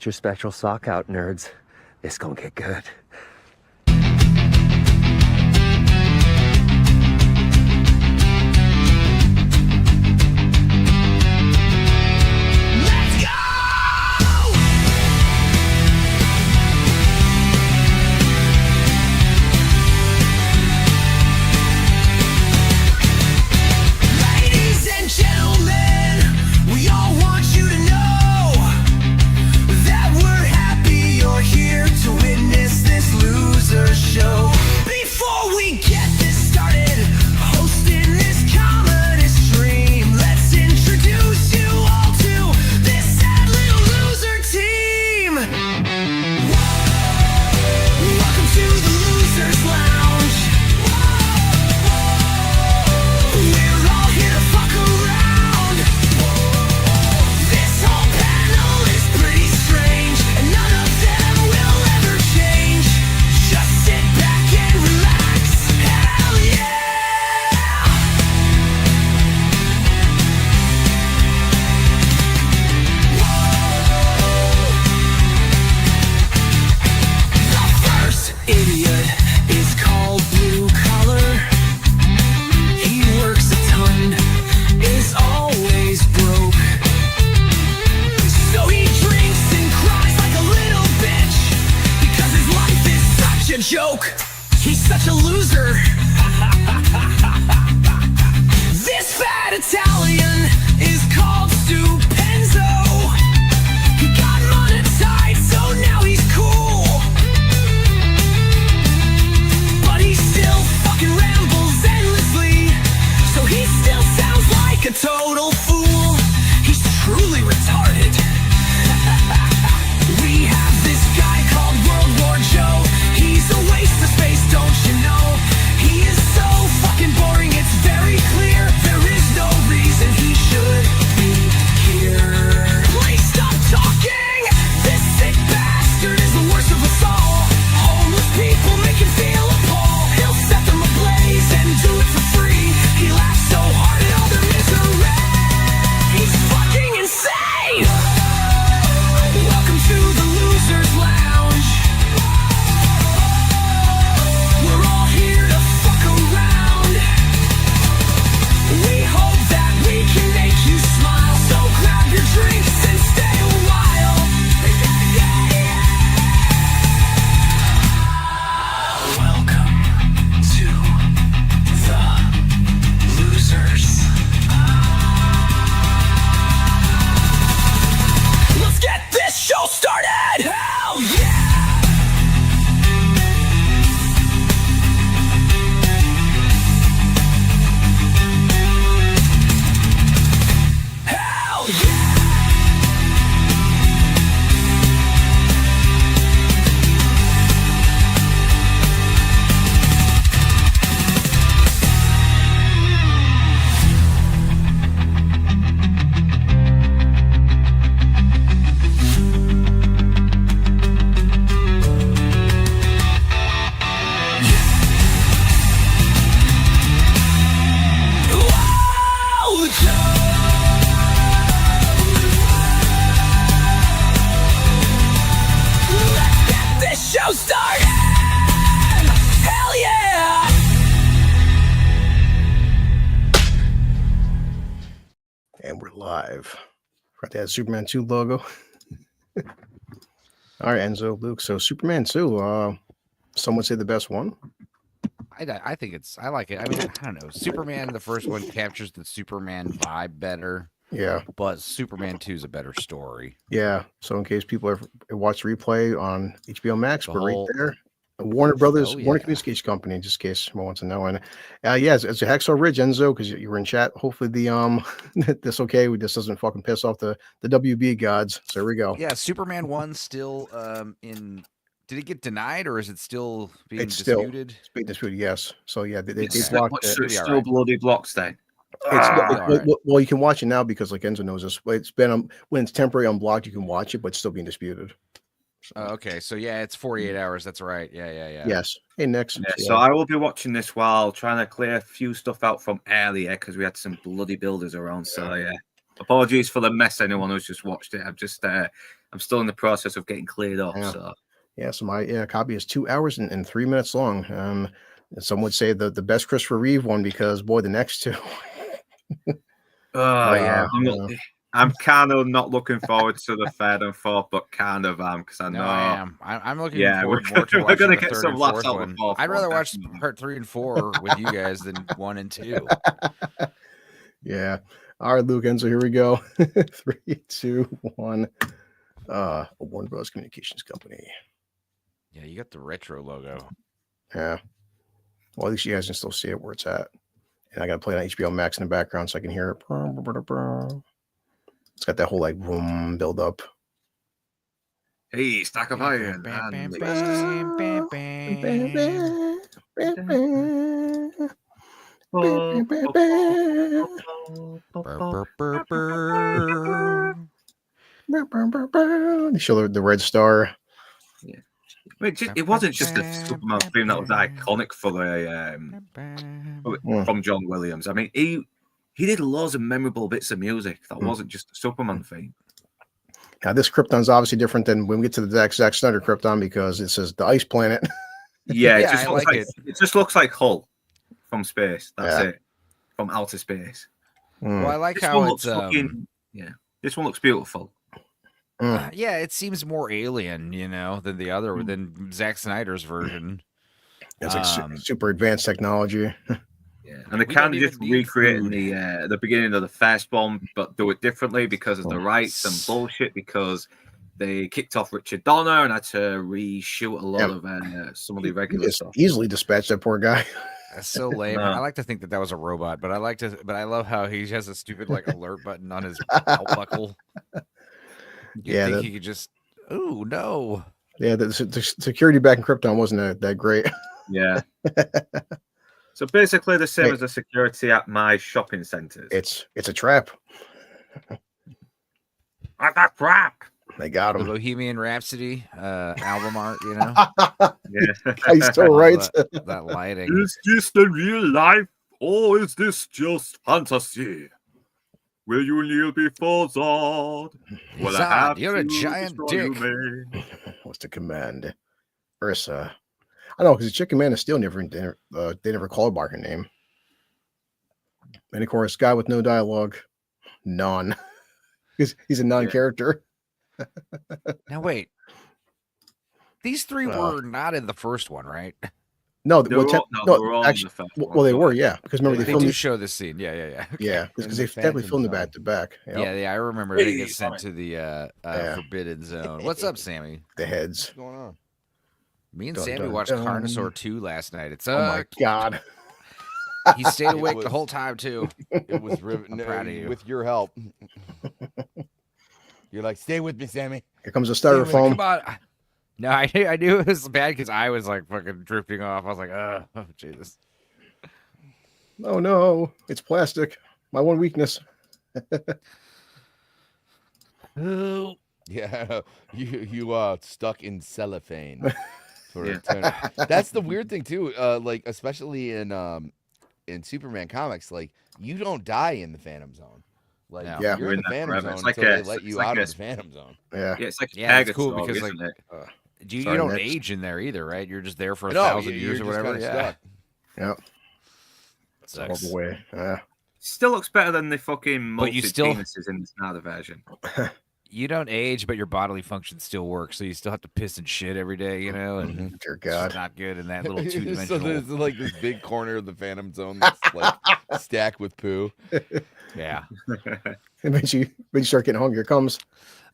Get your special sock out, nerds. It's gonna get good. Joke. He's such a loser. This fat Italian is called Stupenzo. He got monetized, so now he's cool. But he still fucking rambles endlessly, so he still sounds like a total fool. He's truly retarded. We have this guy called World War Joe. He's a waste of space, don't you know? He is so fucking boring, it's very clear. There is no reason he should be here. Please stop talking! This sick bastard is the worst of us all. Homeless people make him feel appalled. He'll set them ablaze and do it for free. He laughs so hard at all their misery. He's fucking insane! Welcome to the Losers Lounge. We're all here to fuck around. We hope that we can make you smile, so grab your drinks and stay a while. Welcome to the Losers. Let's get this show started! Hell yeah! Hell yeah! Whoa, let's get this show started! Hell yeah! And we're live. Got that Superman 2 logo. All right, Enzo, Luke. So Superman 2, some would say the best one. I think I like it. I mean, I don't know. Superman, the first one, captures the Superman vibe better, Yeah, but Superman 2 is a better story. yeah. So in case people have watched replay on HBO Max, The we're right whole- there. Warner Brothers, Oh, Warner yeah. Communications Company, just in case someone wants to know. And yes, it's a Hacksaw Ridge, Enzo, because you were in chat. Hopefully the this okay. This doesn't fucking piss off the WB gods. So here we go. Yeah, Superman 1 still in. Did it get denied or is it still being It's still- disputed? It's being disputed, yes. So yeah, they It's blocked what's it. it's It'll be still alright. bloody blocks then. It's Ah, all right. well, you can watch it now because, like Enzo knows this, it's been when it's temporary unblocked, you can watch it, but it's still being disputed. So, Okay, so yeah, it's 48 hours. That's right. Yeah. yes. Hey, next. Yeah, so I will be watching this while trying to clear a few stuff out from earlier because we had some bloody builders around. So yeah, Apologies for the mess. Anyone who's just watched it. I'm still in the process of getting cleared up. Yeah. So So my copy is 2 hours and 3 minutes long. Some would say the best Christopher Reeve one because boy, the next two. yeah, yeah. I'm kind of not looking forward to the third and fourth, but kind of am because I know. No, I am. I'm looking Yeah, forward we're- more to we're watching gonna the get third some and laughs fourth out of the one. fourth I'd one, rather watch definitely. part 3 and 4 with you guys than 1 and 2. Yeah. All right, Luke Enzo, here we go. 3, 2, 1. Warner Bros. Communications Company. Yeah, you got the retro logo. Yeah. Well, at least you guys can still see it where it's at. And I got to play it on HBO Max in the background so I can hear it. It's got that whole like boom build up. Hey, stack of iron. And They show the red star. It wasn't just a Superman theme that was iconic for from John Williams. I mean, he did loads of memorable bits of music that wasn't just a Superman theme. Now, this Krypton's obviously different than when we get to the Zack Snyder Krypton because it says the ice planet. Yeah, Yeah, I like it just looks like Hull from space. That's it. From outer space. Well, I like This how one it's looks this one looks beautiful. yeah, it seems more alien, than the other than Zack Snyder's version. It's like super advanced technology. Yeah, and they We kind don't of just even need recreating food. the beginning of the first one, but do it differently because of the rights and s- bullshit. Because they kicked off Richard Donner and had to reshoot a lot of some of the regular Just stuff. easily dispatched that poor guy. That's so lame. No. I like to think that was a robot, but I love how he has a stupid like alert button on his belt buckle. You Yeah, think he could just? Oh no! Yeah, the security back in Krypton wasn't that great. Yeah. So basically, the same Hey. as the security at my shopping centres. It's a trap. I got crap. They got The him. Bohemian Rhapsody album art, Yeah. He's still right. that lighting. Is this the real life, or is this just fantasy? Will you kneel before Zod? Will I Zod, have you're a to giant destroy you, dick. man? What's the command? Ursa. I know because the Chicken Man is still never they never called by her name. And of course, guy with no dialogue, none. He's a non-character. Now wait, these three were not in the first one, right? No, They well, were all- no, they were all in actually, the first well, one, they but- were, yeah. Because remember They they filmed do it, show this scene. Yeah. yeah, because In they the definitely filmed it Phantom back to back. Yep, Yeah. I remember they get Hey, sent to the Yeah. Forbidden Zone. What's up, Sammy? the heads. What's going on? Me and Dun, Sammy dun, watched dun. Carnosaur 2 last night. It's Oh my god. he stayed It awake the was- whole time too. It was I'm proud of you. with your help. You're like, stay with me, Sammy. Here comes the Come styrofoam. on. No, I knew it was bad because I was like fucking drifting off. I was like, oh Jesus. Oh no, it's plastic. My one weakness. Oh. Yeah, you stuck in cellophane for Yeah. eternity. That's the weird thing too. Like especially in Superman comics, like you don't die in the Phantom Zone. Like No. Yeah. you're You're in in the that Phantom forever. Zone It's like until a- they let it's you like out a- of the Phantom Zone. Yeah. Yeah, it's like Yeah, it's Pegasus, cool because, isn't like, it? You Sorry, don't next. age in there either, right? You're just there for a No, 1,000 you're years or just whatever. kinda Yeah. stuck. Yep. All Sucks. the way. Still looks better than the fucking But you multi still- penises in the Snyder version. You don't age, but your bodily functions still work. So you still have to piss and shit every day, and Dear it's God. just not good in that little So two-dimensional. there's like this big corner of the Phantom Zone that's like stacked with poo. Yeah. And when you start getting hungry, here comes.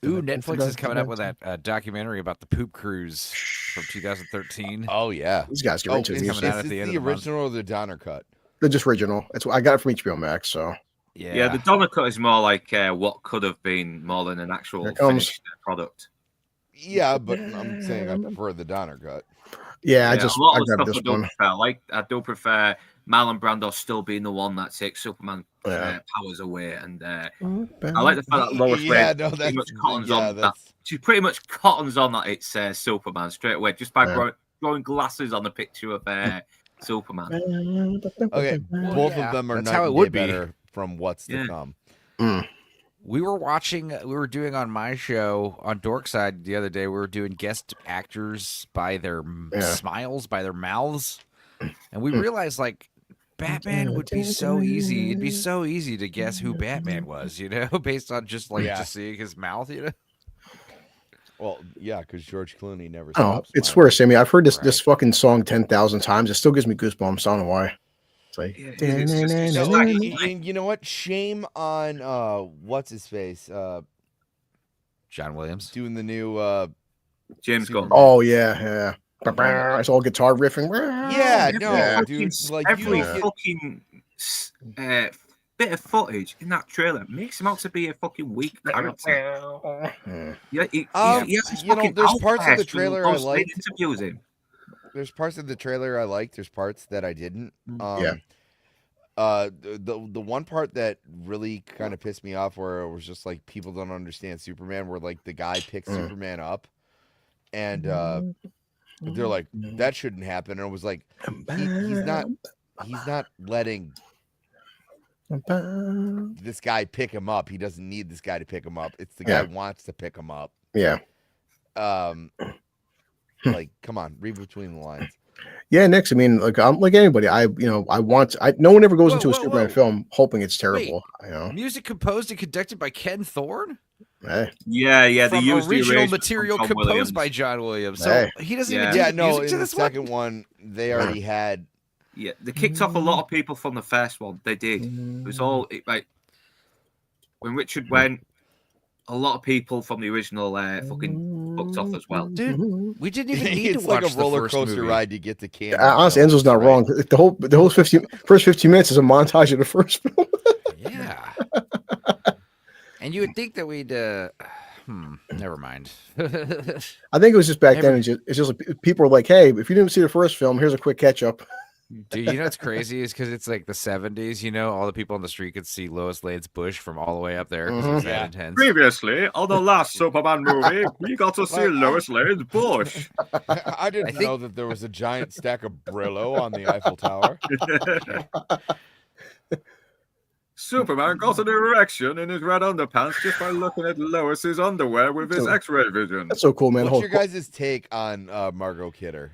Ooh, Netflix is coming up with that documentary about the poop cruise from 2013. Oh yeah. These guys get Oh, into is, it. coming out at this the end the of the month. original or the Donner cut? They're just original. That's what I got it from HBO Max. So Yeah, the Donner cut is more like what could have been more than an actual Here it comes. finished product. Yeah, but I'm saying I prefer the Donner cut. yeah, A lot I of grabbed stuff this I don't one. prefer. I do prefer Marlon Brando still being the one that takes Superman Yeah. powers away, and I like the fact that Lois Yeah, Lane no, pretty that's much cottons yeah, on that. that's She pretty much cottons on that it's Superman straight away just by Yeah. throwing glasses on the picture of Superman. okay. Both yeah, of them are that's night how it and would day be. better from what's to Yeah. come. We were doing on my show on Dorkside the other day. We were doing guest actors by their Yeah. smiles, by their mouths, and we realized like Batman would be so easy. It'd be so easy to guess who Batman was, based on just just seeing his mouth, Well, yeah, because George Clooney never. Oh, stops it's smiling. worse. Sammy. I've heard this Right. fucking song 10,000 times. It still gives me goosebumps. I don't know why. It's like, Yeah, it's just No, like- and you know what? Shame on what's his face John Williams. doing the new James Gunn. oh yeah. It's all guitar riffing. Yeah, Every no, fucking- dude. Like every you don't get, fucking bit of footage in that trailer makes him out to be a fucking weak character. Hmm. Yeah, he has his you know, fucking there's parts of the outbursts when trailer those I liked. interviews him. there's parts of the trailer I liked. There's parts that I didn't. Yeah. The one part that really kind of pissed me off, where it was just like people don't understand Superman, where like the guy picks Superman up, and they're like, that shouldn't happen, and it was like he's not letting this guy pick him up. He doesn't need this guy to pick him up. It's the guy Yeah. wants to pick him up. Yeah. Like, come on, read between the lines. Yeah, Nix. I mean, like I'm like anybody. No one ever goes Whoa, into a whoa, Superman whoa. film hoping it's terrible. Music composed and conducted by Ken Thorne. Hey, Yeah, they From used the original arrangements material from John composed Williams. by John Williams. So Hey. he doesn't Yeah. even do Yeah, the no, music in to the this one. second one, they already had. Yeah, they kicked off a lot of people from the first one. They did. It was all like when Richard went, a lot of people from the original fucking booked off as well. Dude, we didn't even need It's to like watch a roller the first coaster movie. ride to get to Canada. honestly, Enzo's not wrong. The whole first 15 minutes is a montage of the first film. Yeah. And you would think that we'd never mind. I think it was just back then. It's just like people were like, "Hey, if you didn't see the first film, here's a quick catch up." Dude, you know what's crazy is because it's like the 70s, all the people on the street could see Lois Lane's bush from all the way up there because it was that intense. Previously, on the last Superman movie, we got to see Lois Lane's bush. I didn't think- know that there was a giant stack of Brillo on the Eiffel Tower. Superman got an erection in his red underpants just by looking at Lois's underwear with his So- X-ray vision. That's so cool, man. What's your guys' take on Margot Kidder?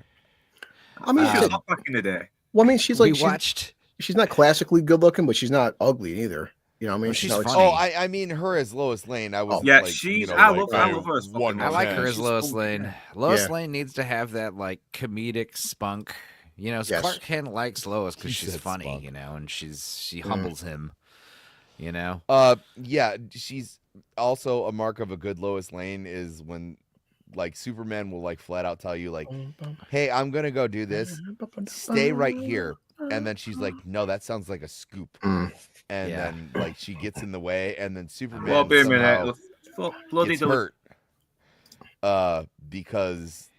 I mean, She was hot back in the day. well, I mean, she's We like watched. she's not classically good looking, but she's not ugly either. You know, what I mean, Well, she's she's not like, funny. Oh, I mean her as Lois Lane. I was Yeah, like, she's- you know, I like, love her as fucking one I like her man. as she's Lois cool. Lane. Lois Yeah. Lane needs to have that like comedic spunk. Yes. Clark Kent likes Lois because He she's said funny, spunk. and she humbles him. Yeah, she's also a mark of a good Lois Lane is when like Superman will like flat out tell you like, hey, I'm gonna go do this. Stay right here. And then she's like, no, that sounds like a scoop. Mm. And Yeah. then like she gets in the way, and then Superman Well, be a somehow minute. Fuck, bloody gets hurt. Because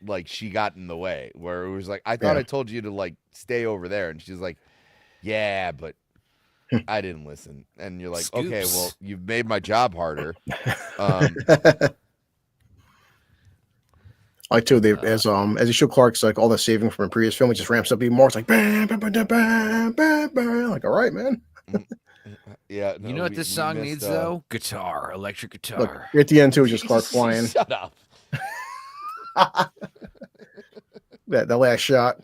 like she got in the way, where it was like, I thought Yeah. I told you to like stay over there, and she's like, yeah, but I didn't listen. And you're like, okay, Scoops. well, you've made my job harder. Um, like too, they as you show Clark's like all the saving from a previous film, it just ramps up even more. It's like bam, bam, bam, bam, bam, bam. Like, all right, man. yeah, You know no, what we this song missed, needs though? Guitar, electric Look, guitar. at the end too, just Clark flying. Shut up. That last shot.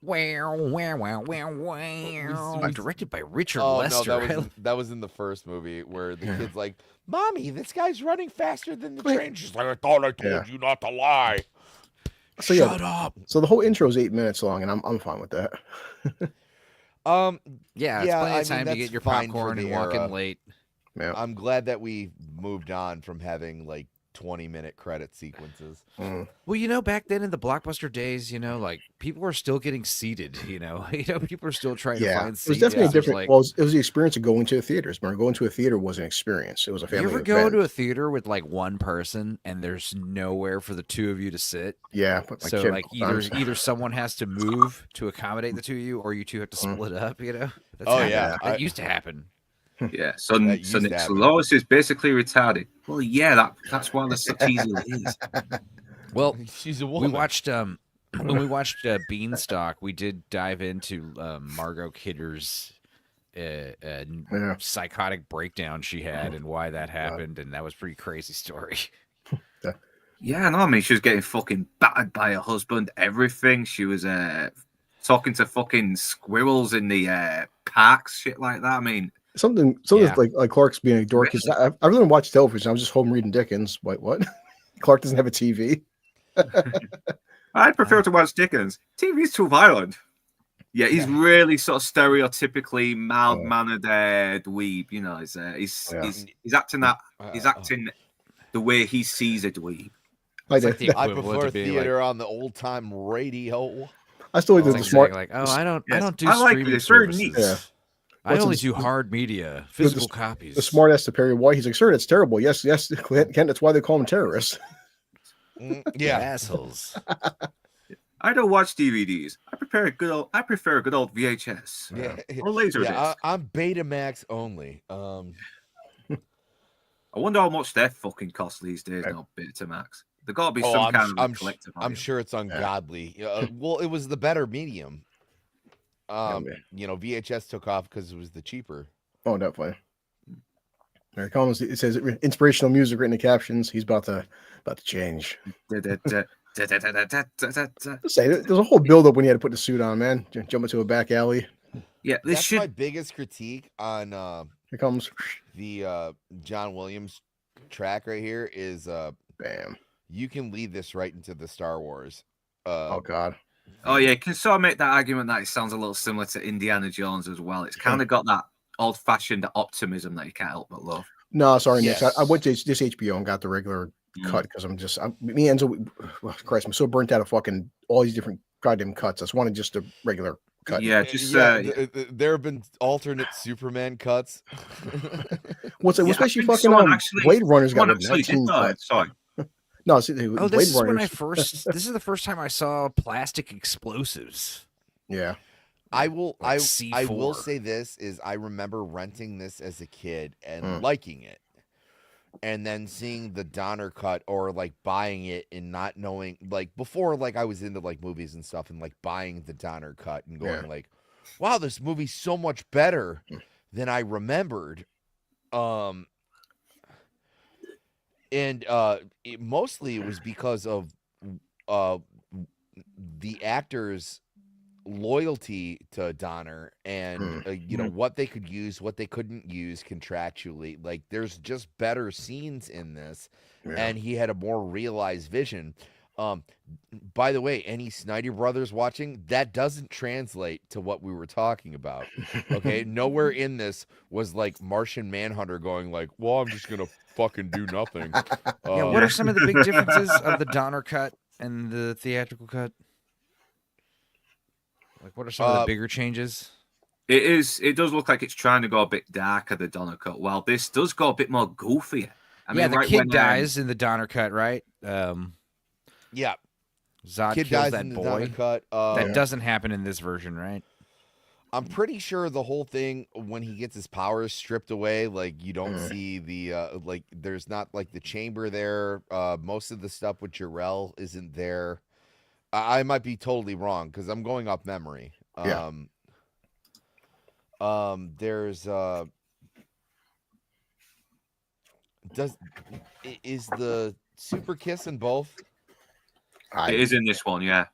Wow, wow, wow, wow, wow. Directed by Richard Oh Lester. no, that was in the first movie where the kid's like, "Mommy, this guy's running faster than the train." She's like, "I thought I told Yeah. you not to lie." So yeah, Shut up. so the whole intro is 8 minutes long, and I'm fine with that. Yeah, it's Yeah, plenty I of time mean, to that's get your fine for popcorn the and walk era. in late. Yeah. I'm glad that we moved on from having like 20-minute credit sequences. Mm. Well, back then in the blockbuster days, like people were still getting seated. People were still trying to Yeah, find it was seats. definitely It was different. like- Well, it was the experience of going to the theaters. Remember, going to a theater was an experience. It was a you family ever go event. to a theater with like one person and there's nowhere for the two of you to sit? Yeah, but my So kid like sometimes- either someone has to move to accommodate the two of you, or you two have to split up. That's Oh, happened. yeah, that I- used to happen. Yeah, so That used to Nick happen. Lois is basically retarded. Well, yeah, that's why there's such easy leads. Well, She's a we woman. watched when we watched Beanstalk, we did dive into Margot Kidder's Yeah. psychotic breakdown she had and why that happened, and that was a pretty crazy story. Yeah, no, I mean, she was getting fucking battered by her husband, everything. She was talking to fucking squirrels in the parks, shit like that. I mean, Something Yeah. like Clark's being a dork. 'Cause I really don't watch television. I was just home reading Dickens. Wait, what? Clark doesn't have a TV. I prefer to watch Dickens. TV's too violent. Yeah, he's really sort of stereotypically mild-mannered dweeb. You know, he's acting that he's acting the way he sees a dweeb. I It's like did. the I equivalent prefer of being theater on the old time radio. I still like, do it's the like smart. saying, like, oh, I don't Yes, do I like it. streaming It's very services. neat. Yeah. I What's only his- do hard media, the- physical copies. The smart ass to Perry White. He's like, sir, that's terrible. Yes, Kent. That's why they call him terrorists. Yeah. Assholes. I don't watch DVDs. I prefer a good old VHS Yeah. or laser Yeah, disc. I'm Betamax only. I wonder how much that fucking costs these days now, Betamax. There got to be Oh, some I'm kind sh- of I'm sh- collective. I'm sure it's ungodly. Well, it was the better medium. man. VHS took off because it was the cheaper. Oh, definitely. There it comes. It says inspirational music written in captions. He's about to change. Let's say there's a whole build up when he had to put the suit on, man. Jump into a back alley. Yeah, this That's should. my biggest critique on Here comes. the John Williams track right here is Bam. you can lead this right into the Star Wars. Oh God. Oh yeah, you can sort of make that argument that it sounds a little similar to Indiana Jones as well. It's kind of got that old-fashioned optimism that you can't help but love. No, sorry, Nick. Yes. I went to this HBO and got the regular cut because me and Enzo. Christ, I'm so burnt out of fucking all these different goddamn cuts. I just wanted just a regular cut. Yeah, just There have been alternate Superman cuts. What's Yeah, I especially think fucking someone actually- Blade Runner's got someone a actually did 19 that. cut. Sorry. No, see, Oh, Blade this is when I Runners. first. This is the first time I saw plastic explosives. Yeah. I will Like I will C4. say this is I remember renting this as a kid and Mm. liking it. And then seeing the Donner cut or like buying it and not knowing like before like I was into like movies and stuff and like buying the Donner cut and going Yeah. like, wow, this movie's so much better than I remembered. Mostly it was because of the actors' loyalty to Donner and what they could use, what they couldn't use contractually. Like there's just better scenes in this, Yeah. and he had a more realized vision. By the way, any Snyder Brothers watching, that doesn't translate to what we were talking about. Okay, nowhere in this was like Martian Manhunter going like, "Well, I'm just gonna fucking do nothing." Yeah, what are some of the big differences of the Donner cut and the theatrical cut? Like, what are some of the bigger changes? It does look like it's trying to go a bit darker, the Donner cut. Well, this does go a bit more goofier. I Yeah, mean, the right kid when, dies in the Donner cut, right? Yeah, Zod kid kills dies that in the Donner boy. cut. That doesn't happen in this version, right? I'm pretty sure the whole thing when he gets his powers stripped away, like you don't see the like there's not like the chamber there. Most of the stuff with Jarrell isn't there. I might be totally wrong because I'm going off memory. Yeah. There's is the super kiss in both? it is in this one, yeah.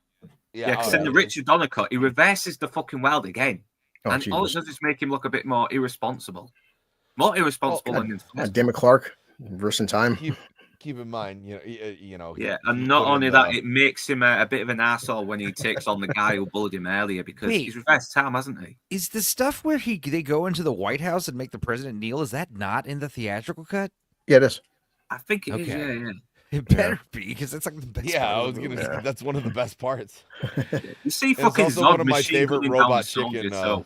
Yeah, because in the Richard Donner cut, he reverses the fucking weld again. Oh, and all it Jesus. does is make him look a bit more irresponsible. More irresponsible than in God damn it, Clark. Reverse in time. Keep in mind, Yeah, and not only that, it makes him a bit of an asshole when he takes on the guy who bullied him earlier because Wait. he's reversed time, hasn't he? Is the stuff where they go into the White House and make the president kneel, is that not in the theatrical cut? Yeah, it is. I think it is, Okay. yeah. It better be, because that's like the best Yeah, part I of was the gonna movie. say that's one of the best parts. You see It's fucking also Zod one of my machine favorite gunning down Robot the soldiers, Chicken. so-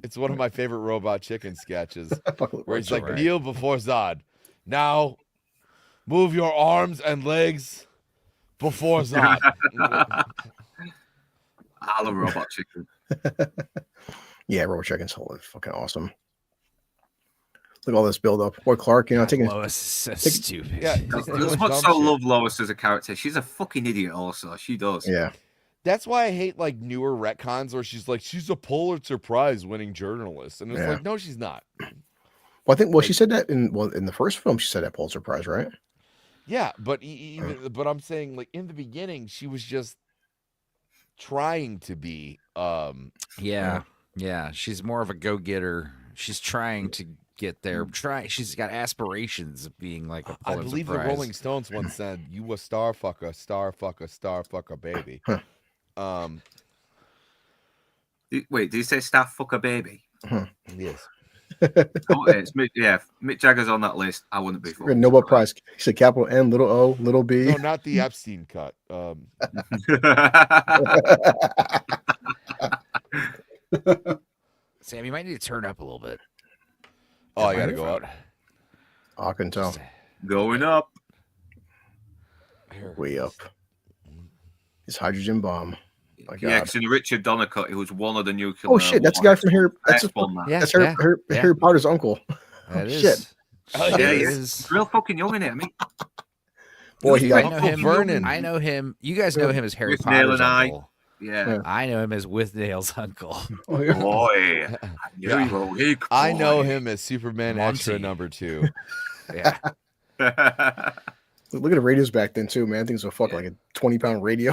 It's one of my favorite Robot Chicken sketches Fucking where he's works like, alright. kneel before Zod. Now, move your arms and legs before Zod. I love Robot Chicken. Yeah, Robot Chicken's fucking awesome. Look at all this build up. Boy, Clark, taking Lois is so take- stupid. Yeah, As much as I love Lois as a character, she's a fucking idiot also. She does. yeah. That's why I hate like newer retcons where she's like, she's a Pulitzer Prize winning journalist. And it's Yeah. like, no, she's not. Well, I think she said that in the first film. She said that Pulitzer Prize, right? Yeah, but but I'm saying like in the beginning, she was just trying to be. Yeah. She's more of a go-getter. She's trying to get there. She's got aspirations of being like a I Pulitzer believe Prize. the Rolling Stones once said, "You a star fucker, star fucker, star fucker, baby." Wait, did you say staff fucker baby? Yes. Mick Jagger's on that list. I wouldn't be. We're gonna Nobel Prize. He said capital N, little O, little B. No, not the Epstein cut. Sam, you might need to turn up a little bit. Oh, I gotta go up. I can tell. Going up. Way up. His hydrogen bomb. My God. Yeah, because in Richard Donner cut, he was one of the nuclear. Oh shit, that's the guy from Harry. That's Harry Potter's uncle. That is. Shit. Yeah, he's real fucking young in it. I mean, boy, he I got know him. Vernon. I know him. You guys know him as Harry With Nail Potter's and I. uncle. Yeah. I know him as With Nail's uncle. Oh, yeah. Boy, I know him as Superman Extra Monty. #2. Yeah. Look at the radios back then too, man. Things were fucking like a 20-pound radio.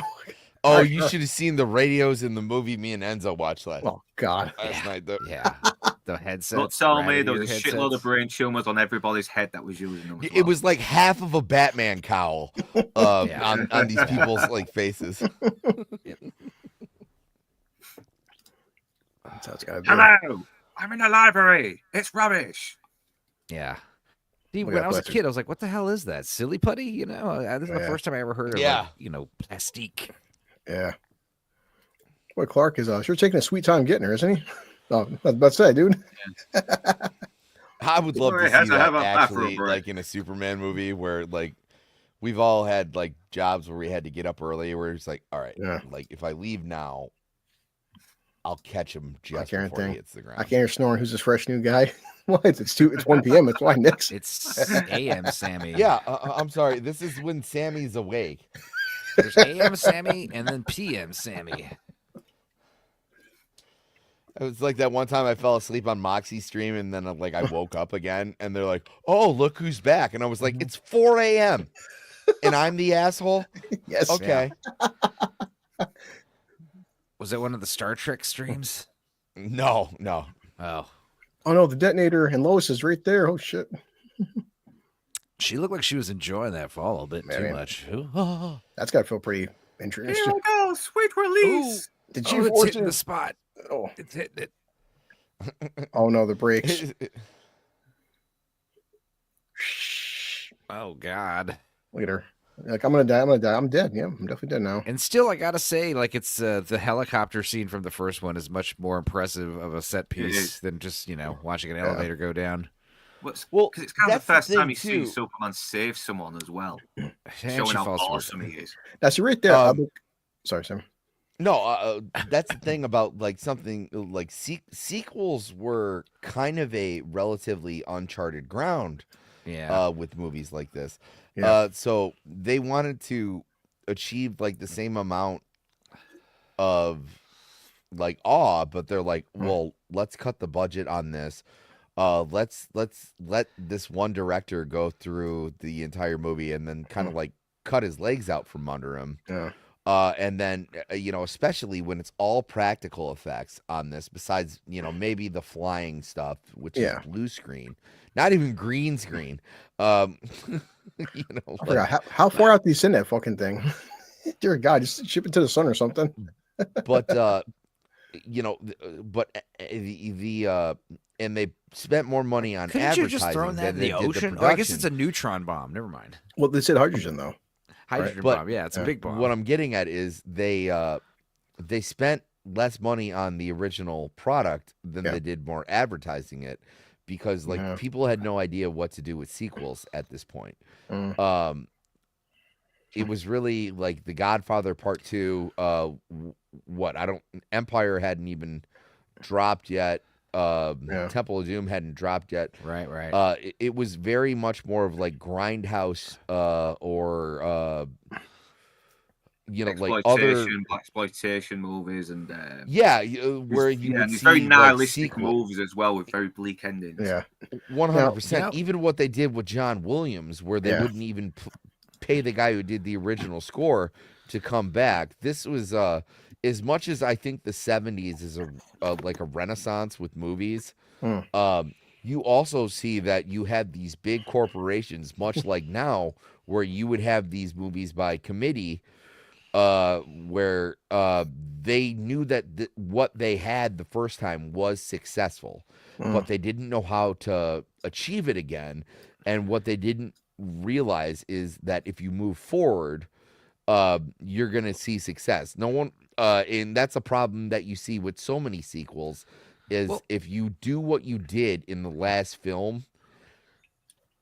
Oh, you should have seen the radios in the movie me and Enzo watched last Oh God. night. Yeah. The headsets. Don't tell me there rabbit was a ear shitload of headsets. brain tumors on everybody's head that was using them. as It well. was like half of a Batman cowl on these people's like faces. That's how it's gotta be. Hello, I'm in the library. It's rubbish. Yeah. See, Look when at I was a that kid, I was like, "What the hell is that? Silly putty?" You know, this is the Yeah. first time I ever heard of, Yeah. like, plastique. Yeah. Boy, Clark is sure taking a sweet time getting her, isn't he? Oh, I was about to say, dude. I would love Boy, to has see to that have a bathroom actually, break. like in a Superman movie where like we've all had like jobs where we had to get up early. Where it's like, all right, Yeah. like if I leave now, I'll catch him just can't before he think. hits the I ground. can't hear snoring. Who's this fresh new guy? Why? It's 1 p.m. It's why Nick's. It's AM Sammy. Yeah, I'm sorry. This is when Sammy's awake. There's AM Sammy and then PM Sammy. It was like that one time I fell asleep on Moxie stream and then like I woke up again and they're like, "Oh, look who's back!" And I was like, "It's 4 a.m. and I'm the asshole." Yes. Okay. Was it one of the Star Trek streams? No. Oh. Oh no, the detonator and Lois is right there. Oh shit. She looked like she was enjoying that fall a bit too Man. much. That's got to feel pretty Here interesting. we go, sweet release. Did Oh, she it's force hitting it? the spot. Oh. It's hitting it. Oh no, the brakes. Oh God. Look at her. Like, I'm gonna die. I'm dead. Yeah, I'm definitely dead now. And still, I gotta say, like, it's the helicopter scene from the first one is much more impressive of a set piece is. than just watching an elevator go down. Well, Because it's kind of that's the first the time thing, you see too. Superman save someone as well, And showing she how falls for it. awesome he is. Now, see right there. Sorry, Sam. No, that's the thing about like something like sequels were kind of a relatively uncharted ground Yeah. with movies like this. Yeah. So they wanted to achieve like the same amount of like awe, but they're like, well, let's cut the budget on this. Let's let this one director go through the entire movie and then kind of like cut his legs out from under him. Yeah. And then, especially when it's all practical effects on this, besides, maybe the flying stuff, which Yeah. is blue screen, not even green screen. I forgot how far out do you send that fucking thing? Dear God, just ship it to the sun or something. but and they spent more money on Couldn't you advertising just thrown that than in they the did ocean? the Oh, I guess it's production. a neutron bomb. Never mind. Well, they said hydrogen though. Hydrogen But- bomb. Yeah, it's a yeah. big bomb. What I'm getting at is they spent less money on the original product than Yeah. they did more advertising it because like Yeah. people had no idea what to do with sequels at this point. Mm. It was really like The Godfather Part 2. Empire hadn't even dropped yet. Temple of Doom hadn't dropped yet. Right. It was very much more of like Grindhouse or you know, like other exploitation movies and where you would and it's see very like, nihilistic movies as well with very bleak endings. Yeah, 100%. Even what they did with John Williams, where they wouldn't even pay the guy who did the original score to come back. This was as much as I think the 70s is like a renaissance with movies. You also see that you had these big corporations, much like now, where you would have these movies by committee, where they knew that what they had the first time was successful, but they didn't know how to achieve it again. And what they didn't realize is that if you move forward, you're going to see success. No one, and that's a problem that you see with so many sequels, is if you do what you did in the last film,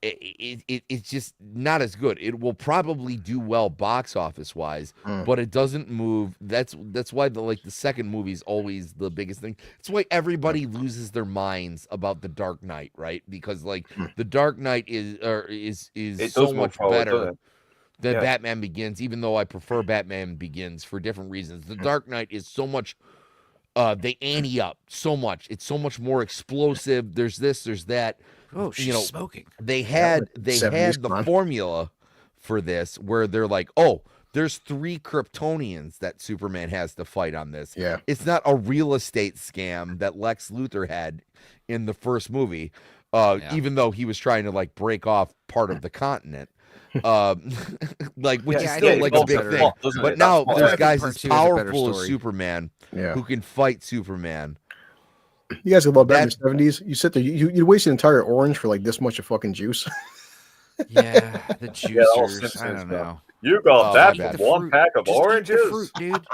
it's just not as good. It will probably do well box office wise, but it doesn't move. That's why the second movie is always the biggest thing. It's why everybody loses their minds about The Dark Knight, right? Because The Dark Knight is so much better than Batman Begins, even though I prefer Batman Begins for different reasons. The Dark Knight is so much. They ante up so much. It's so much more explosive. There's this, there's that. Oh, she's smoking. They had the formula for this where they're like, oh, there's 3 Kryptonians that Superman has to fight on this. Yeah. It's not a real estate scam that Lex Luthor had in the first movie, even though he was trying to like break off part of the continent. Which is still like a big thing. But now there's guys as powerful as Superman who can fight Superman. You guys love that in the 70s. You sit there, you waste an entire orange for like this much of fucking juice. Yeah, the juicers. I don't know. You got that for one pack of oranges, fruit, dude.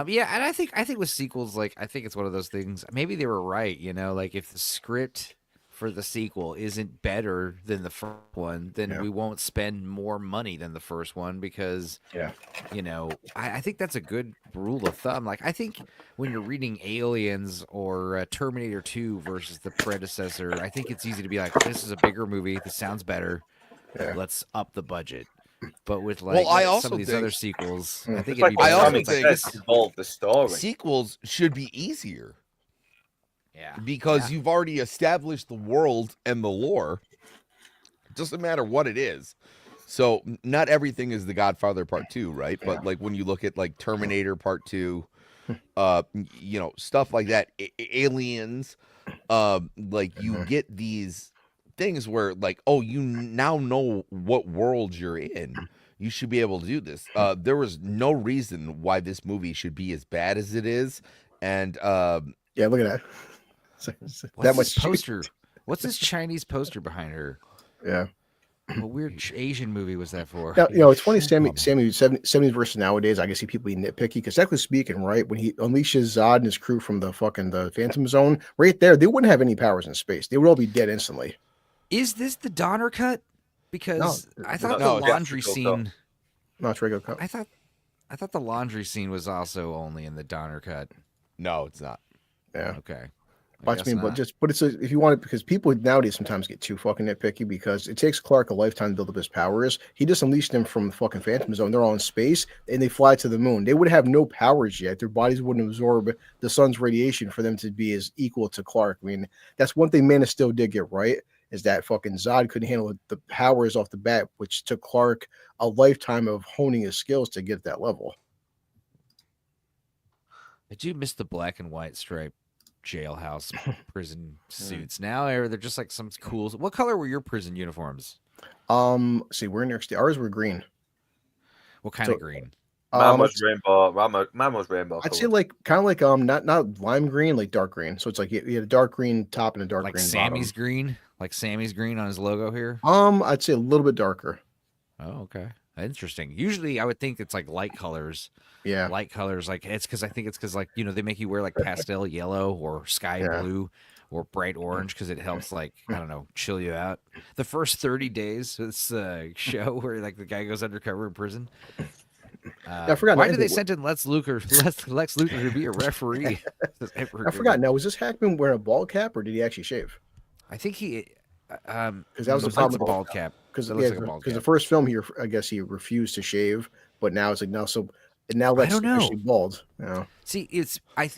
Yeah, and I think with sequels, like I think it's one of those things. Maybe they were right, you know, like if the script for the sequel isn't better than the first one, then we won't spend more money than the first one because, you know, I think that's a good rule of thumb. Like, I think when you're reading Aliens or Terminator 2 versus the predecessor, I think it's easy to be like, this is a bigger movie. This sounds better. Let's up the budget. But with like some of these other sequels, I think it'd be better. I also think involve the story. Sequels should be easier. Yeah. Because you've already established the world and the lore. It doesn't matter what it is. So not everything is The Godfather Part 2, right? But like when you look at like Terminator Part 2, you know, stuff like that, Aliens, like you get these things where like, oh, you now know what world you're in. You should be able to do this. There was no reason why this movie should be as bad as it is. And yeah, look at that. That much poster. What's this Chinese poster behind her? Yeah. What weird Asian movie was that for? Now, you know, it's funny, Sammy 70s versus nowadays. I guess people be nitpicky because technically speaking, right, when he unleashes Zod and his crew from the Phantom Zone, right there, they wouldn't have any powers in space. They would all be dead instantly. Is this the Donner cut? Because I thought the laundry scene. No, it's regular cut. I thought the laundry scene was also only in the Donner cut. No, it's not. Yeah. Okay. But it's if you want it, because people nowadays sometimes get too fucking nitpicky because it takes Clark a lifetime to build up his powers. He just unleashed them from the fucking Phantom Zone. They're all in space and they fly to the moon. They would have no powers yet. Their bodies wouldn't absorb the sun's radiation for them to be as equal to Clark. I mean, that's one thing Man of Steel did get right, is that fucking Zod couldn't handle the powers off the bat, which took Clark a lifetime of honing his skills to get that level. I do miss the black and white stripe jailhouse prison suits. Now they're just like some cool. What color were your prison uniforms? See, we're in ours were green. What kind of green? Mine was rainbow. Mine was rainbow. I'd say like kind of like not lime green, like dark green. So it's like you had a dark green top and a dark like green Sammy's bottom. green, like Sammy's green on his logo here. I'd say a little bit darker. Oh, okay. Interesting. Usually I would think it's like light colors. Yeah. Light colors. Like it's because like, you know, they make you wear like pastel yellow or sky blue or bright orange because it helps like, I don't know, chill you out. The first 30 days of this show where like the guy goes undercover in prison. I forgot. Why did they send in Lex Luthor to be a referee? I forgot. Now, was this Hackman wearing a bald cap or did he actually shave? I think he because that was the problem with bald cap. Because the first film I guess he refused to shave, but now it's like no. So And now Lex don't is know. actually bald. Yeah. See, I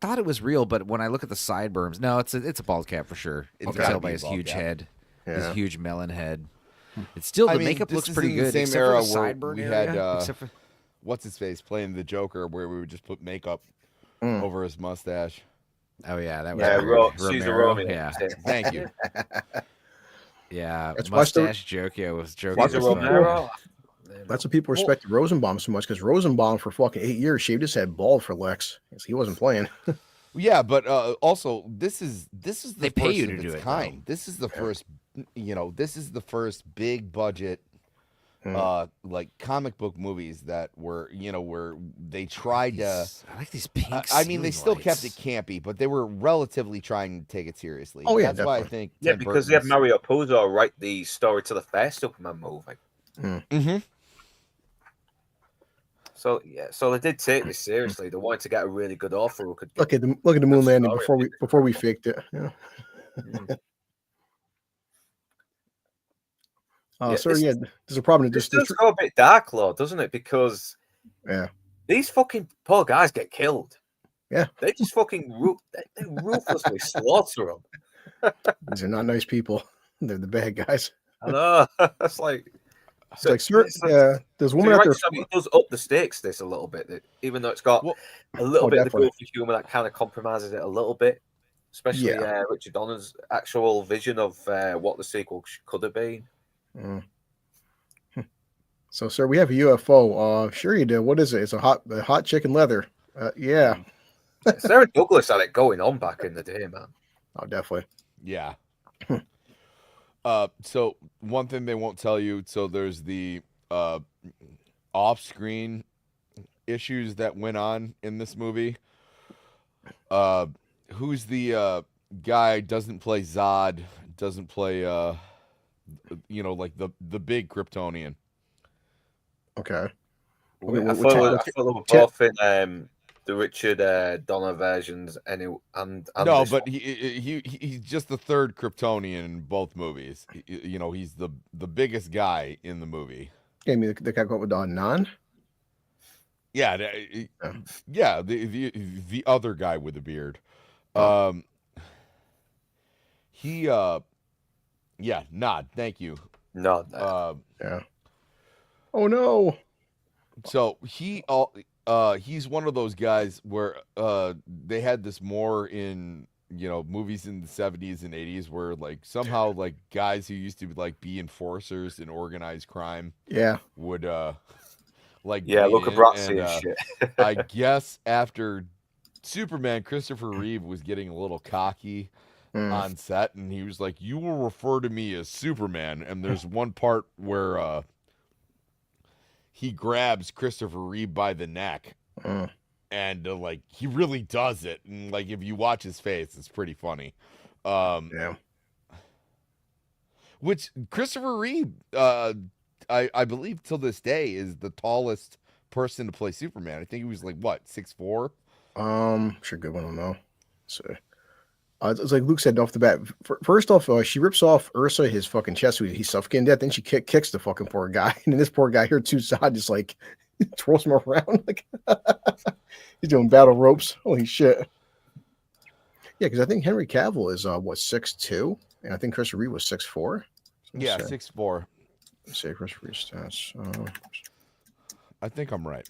thought it was real, but when I look at the sideburns, no, it's a bald cap for sure. It's You can gotta tell be by a his bald huge cap. head, Yeah. his huge melon head. It's still the I mean, makeup this looks is pretty in the good. same except era for the where sideburn we area, had, except for what's his face playing the Joker, where we would just put makeup Mm. over his mustache. oh yeah, that was Yeah, weird. Caesar Romero, Romeo. yeah, Thank you. yeah. That's why still- Mustache Joker was Caesar was funny. Romero. That's what people respected Rosenbaum so much because Rosenbaum for fucking 8 years shaved his head bald for Lex. He wasn't playing. Yeah, but also this is the They pay first you of to its do it, kind. This is the first, this is the first big budget, Hmm. like comic book movies that were, where they tried to. I like these pink. I mean, they ceiling still kept it lights. campy, but they were relatively trying to take it seriously. Oh, yeah, That's why I definitely. think. Yeah, Tim because they had Burton's- Mario Puzo write the story to the first Superman movie. Mhm. So yeah, so they did take this seriously. They wanted to get a really good author who could. Look at the moon landing Sorry. before we faked it. Yeah. Yeah, So this yeah, is- there's a problem. This Just does go a bit dark, Lord, doesn't it? Because yeah, these fucking poor guys get killed. Yeah. They just fucking they ruthlessly slaughter them. these are not nice people. They're the bad guys. I know. It's like. It's like, sir, there's a woman you're out right, there. Sam, it does up the stakes this a little bit, even though it's got Well- a little Oh, bit of the definitely. goofy humor that kind of compromises it a little bit, especially Yeah. Richard Donner's actual vision of what the sequel could have been. Mm. So, sir, we have a UFO. Sure you do. What is it? It's a hot chicken leather. Yeah. Sarah Douglas had it going on back in the day, man. Oh, definitely. Yeah. So one thing they won't tell you, so there's the off-screen issues that went on in this movie. Who's the guy doesn't play Zod, doesn't play like the big Kryptonian. Okay. I what thought they were both in the Richard Donner versions, and No, this but one. he's just the third Kryptonian in both movies. He's the biggest guy in the movie. Gave me the guy called with Non. Yeah, the other guy with the beard. Nod. Thank you. No, Yeah. Oh no. So he's one of those guys where they had this more in movies in the 70s and 80s where like somehow like guys who used to be enforcers in organized crime Yeah. would look be at in, Bratzy and, and shit. I guess after Superman, Christopher Reeve was getting a little cocky on set, and he was like, "You will refer to me as Superman." And there's one part where he grabs Christopher Reeve by the neck, and he really does it. And like if you watch his face, it's pretty funny. Yeah. Which Christopher Reeve, I believe till this day is the tallest person to play Superman. I think he was like what 6'4". Sure, good one. I don't know. So, it's like Luke said off the bat. First off, she rips off Ursa his fucking chest. He's suffocating death. Then she kicks the fucking poor guy. And then this poor guy here, too, Zod just like twirls him around like he's doing battle ropes. Holy shit! Yeah, because I think Henry Cavill is 6'2", and I think Christopher Reeve was 6'4". Yeah, 6'4". Let's say Christopher Reeve's stats. I think I'm right.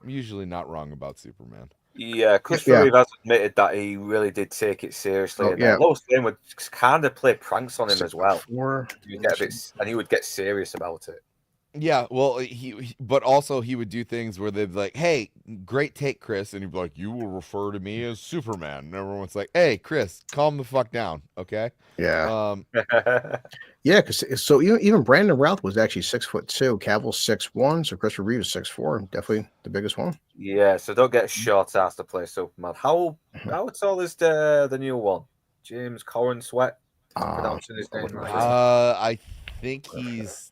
I'm usually not wrong about Superman. Yeah, Christopher Reeve has admitted that he really did take it seriously. And Lois Lane would kind of play pranks on him as well. He would get serious about it. Yeah, well, but also he would do things where they'd be like, "Hey, great take, Chris," and he'd be like, "You will refer to me as Superman," and everyone's like, "Hey, Chris, calm the fuck down, okay?" Yeah. Yeah, because so even Brandon Routh was actually 6'2". Cavill 6'1", so Christopher Reeve is 6'4". Definitely the biggest one. Yeah, so don't get short ass to play Superman. How tall is the new one? James Corin Sweat. Pronouncing his name right. I think he's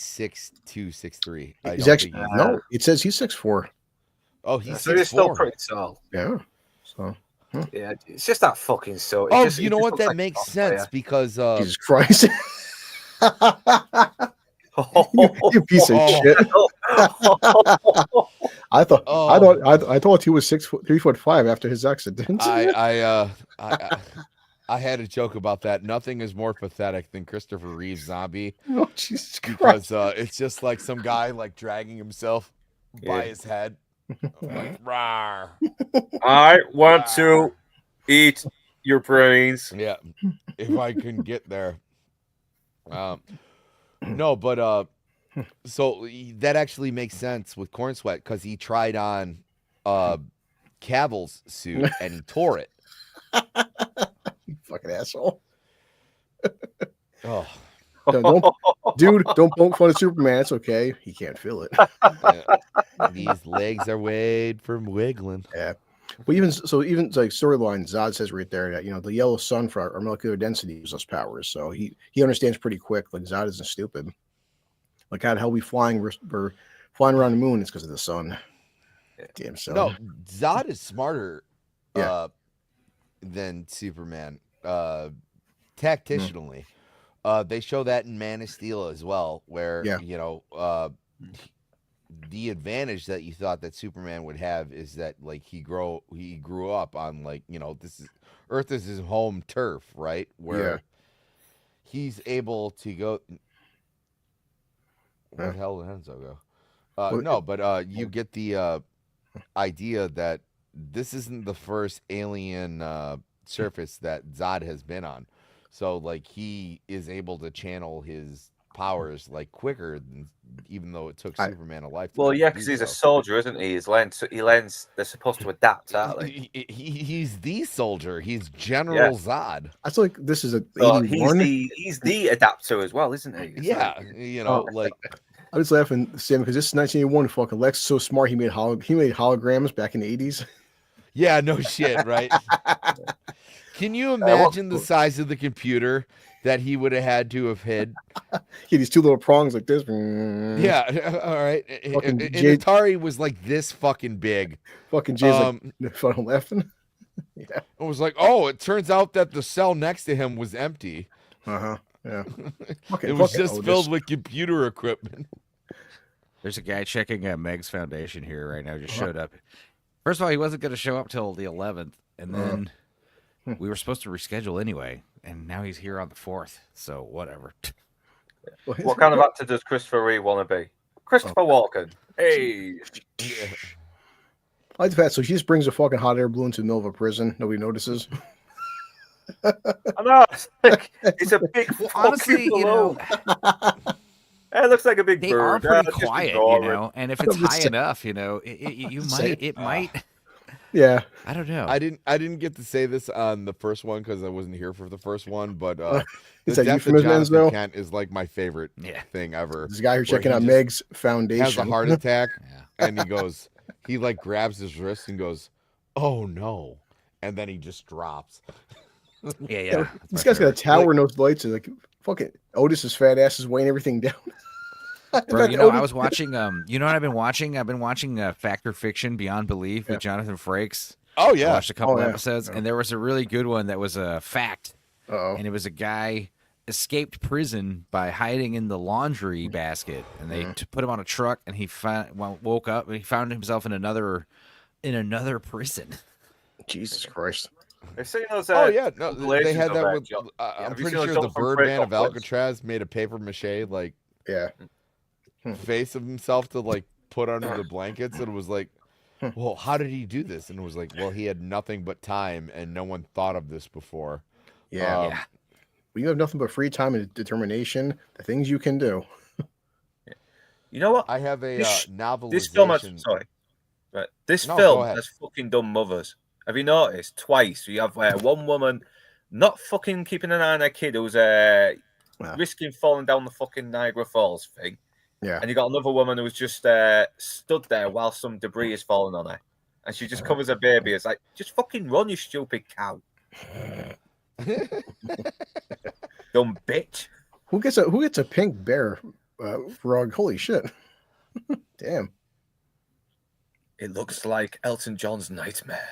6'2", 6'3". He's actually no. It says he's 6'4". Oh, he's so he's still pretty tall. Yeah. So. Yeah, it's just that fucking so. Oh, you know what? That makes sense because Jesus Christ. You piece of shit. I thought he was 3'5" after his accident. I had a joke about that. Nothing is more pathetic than Christopher Reeve's zombie. Oh, Jesus Christ. Because it's just like some guy like dragging himself by his head. Like, rawr. I want to eat your brains. Yeah, if I can get there. No, but so that actually makes sense with Corn Sweat because he tried on Cavill's suit and he tore it. You fucking asshole. Oh, Don't poke fun of Superman. It's okay. He can't feel it. yeah. These legs are weighed from wiggling. Yeah. But even like storyline, Zod says right there that the yellow sun for our molecular density gives us powers. So he understands pretty quick. Like Zod isn't stupid. Like how the hell we're flying around the moon? It's because of the sun. Damn son. No, Zod is smarter than Superman. Tactitionally. They show that in Man of Steel as well, where the advantage that you thought that Superman would have is that like he grew up on like Earth is his home turf, right? Where he's able to go. Where the hell did Enzo go? No, but you get the idea that this isn't the first alien surface that Zod has been on. So like he is able to channel his powers like quicker than, even though it took Superman a lifetime. Well, yeah, because he's a soldier, isn't he? He learns they're supposed to adapt, aren't they? He's the soldier. He's General Zod. I feel like this is he's the adapter as well, isn't he? It's like I was laughing, Sam, because this is 1981. Fucking Lex is so smart. He made holograms back in the 80s. Yeah, no shit, right? Can you imagine the size of the computer that he would have had to have hid? He had these two little prongs like this. Yeah, all right. And Atari was like this fucking big. Fucking Jay's like, fucking laughing. Yeah. It was like, oh, it turns out that the cell next to him was empty. Yeah. It was just filled with computer equipment. There's a guy checking Meg's foundation here right now. Just showed up. First of all, he wasn't going to show up till the 11th, and then we were supposed to reschedule anyway, and now he's here on the 4th. So whatever. What kind of actor does Christopher Reeve want to be? Christopher Walken. Hey. I like the fact so she just brings a fucking hot air balloon to the middle of a prison. Nobody notices. I know. It's a big honestly, balloon. It looks like a big bird. They are pretty quiet, and if it's high enough, it might. Yeah, I don't know. I didn't get to say this on the first one because I wasn't here for the first one, but it's the death of Jonathan Kent is like my favorite thing ever. This guy who's checking out Meg's foundation has a heart attack, and he like grabs his wrist and goes, "Oh no!" and then he just drops. Yeah. This guy's got a tower and those lights. Like fucking Otis's fat ass is weighing everything down. Bro, I was watching. You know what I've been watching? I've been watching Fact or Fiction: Beyond Belief with Jonathan Frakes. Oh yeah, I watched a couple episodes, and there was a really good one that was a fact, and it was a guy escaped prison by hiding in the laundry basket, and they put him on a truck, and he woke up and he found himself in another prison. Jesus Christ. I've seen those, they had that with. I'm pretty sure the Birdman of Alcatraz made a paper mache face of himself to like put under the blankets, and it was like, well, how did he do this? And it was like, well, he had nothing but time, and no one thought of this before. When you have nothing but free time and determination, the things you can do. You know what? I have a novelization. This film has fucking done mothers. Have you noticed twice? You have one woman not fucking keeping an eye on her kid who's risking falling down the fucking Niagara Falls thing. Yeah. And you got another woman who's just stood there while some debris is falling on her. And she just covers her baby. It's like, just fucking run, you stupid cow. Dumb bitch. Who gets a pink bear rug? Holy shit. Damn. It looks like Elton John's Nightmare.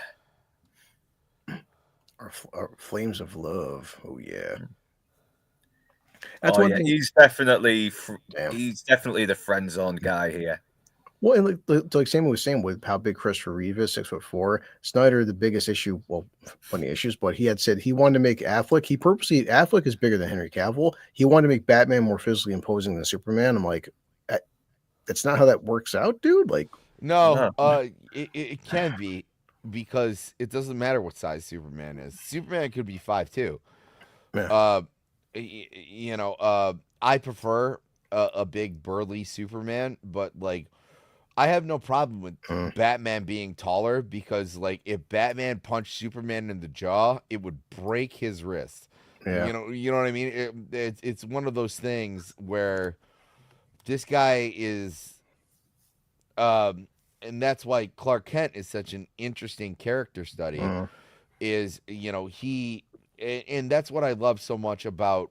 Our flames of love. Oh yeah. That's Oh one yeah, thing. he's definitely Damn. he's definitely the friend zone guy here. Well, and like Sammy was saying with how big Christopher Reeve is, 6'4", Snyder, the biggest issue, well, plenty of issues, but he had said he wanted to make Affleck. Affleck is bigger than Henry Cavill. He wanted to make Batman more physically imposing than Superman. I'm like, that's not how that works out, dude. Like, No, it can be because it doesn't matter what size Superman is. Superman could be 5'2". Yeah. You know, I prefer a big burly Superman, but like, I have no problem with Batman being taller because, like, if Batman punched Superman in the jaw, it would break his wrist. Yeah. You know what I mean? It's one of those things where this guy is, and that's why Clark Kent is such an interesting character study. Is, you know, and that's what I love so much about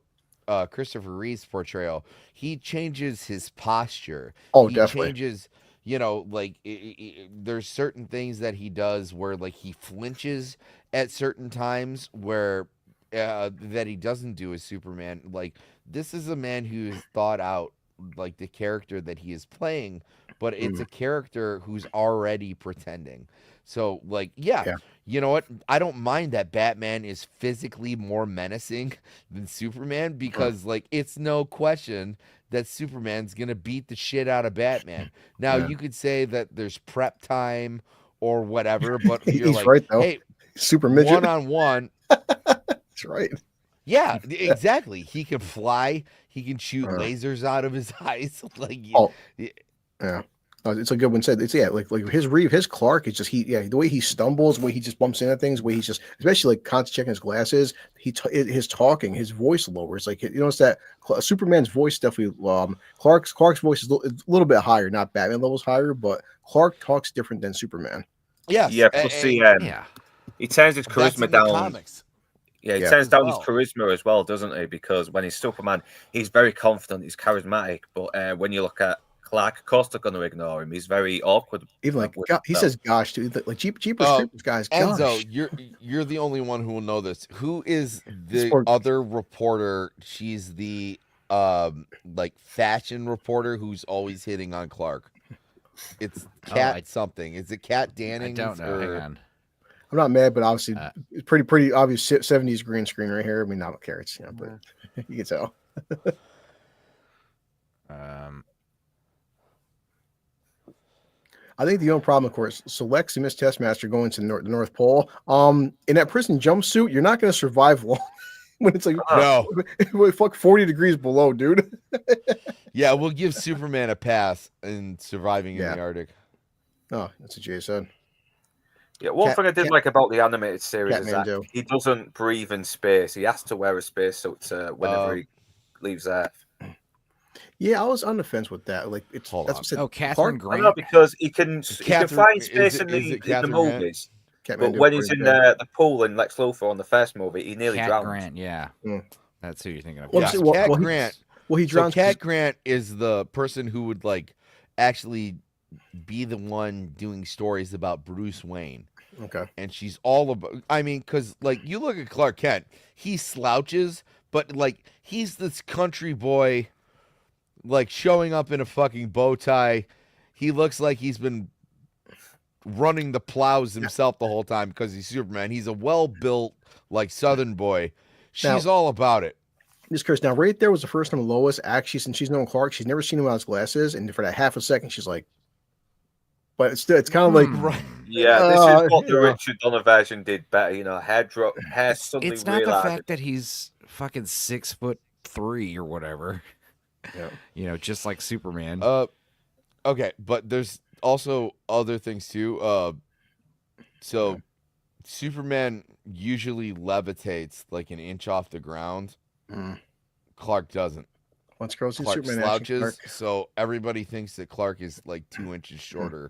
Christopher Reeve's portrayal. He changes his posture. Oh, he definitely. Changes, you know, like there's certain things that he does where like he flinches at certain times where that he doesn't do as Superman. Like, this is a man who has thought out like the character that he is playing, but it's a character who's already pretending. So like, yeah, you know what? I don't mind that Batman is physically more menacing than Superman because like, it's no question that Superman's going to beat the shit out of Batman. Now you could say that there's prep time or whatever, but you're He's like, right, though. hey, Super midget. one-on-one. That's right. Yeah, exactly. He can fly. He can shoot lasers out of his eyes. Like, yeah. It's a good one said. It's like his Clark is just the way he stumbles, the way he just bumps into things, the way he's just, especially like constantly checking his glasses. His talking, his voice lowers. Like, you notice that Superman's voice definitely. Clark's voice is a little bit higher, not Batman levels higher, but Clark talks different than Superman. Yes. Yeah. Plus he turns his charisma down. Comics. Yeah, he turns down his charisma as well, doesn't he? Because when he's Superman, he's very confident, he's charismatic. But when you look at Clark, of course they're going to ignore him. He's very awkward. Even like he says, "Gosh, dude!" Like Jeepers Creepers, guys. Enzo, gosh. you're the only one who will know this. Who is the other reporter? She's the like fashion reporter who's always hitting on Clark. It's Kat something. Is it Kat Dannings? I don't know. Hang on. I'm not mad, but obviously it's pretty obvious 70s green screen right here. I mean, not carrots, but you can tell. I think the only problem, of course, so Lex and Miss Taskmaster going to the North Pole. In that prison jumpsuit, you're not going to survive long when it's like fuck 40 degrees below, dude. Yeah, we'll give Superman a pass in surviving in the Arctic. Oh, that's what Jay said. Yeah, one thing I did like about the animated series is that he doesn't breathe in space. He has to wear a spacesuit whenever he leaves Earth. Yeah, I was on the fence with that. Like, it's Catherine Grant. No, because he can find space in the movies. But when he's in the pool in Lex Luthor on the first movie, he nearly drowned. Grant, yeah. That's who you're thinking of. Cat Grant. He drowns. Cat Grant is the person who would like actually be the one doing stories about Bruce Wayne. Okay. And she's all about, I mean, because like you look at Clark Kent, he slouches, but like he's this country boy, like showing up in a fucking bow tie. He looks like he's been running the plows himself the whole time because he's Superman. He's a well-built, like Southern boy. She's all about it. Just curious. Now, right there was the first time Lois actually, since she's known Clark, she's never seen him without his glasses, and for that half a second, she's like, but it's kind of like, yeah, this is what the Richard Donner version did better. You know, hair suddenly. It's not the fact that he's fucking 6'3" or whatever. Yeah, you know, just like Superman. Okay, but there's also other things too. So Superman usually levitates like an inch off the ground. Clark doesn't. Once girls see Clark Superman slouches, so everybody thinks that Clark is like 2 inches shorter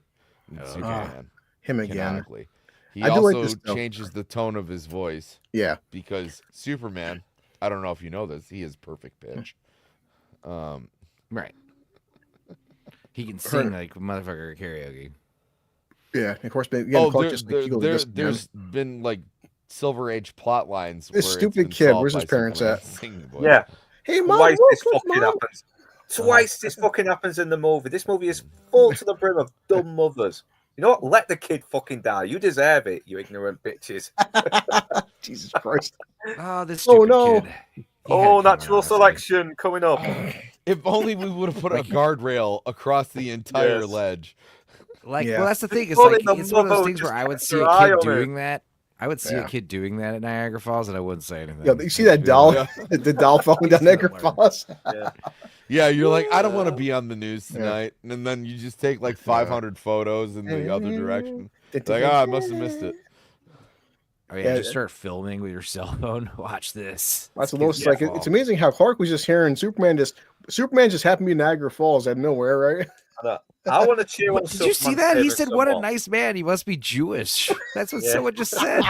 than Superman. Him again. Canonically. He also changes the tone of his voice. Yeah. Because Superman, I don't know if you know this, he is perfect pitch. Right. He can sing like motherfucker karaoke. Yeah, of course. Again, there's been like Silver Age plot lines. This stupid kid, where's his parents at? Yeah, Hey, Mom, Twice look, this look, fucking Mom. happens. Twice this fucking happens in the movie. This movie is full to the brim of dumb mothers. You know what? Let the kid fucking die. You deserve it, you ignorant bitches. Jesus Christ. Oh, this Oh, stupid no. kid. He had Oh, it coming, natural honestly. selection coming up. If only we would have put a guardrail across the entire Yes. ledge. Like, Yeah. well, that's the thing. It's Pulling like the it's one of those mother things where just I would kept see her a eye kid on doing that. I would see Yeah. a kid doing that at Niagara Falls, and I wouldn't say anything. Yeah, you see I'd that be doll? like, The doll falling down Niagara Learn. Falls? Yeah, you're like, I don't want to be on the news tonight, and then you just take like 500 photos in the other direction. Like, I must have missed it. Oh yeah, Yeah, just start filming with your cell phone. Watch this. That's the This most kid's like gonna it's fall. amazing how Clark was just hearing Superman just happened to be in Niagara Falls out of nowhere, right? I want to cheer on What, did you see that? He said, "What a someone. nice man. He must be Jewish." That's what Yeah. someone just said.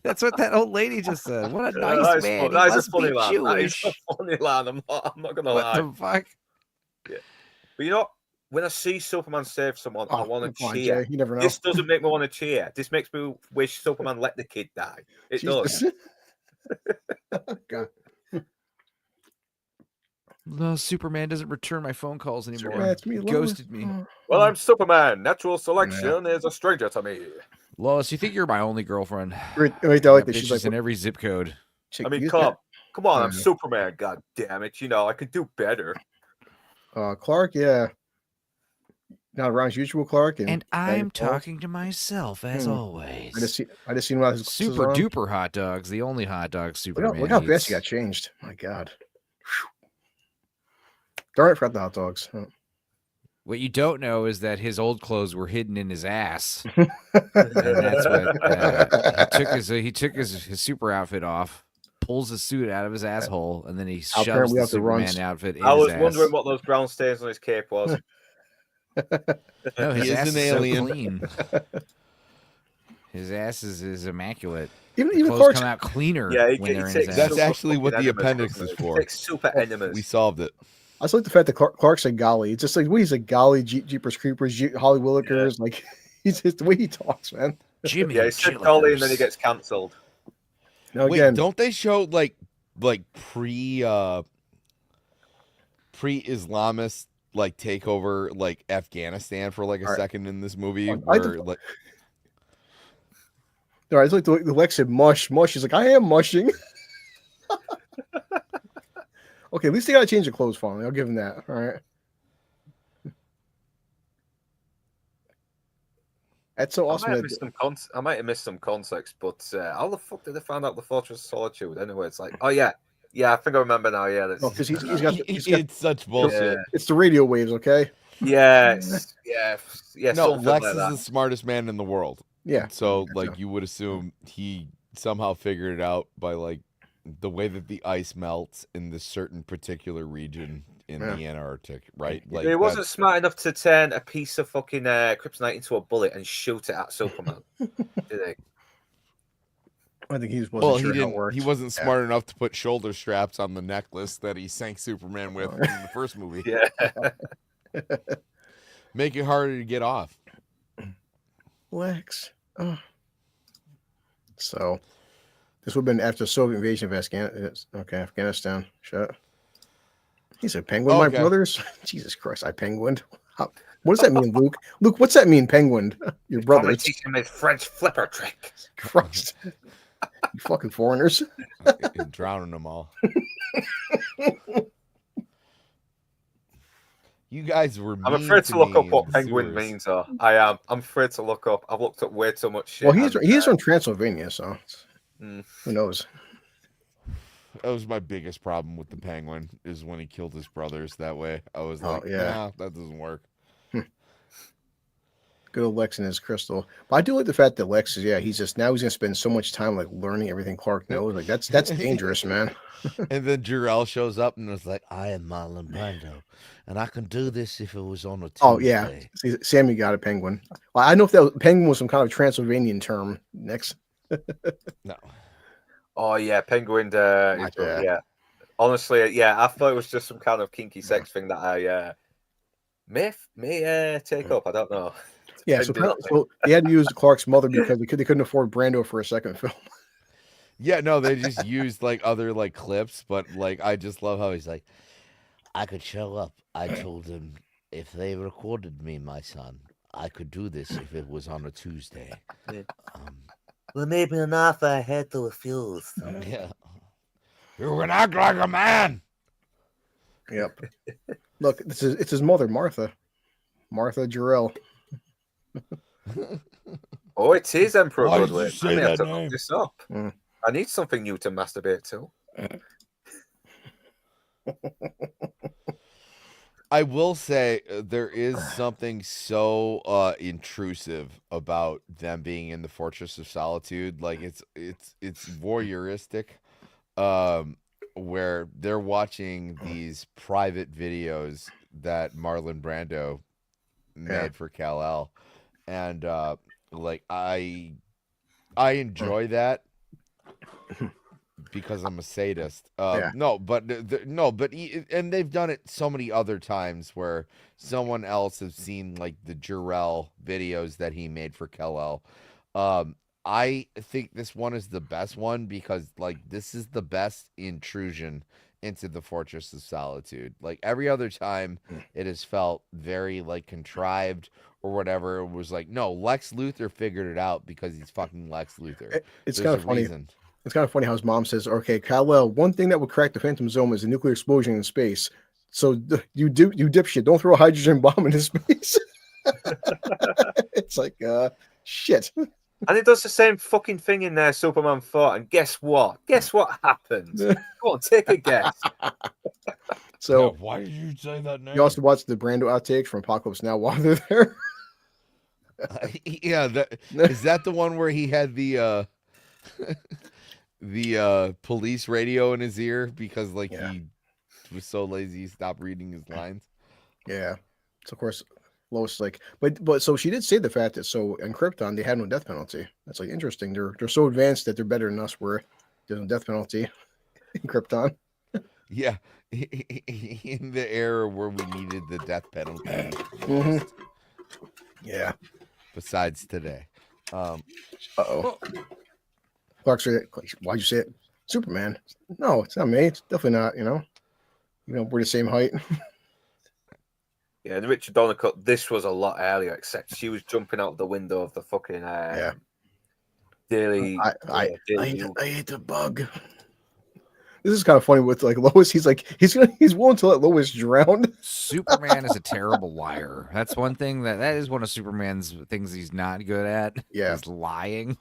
That's what that old lady just said. What a nice That is man. fun- He that is a must be funny line. That is Jewish. a funny line. I'm not gonna What lie. the fuck? But you know, when I see Superman save someone, I want to come on, cheer. Jay, you never know. This doesn't make me want to cheer. This makes me wish Superman let the kid die. It does. Jesus. God. No, Superman doesn't return my phone calls anymore. Superman, it's me, He Lois. ghosted me. Well, I'm Superman. Natural selection is a stranger to me. Lois, you think you're my only girlfriend? Wait, I like Got that. She's bitches like, in every zip code. chick, I mean, you come on, I'm Yeah. Superman. God damn it! You know I could do better. Clark, yeah. Not around as usual, Clark. And I'm Niagara Falls. talking to myself as always. I just seen about his Super duper hot dogs, the only hot dogs Superman Look how eats. fast he got changed. My God. Darn it, forgot the hot dogs. Oh. What you don't know is that his old clothes were hidden in his ass, and that's what he took his super outfit off, pulls his suit out of his asshole, and then he shoves apparently the up the runs. Superman outfit in I was his wondering ass. what those brown stains on his cape was. No, his He is ass an is so alien. clean. His ass is immaculate. Even Clothes Clark's come out cleaner Yeah, he when they're in takes his That's ass. super actually what fucking the enemas, appendix doesn't is he? for. He takes super enemas. We solved it. I just like the fact that Clark said golly. It's just like he's like golly, Jeepers Creepers, Holly Willikers. Like he's just the way he talks, man. Jimmy, Yeah, he said Dolly and then he Chillikers. gets cancelled. Now Wait, again, don't they show like pre-Islamist like takeover like Afghanistan for like a Alright. second in this movie? I Where just- like all right, it's like the Lex said mush. He's like, I am mushing. Okay, at least they gotta change the clothes finally. I'll give him that. All right. That's so awesome. I might, have that- missed some I might have missed some context, but how the fuck did they find out the Fortress of Solitude? Anyway, it's like, oh yeah, I think I remember now. Yeah, that's, Oh, because he's got it's such bullshit. it's the radio waves, okay? yes, yeah. No, something Lex like is that. the smartest man in the world. Yeah. So like you would assume he somehow figured it out by like the way that the ice melts in this certain particular region in the Antarctic, right? Like He wasn't smart enough to turn a piece of fucking kryptonite into a bullet and shoot it at Superman, did he? I think he wasn't well, sure he how it didn't. worked. He wasn't Yeah. smart enough to put shoulder straps on the necklace that he sank Superman with in the first movie. Yeah. Make it harder to get off. Lex. Oh. So this would have been after the Soviet invasion of Afghanistan. Shut. He said, "Penguin, my Okay. brothers." Jesus Christ, I penguined. What does that mean, Luke? Luke, what's that mean, penguined? Your Probably brothers. teach him his French flipper trick. Christ. You fucking foreigners. And drowning them all. You guys were. I'm mean afraid to look me up what in the penguin sewers. means. Though I am. I'm afraid to look up. I've looked up way too much shit. Well, he's and, from Transylvania, so Mm. who knows? That was my biggest problem with the penguin is when he killed his brothers that way. I was Oh, like, yeah. nah, that doesn't work. Good old Lex and his crystal. But I do like the fact that Lex is, he's gonna spend so much time like learning everything Clark knows. Like that's dangerous, man. And then Jor-El shows up and was like, I am Marlon Brando. And I can do this if it was on a Tuesday. Oh yeah, see, Sammy got a penguin. Well, I know if that penguin was some kind of Transylvanian term. Next, No. Oh yeah, penguin. Yeah. Yeah. Honestly, yeah, I thought it was just some kind of kinky sex thing that I may take up. I don't know. yeah. So they had to use Clark's mother because they couldn't afford Brando for a second film. Yeah, no, they just used like other like clips, but like I just love how he's like, I could show up. I told him if they recorded me, my son, I could do this if it was on a Tuesday. Well, maybe an offer I had to refuse. Yeah. You can act like a man. Yep. Look, it's his mother, Martha. Martha Jarrell. Oh, it is Emperor Why did you Goodwin. say I may have that to name? look this up. I need something new to masturbate to. I will say there is something so intrusive about them being in the Fortress of Solitude. Like it's voyeuristic, where they're watching these private videos that Marlon Brando made for Kal-El, and like I enjoy that because I'm a sadist. No, but and they've done it so many other times where someone else has seen like the Jarrell videos that he made for Kal-El. I think this one is the best one because like this is the best intrusion into the Fortress of Solitude. Like every other time it has felt very like contrived or whatever. It was like, no, Lex Luthor figured it out because he's fucking Lex Luthor. It's There's kind a of funny. reason. It's kind of funny how his mom says, "Okay, Kal-El, one thing that would crack the Phantom Zone is a nuclear explosion in space. So you dipshit, don't throw a hydrogen bomb into space." It's like, shit. And it does the same fucking thing in there, Superman 4. And guess what? Guess what happens? Go on, take a guess. So why did you say that name? you also watch the Brando outtakes from Apocalypse Now while they're there. Yeah, is that the one where he had the police radio in his ear because like he was so lazy he stopped reading his lines? Yeah. So of course Lois is like, but so she did say the fact that so in Krypton they had no death penalty. That's like interesting. They're so advanced that they're better than us where there's no death penalty in Krypton. Yeah, in the era where we needed the death penalty. Mhm. Yeah. Besides today. Uh-oh. Clark said, "Why'd you say it? Superman?" No, it's not me. It's definitely not. You know, we're the same height. Yeah, and Richard Donner-Cut, this was a lot earlier, except she was jumping out the window of the fucking daily. I hate the bug. This is kind of funny with like Lois. He's like he's willing to let Lois drown. Superman is a terrible liar. That's one thing that is one of Superman's things he's not good at. Yeah, is lying.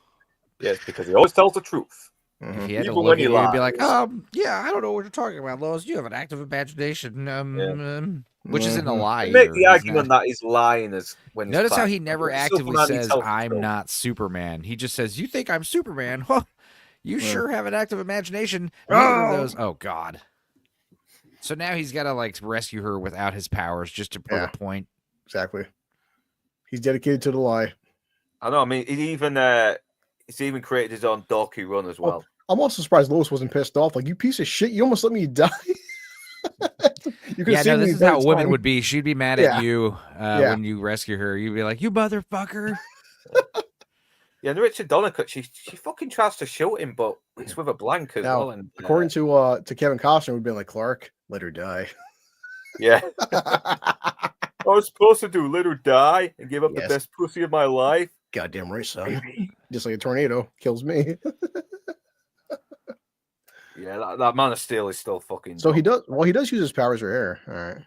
Yes, because he always tells the truth. If he had to look at you and be like, yeah, I don't know what you're talking about, Lois. You have an active imagination, which isn't a lie. Make the argument that he's lying is when. Notice how he never actively says, "I'm not Superman." He just says, "You think I'm Superman? Huh? You sure have an active imagination." Neither of those. Oh God. So now he's got to like rescue her without his powers just to prove a point. Exactly. He's dedicated to the lie. I know. I mean, he's even created his own dorky run as well. I'm also surprised Lois wasn't pissed off. Like, you piece of shit! You almost let me die. Yeah, no, this is how women would be. She'd be mad at you when you rescue her. You'd be like, "You motherfucker." Yeah, and Richard Donner-Cut, she fucking tries to shoot him, but it's with a blank as well. And according to Kevin Costner, we've been like, "Clark, let her die." Yeah. I was supposed to do let her die and give up the best pussy of my life. Goddamn right, son. Just like a tornado kills me. Yeah, that Man of Steel is still fucking. So dumb. he does use his powers for her. All right.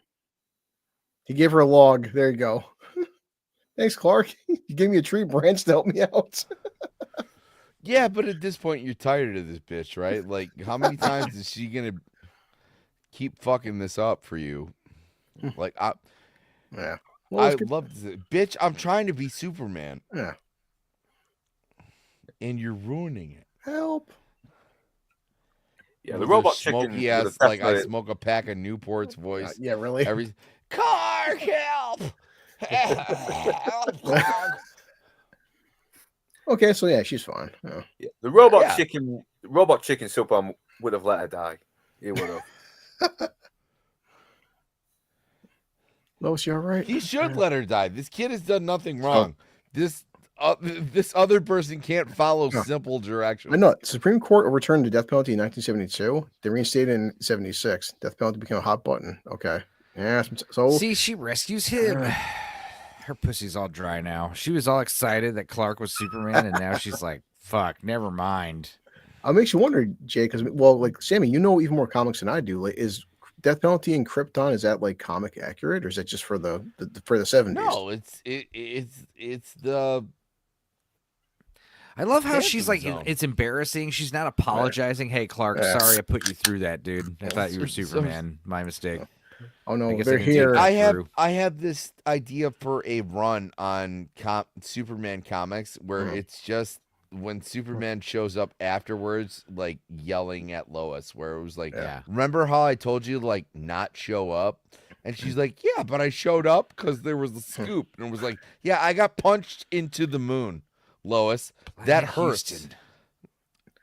He gave her a log. There you go. Thanks, Clark. You gave me a tree branch to help me out. Yeah, but at this point, you're tired of this bitch, right? Like, how many times is she gonna keep fucking this up for you? Like, I love this. Bitch, I'm trying to be Superman. Yeah. And you're ruining it. Help. Yeah, the robot chicken. Smoky ass, like I smoke a pack of Newport's voice. Yeah, really. Clark, help! Help, Clark. Okay, so yeah, she's fine. Yeah, the robot chicken Superman would have let her die. He would have. Lois, you all right? He should let her die. This kid has done nothing wrong. this other person can't follow simple directions. I know. The Supreme Court overturned the death penalty in 1972. They reinstated it in 76. Death penalty became a hot button. Okay. Yeah. So See, she rescues him. Her pussy's all dry now. She was all excited that Clark was Superman, and now she's like, "Fuck, never mind." it makes you wonder, Jay, because like Sammy, you know even more comics than I do. Like, is death penalty in Krypton, is that like comic accurate, or is that just for the 70s? No, it's the. I love how she's like, Zone. it's embarrassing. She's not apologizing. Hey, Clark, sorry I put you through that, dude. I thought you were Superman. My mistake. Oh no, I guess they're I can take here. that. I have this idea for a run on Superman comics where it's just when Superman shows up afterwards, like yelling at Lois, where it was like, remember how I told you to like not show up? And she's like, yeah, but I showed up because there was a scoop. And it was like, yeah, I got punched into the moon, Lois. That hurts.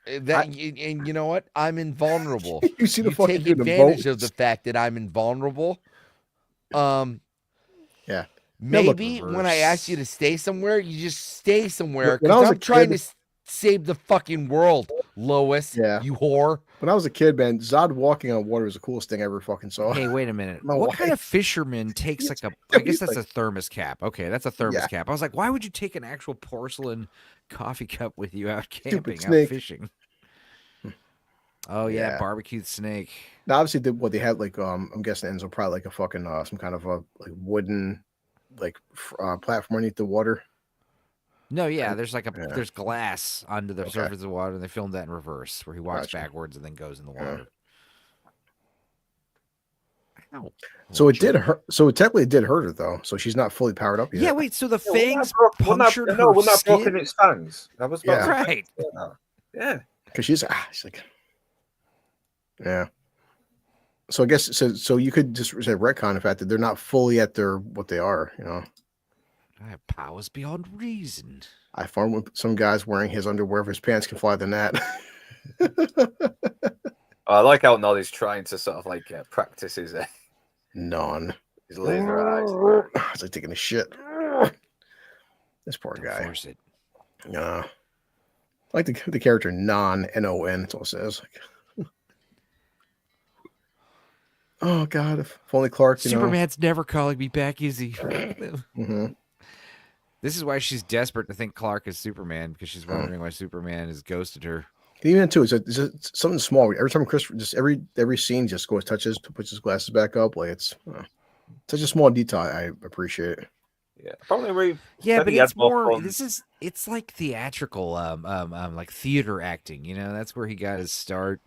And you know what? I'm invulnerable. You see the fucking take dude in advantage boats. of the fact that I'm invulnerable. Yeah. Maybe when I ask you to stay somewhere, you just stay somewhere. When I was Because I'm a trying kid- to save the fucking world, Lois. Yeah. You whore. When I was a kid, man, Zod walking on water was the coolest thing I ever fucking saw. Hey, wait a minute. No What way. kind of fisherman takes like a? I guess He's that's like- a thermos cap. Okay, that's a thermos Yeah. cap. I was like, why would you take an actual porcelain coffee cup with you out camping, out snake. fishing? Oh yeah, Yeah. barbecued snake. Now, obviously, they had like I'm guessing Enzo probably like a fucking some kind of a like wooden like platform underneath the water. No, yeah, there's like Yeah. there's glass under the Okay. surface of the water, and they filmed that in reverse, where he walks Gotcha. backwards and then goes in the water. Ow. So it did hurt. So it technically did hurt her though. So she's not fully powered up yet. Yeah, wait. So the Yeah, wasn't fangs that broke- punctured wasn't that- her no, wasn't that skin? broken its fangs? That was Yeah. Right. Yeah. Because she's like, yeah. So I guess so you could just say retcon the fact that they're not fully at their what they are. You know, I have powers beyond reason. I found when some guys wearing his underwear if his pants can fly the net. I like how Nolly's trying to sort of like practice his None. his laser eyes. It's like taking a shit. This poor Don't guy. force it. I like the character Non. That's all it says. Oh God! If only Clark. You Superman's never calling me back, is he? Know. This is why she's desperate to think Clark is Superman, because she's wondering why Superman has ghosted her. Even too, it's something small. Every time Christopher, just every scene, just goes touches, puts his glasses back up. Like it's such a small detail. I appreciate it. Yeah, probably. Yeah, but he had it's more. fun. It's like theatrical, like theater acting. You know, that's where he got his start.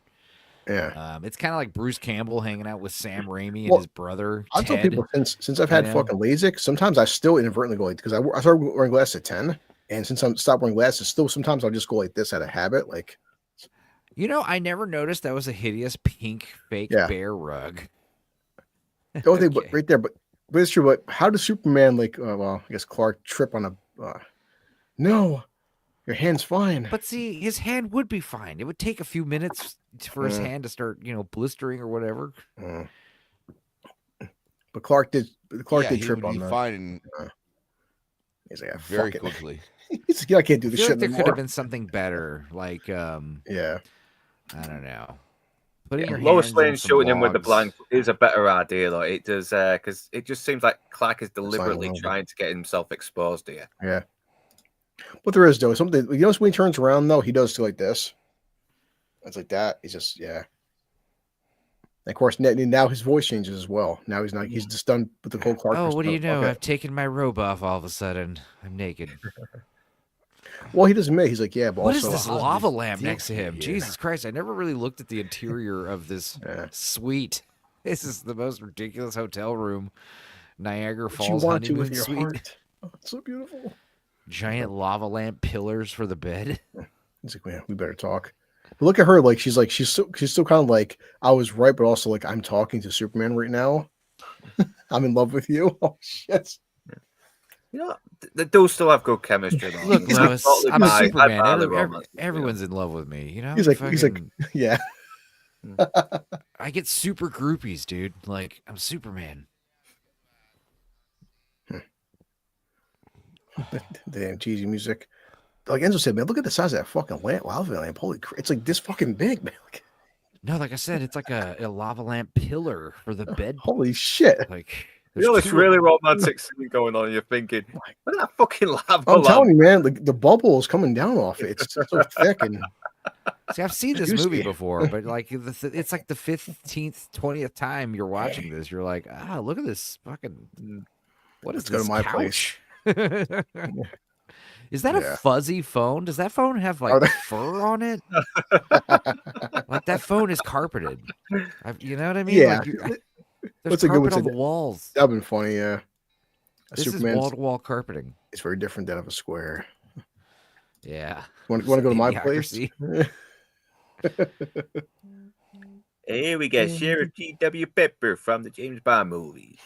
Yeah. It's kind of like Bruce Campbell hanging out with Sam Raimi and Well, his brother I tell Ted. people since I've had know? fucking LASIK, sometimes I still inadvertently go like because I started wearing glasses at 10, and since I'm stopped wearing glasses, still sometimes I'll just go like this out of habit. Like, You know, I never noticed that was a hideous pink fake Yeah. bear rug. the only thing, Okay. but right there, but it's true. But how does Superman like? Well, I guess Clark trip on a. No, your hand's fine. But see, his hand would be fine. It would take a few minutes for his hand to start, blistering or whatever. Mm. But Clark did. Clark Yeah, did he trip would on be that. fine He's like, very fuck it. quickly. He's like, yeah, I can't do I this feel shit like there could anymore. have been something better, like Yeah. I don't know. Putting your Lois hands Lane in some shooting him with the logs. blank is a better idea, though. It does because it just seems like Clark is deliberately little bit. trying to get himself exposed here. Yeah. But there is though something. You know, when he turns around though, he does do like this. It's like that. He's just And of course, now his voice changes as well. Now he's not. He's just done with the whole Clark. Oh, what do you know? Okay. I've taken my robe off all of a sudden. I'm naked. Well, he doesn't admit. He's like, yeah, but What is also this I'll lava just lamp dig next to him? here. Jesus Christ, I never really looked at the interior of this Yeah. suite. This is the most ridiculous hotel room. Niagara what you Falls want to honeymoon with your suite. heart. Oh, it's so beautiful. Giant lava lamp pillars for the bed. He's like, yeah, we better talk. But look at her, like she's still kind of like I was right, but also like I'm talking to Superman right now. I'm in love with you. Oh shit. You know, they do still have good chemistry. Though. Look, He's Lois, totally I'm a bi- Superman. bi-romance, Everyone's in love with me. You know, He's like, yeah. I get super groupies, dude. Like, I'm Superman. Damn cheesy music. Like Enzo said, man, look at the size of that fucking lava lamp. Holy crap. It's like this fucking big, man. No, like I said, it's like a lava lamp pillar for the bed. Holy shit. Like, You know, it's really romantic scene going on. You're thinking, look at that fucking lava I'm lamp. telling you, man, the bubble is coming down off it. It's so thick and see, I've seen this movie before, but like it's like the 15th, 20th time you're watching this. You're like, look at this fucking. What is Let's go this to my couch? Is that a fuzzy phone? Does that phone have like fur on it? Like that phone is carpeted. You know what I mean? Yeah. Like What's there's a good carpet one on the to- walls. that'd been funny, yeah. This is wall-to-wall carpeting. It's very different than of a square. Yeah. Want to go to my place? Idiocracy. Hey, we got Sheriff T.W. Pepper from the James Bond movies.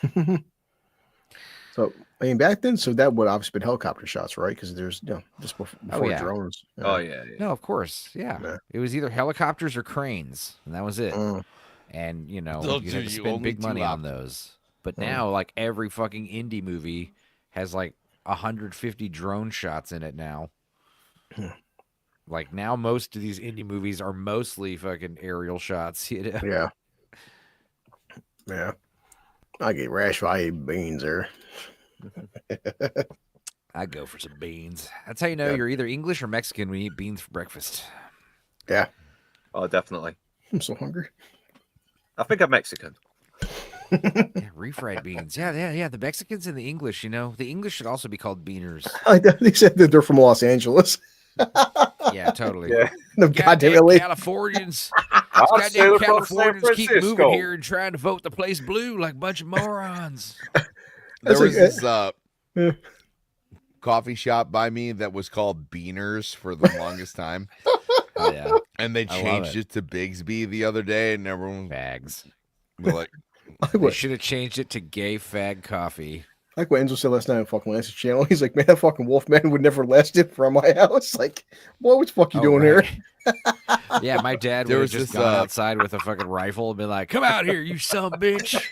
So, I mean, back then, so that would obviously been helicopter shots, right? Because there's, just before yeah. drones. Oh, yeah. No, of course. Yeah. It was either helicopters or cranes, and that was it. And, you know, Those you are had to your spend only big two money on options. those. But now, like, every fucking indie movie has, like, 150 drone shots in it now. Like, now most of these indie movies are mostly fucking aerial shots, you know? Yeah. Yeah. I get rash if I eat beans there. I go for some beans. That's how you know you're either English or Mexican when you eat beans for breakfast. Yeah. Oh, definitely. I'm so hungry. I think I'm Mexican. Yeah, refried beans. Yeah. The Mexicans and the English, you know, the English should also be called beaners. They said that they're from Los Angeles. Yeah, totally. Yeah. The goddamn LA. Californians. I'll say Goddamn they're from San Californians keep moving Francisco. here and trying to vote the place blue like a bunch of morons. There That's was like- this coffee shop by me that was called Beaners for the longest time. Oh, yeah. And they I love changed it. it to Bigsby the other day, and everyone Bags. was like, They should have changed it to gay fag coffee. Like what Enzo said last night on fucking Lance's channel. He's like, man, that fucking Wolfman would never last it from my house. Like, boy, what the fuck you doing here? Yeah, my dad There would was have just this, gone outside with a fucking rifle and been like, "Come out here, you son of a bitch!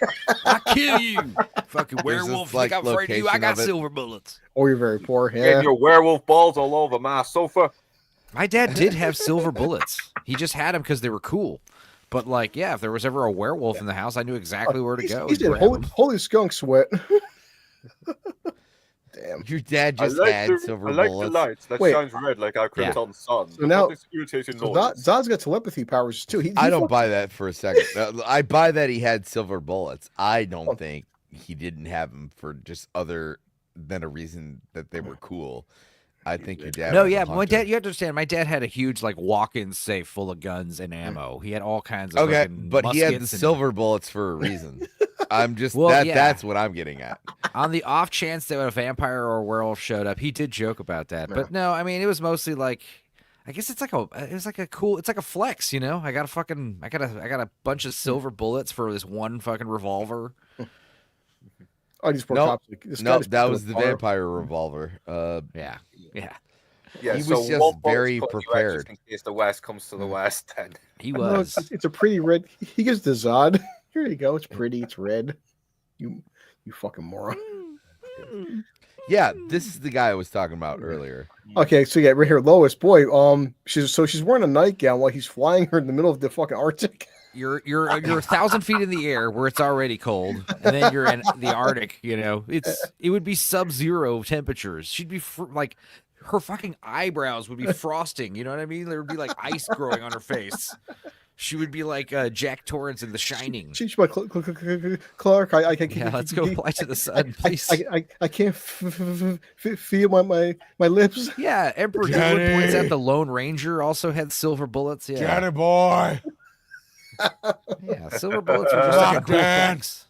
I'll kill you, fucking There's this, werewolf! like, Think I'm afraid of you? I location got of it. silver bullets." Or you're very poor. Getting Yeah. your werewolf balls all over my sofa. My dad did have silver bullets. He just had them because they were cool. But like, yeah, if there was ever a werewolf in the house, I knew exactly where to go. He and said, grab 'em. holy skunk sweat. Damn. your dad just had silver I like bullets. the lights that Wait. shines red like our Yeah. Krypton sun. So now- this irritating So noise. Zod's got telepathy powers too. He I don't fucking- buy that for a second. I buy that he had silver bullets. I don't think he didn't have them for just other than a reason that they were cool. I think your dad. No, was a yeah, my hunter. dad. You understand? My dad had a huge like walk-in safe full of guns and ammo. He had all kinds of Okay, fucking but he had the muskets and- silver bullets for a reason. I'm just Well, that. yeah. That's what I'm getting at. On the off chance that a vampire or a werewolf showed up, he did joke about that. But no, I mean, it was mostly like, I guess it's like a flex, you know. I got a bunch of silver bullets for this one fucking revolver. Oh, these poor Nope. cops. Like, this guy No, just that put was a the car- vampire revolver. Yeah. yeah, he so was just wolf balls very put you out prepared. just in case the West comes to the West. Then He No, was. it's a pretty red. He gives the Zod. Here you go. It's pretty. It's red. You fucking moron. Yeah, this is the guy I was talking about earlier. Okay, so yeah, right here, Lois. Boy, she's wearing a nightgown while he's flying her in the middle of the fucking Arctic. You're 1,000 feet in the air where it's already cold, and then you're in the Arctic. You know, it would be sub-zero temperatures. She'd be like, her fucking eyebrows would be frosting. You know what I mean? There would be like ice growing on her face. She would be like Jack Torrance in The Shining. She's like, Clark. I Yeah, let's go fly to the sun, please. I can't feel my lips. Yeah, Emperor Goodwood points out the Lone Ranger also had silver bullets. Yeah, Johnny boy. yeah, silver bullets are just like a cool Dad. flex.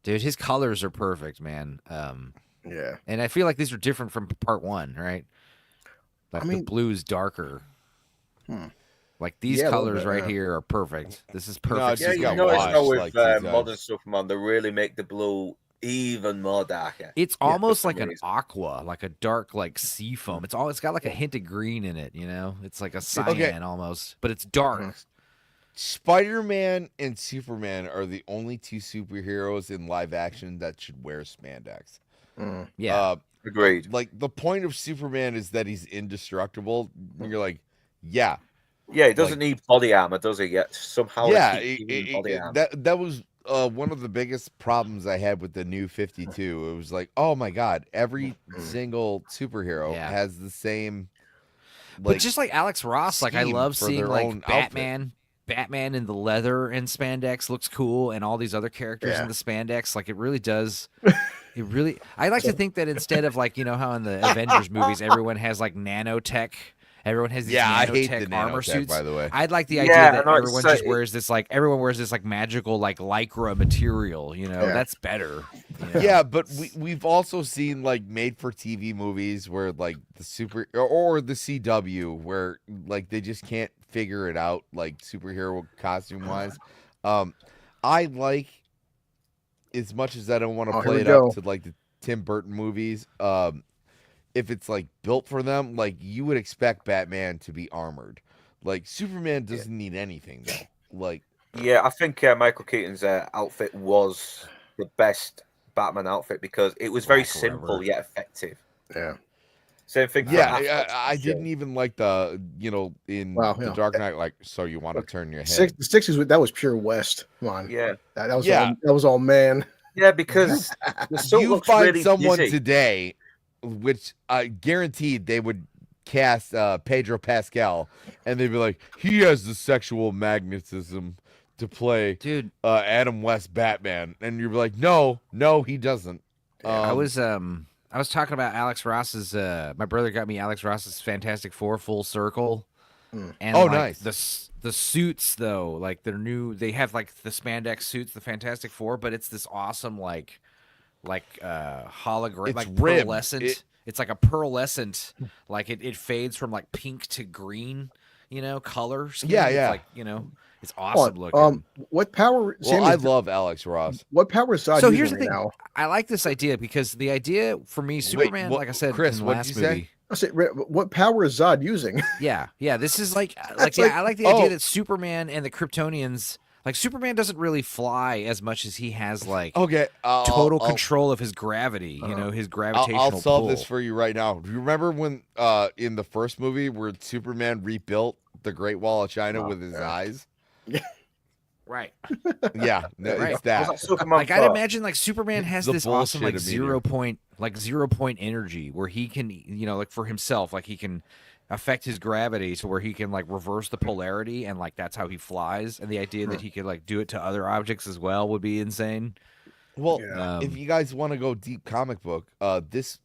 Dude, his colors are perfect, man. Yeah. And I feel like these are different from part one, right? Like I mean- the blue's darker. Like these Yeah, a little colors bit, right yeah. here are perfect. This is perfect. No, it's yeah, just you got notice washed how with like these modern guys. Superman, they really make the blue even more darker. It's almost for like some an reason. aqua, like a dark, like sea foam. It's got like a hint of green in it, you know? It's like a cyan almost, but it's dark. Spider-Man and Superman are the only two superheroes in live action that should wear spandex. Yeah. Agreed. Like the point of Superman is that he's indestructible. And you're like, yeah. Yeah, he doesn't need body armor, does he? Yet somehow, Yeah, he keeps using body armor. that was one of the biggest problems I had with the new 52. It was like, oh my god, every single superhero has the same. But just like Alex Ross, like I scheme love for seeing their like own Batman. Batman in the leather and spandex looks cool, and all these other characters in the spandex. Like it really does. It really. I like to think that instead of like, you know how in the Avengers movies everyone has like nanotech. Everyone has these I hate the nanotech armor nanotech, suits. by the way. I'd like the idea that everyone just wears this like wears this like magical like lycra material. You know, that's better. You know? Yeah, but we've also seen like made for TV movies where like the super or the CW where like they just can't figure it out like superhero costume wise. I like, as much as I don't want to play it up to like the Tim Burton movies, if it's like built for them, like you would expect Batman to be armored. Like Superman doesn't need anything though. Like, yeah, I think Michael Keaton's outfit was the best Batman outfit because it was very simple yet effective. Yeah. Same thing. Yeah, I didn't even like the, you know, in the Dark Knight, like, so you want to turn your head. The 60s, that was pure West. Come on. Yeah. That was all man. Yeah, because you find really someone busy. today, which I guaranteed they would cast Pedro Pascal, and they'd be like, he has the sexual magnetism to play Adam West Batman, and you'd be like, no, he doesn't. I was talking about Alex Ross's. My brother got me Alex Ross's Fantastic Four Full Circle, and nice. The suits though, like they have like the spandex suits, the Fantastic Four, but it's this awesome like hologram, It's like ribbed. pearlescent. It's like a pearlescent, like it fades from like pink to green, you know, color. Scheme. Yeah. It's like, you know, it's awesome looking. What power? Well, I love Alex Ross. What power is Zod So using here's the thing. now? I like this idea because the idea for me, Superman, like I said, Chris, in the what did last you say? movie. I said, what power is Zod using? Yeah. This is I like the idea that Superman and the Kryptonians, like Superman doesn't really fly as much as he has like total control of his gravity. You know, his gravitational I'll solve pull. this for you right now. Do you remember when in the first movie where Superman rebuilt the Great Wall of China with his eyes? Right. Yeah, it's that. Like I'd imagine like Superman has The this awesome like bullshit 0 point energy where he can, you know, like for himself, like he can affect his gravity so where he can like reverse the polarity and like that's how he flies. And the idea that he could like do it to other objects as well would be insane. Well, if you guys want to go deep comic book, this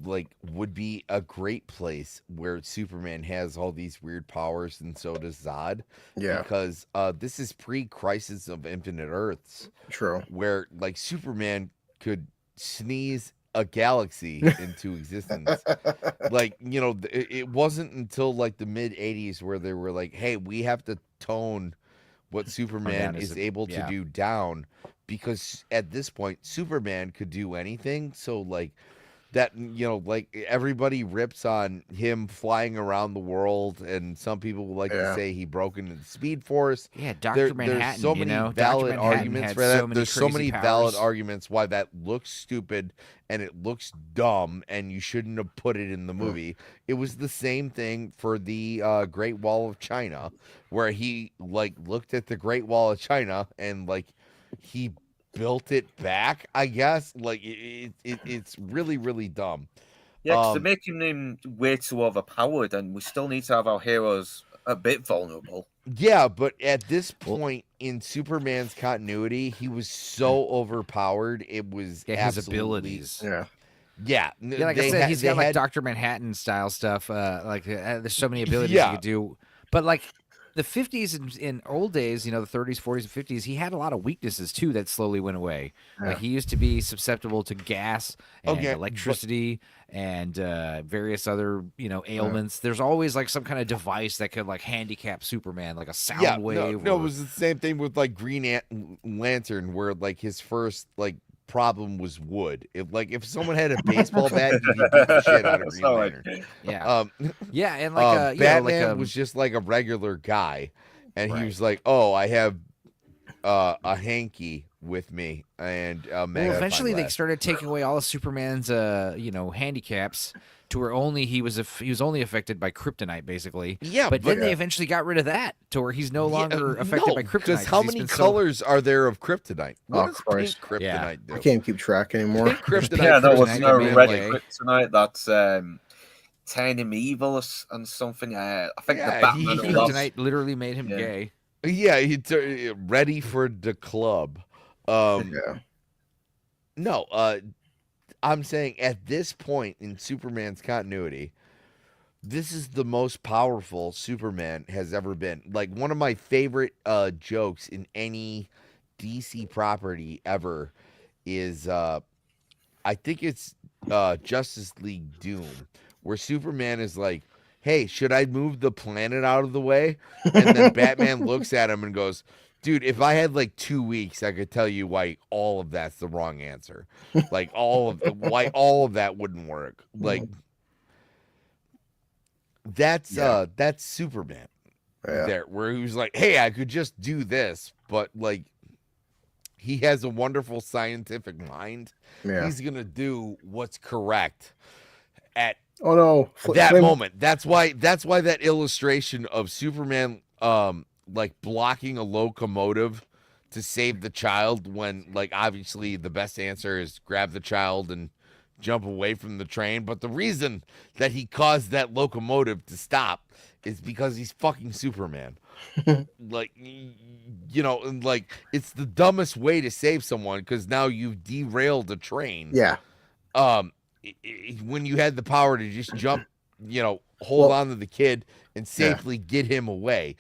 like would be a great place where Superman has all these weird powers and so does Zod. Yeah. Because this is pre-Crisis of Infinite Earths. True. Where like Superman could sneeze a galaxy into existence. Like, you know, it wasn't until like the mid 80s where they were like, hey, we have to tone what Superman is able to do down, because at this point Superman could do anything. So like that, you know, like everybody rips on him flying around the world, and some people would like to say he broke into the Speed Force. Yeah, Dr. Manhattan, there's so many you know, valid arguments for that. There's so many valid powers. arguments why that looks stupid and it looks dumb, and you shouldn't have put it in the movie. It was the same thing for the Great Wall of China, where he like looked at the Great Wall of China and like he built it back, I guess. Like it's really, really dumb. Yeah, because they're making him way too overpowered, and we still need to have our heroes a bit vulnerable. Yeah, but at this point in Superman's continuity, he was so overpowered. It was his abilities. Yeah, like I said, he's got like Dr. Manhattan style stuff. Like there's so many abilities he could do. But like the 50s in old days, you know, the 30s, 40s, and 50s, he had a lot of weaknesses too that slowly went away. Like he used to be susceptible to gas and electricity and various other, you know, ailments. There's always like some kind of device that could like handicap Superman, like a sound wave. No, it was the same thing with like Green Lantern, where like his first like problem was wood. If someone had a baseball bat, you could beat the shit out of Green Lantern. Yeah, and like Batman was just like a regular guy. and he Right. was like, "Oh, I have a hanky with me," and Well, eventually they started taking away all of Superman's handicaps to where only he was only affected by kryptonite, basically. Yeah, but then they eventually got rid of that to where he's no longer affected by kryptonite. Because how many colors are there of kryptonite? What does Christ. pink kryptonite do? I can't keep track anymore. Pink kryptonite. Yeah, there was kryptonite no made red him gay. kryptonite. That's turning him evil and something. I think Yeah, the Batman lost. Kryptonite literally made him Yeah. gay. Yeah, he's ready for the club. Yeah. No, I'm saying at this point in Superman's continuity, this is the most powerful Superman has ever been. Like one of my favorite jokes in any DC property ever is I think it's Justice League Doom, where Superman is like, "Hey, should I move the planet out of the way?" And then Batman looks at him and goes, "Dude, if I had like 2 weeks, I could tell you why all of that's the wrong answer. Like why all of that wouldn't work." Like that's Superman there, where he was like, "Hey, I could just do this," but like he has a wonderful scientific mind. Yeah. He's gonna do what's correct at Oh no. that moment. That's why that illustration of Superman like blocking a locomotive to save the child, when like obviously the best answer is grab the child and jump away from the train, but the reason that he caused that locomotive to stop is because he's fucking Superman. Like, you know, and like it's the dumbest way to save someone, because now you've derailed a train. Yeah. When you had the power to just jump, you know, hold on to the kid and safely get him away.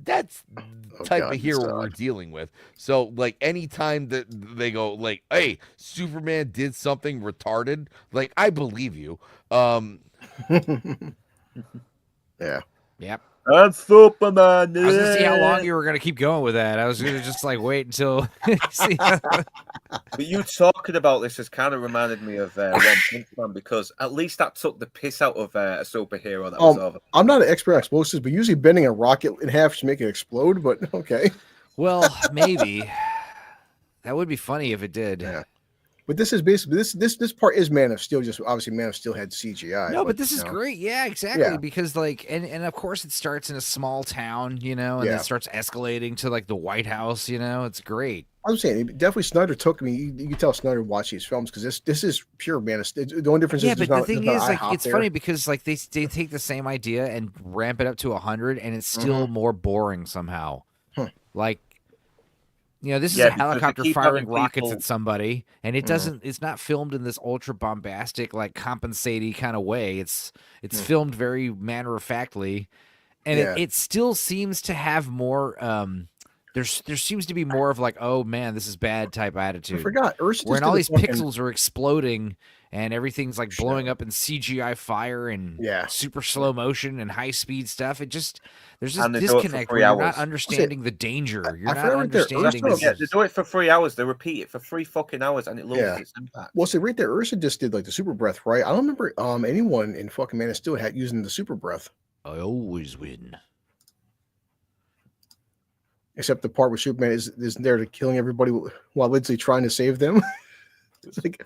That's the type of hero we're dealing with. So like anytime that they go like, "Hey, Superman did something retarded," like I believe you. Yeah. Yep. That's Superman. I was gonna see how long you were gonna keep going with that. I was gonna just like wait until see. But you talking about this has kind of reminded me of One Punch Man, because at least that took the piss out of a superhero that was over. I'm not an expert on explosives, but usually bending a rocket in half to make it explode. But okay. Well, maybe that would be funny if it did. Yeah. But this is basically this part is Man of Steel. Just obviously Man of Steel had CGI. No, but this is great. Yeah, exactly. Yeah. Because like, and of course it starts in a small town, you know, and then it starts escalating to like the White House. You know, it's great. I'm saying definitely Snyder took me. You can tell Snyder watched these films because this is pure Man of Steel. The only difference is but the thing is, like, it's there. funny because like they take the same idea and ramp it up to 100, and it's still more boring somehow. Like. You know, this is a helicopter firing rockets at somebody, and it doesn't. It's not filmed in this ultra bombastic, like compensating kind of way. It's filmed very matter of factly, and it still seems to have more. There seems to be more of like, oh man, this is bad type attitude. I forgot. When all these pixels are exploding and everything's like blowing up in CGI fire and super slow motion and high speed stuff. There's this disconnect where you're not understanding the danger. You're not understanding. They do it for 3 hours. They repeat it for 3 fucking hours, and it loses its impact. Well, so right there, Ursa just did like the super breath, right? I don't remember anyone in fucking Man of Steel had using the super breath. I always win. Except the part where Superman is there to killing everybody while Lindsay trying to save them. It's like,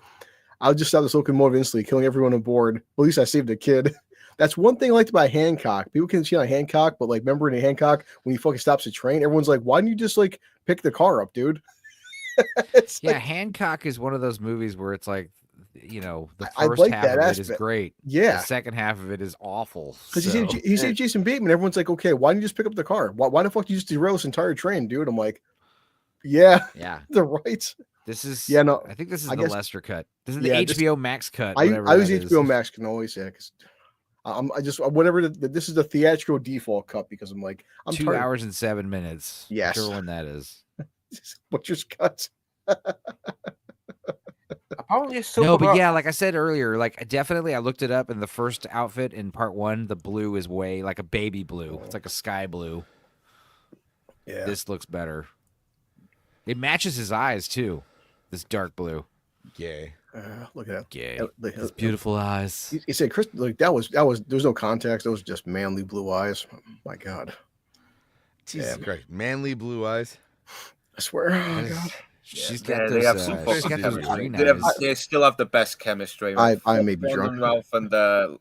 I'll just stop this locomotive instantly, killing everyone on board. Well, at least I saved a kid. That's one thing I liked about Hancock. People can see on Hancock, but like, remember in Hancock when he fucking stops the train, everyone's like, "Why didn't you just like pick the car up, dude?" Hancock is one of those movies where it's like, you know, the first half of it is great. Yeah, the second half of it is awful. Because he said Jason Bateman. Everyone's like, "Okay, why didn't you just pick up the car? Why the fuck did you just derail this entire train, dude?" I'm like, yeah, they're right. This is I think this is the Lester cut. This is the HBO Max cut. I use HBO Max can always say because I just whatever this is the theatrical default cut because I'm like 2 hours and 7 minutes. Yes, sure when that is. Butcher's cut. No, but yeah, like I said earlier, like definitely I looked it up, and the first outfit in part 1, the blue is way like a baby blue. It's like a sky blue. Yeah, this looks better. It matches his eyes too. This dark blue. Gay. Look at that. Gay. His beautiful eyes. He said, "Chris, like that was. There's no context. Those was just manly blue eyes." My God. Jesus Christ, manly blue eyes. I swear. Oh, God. She's Yeah, got they those. have some She's fucking got those chemistry. green They, eyes. they still have the best chemistry. I may be Brandon drunk. Ralph and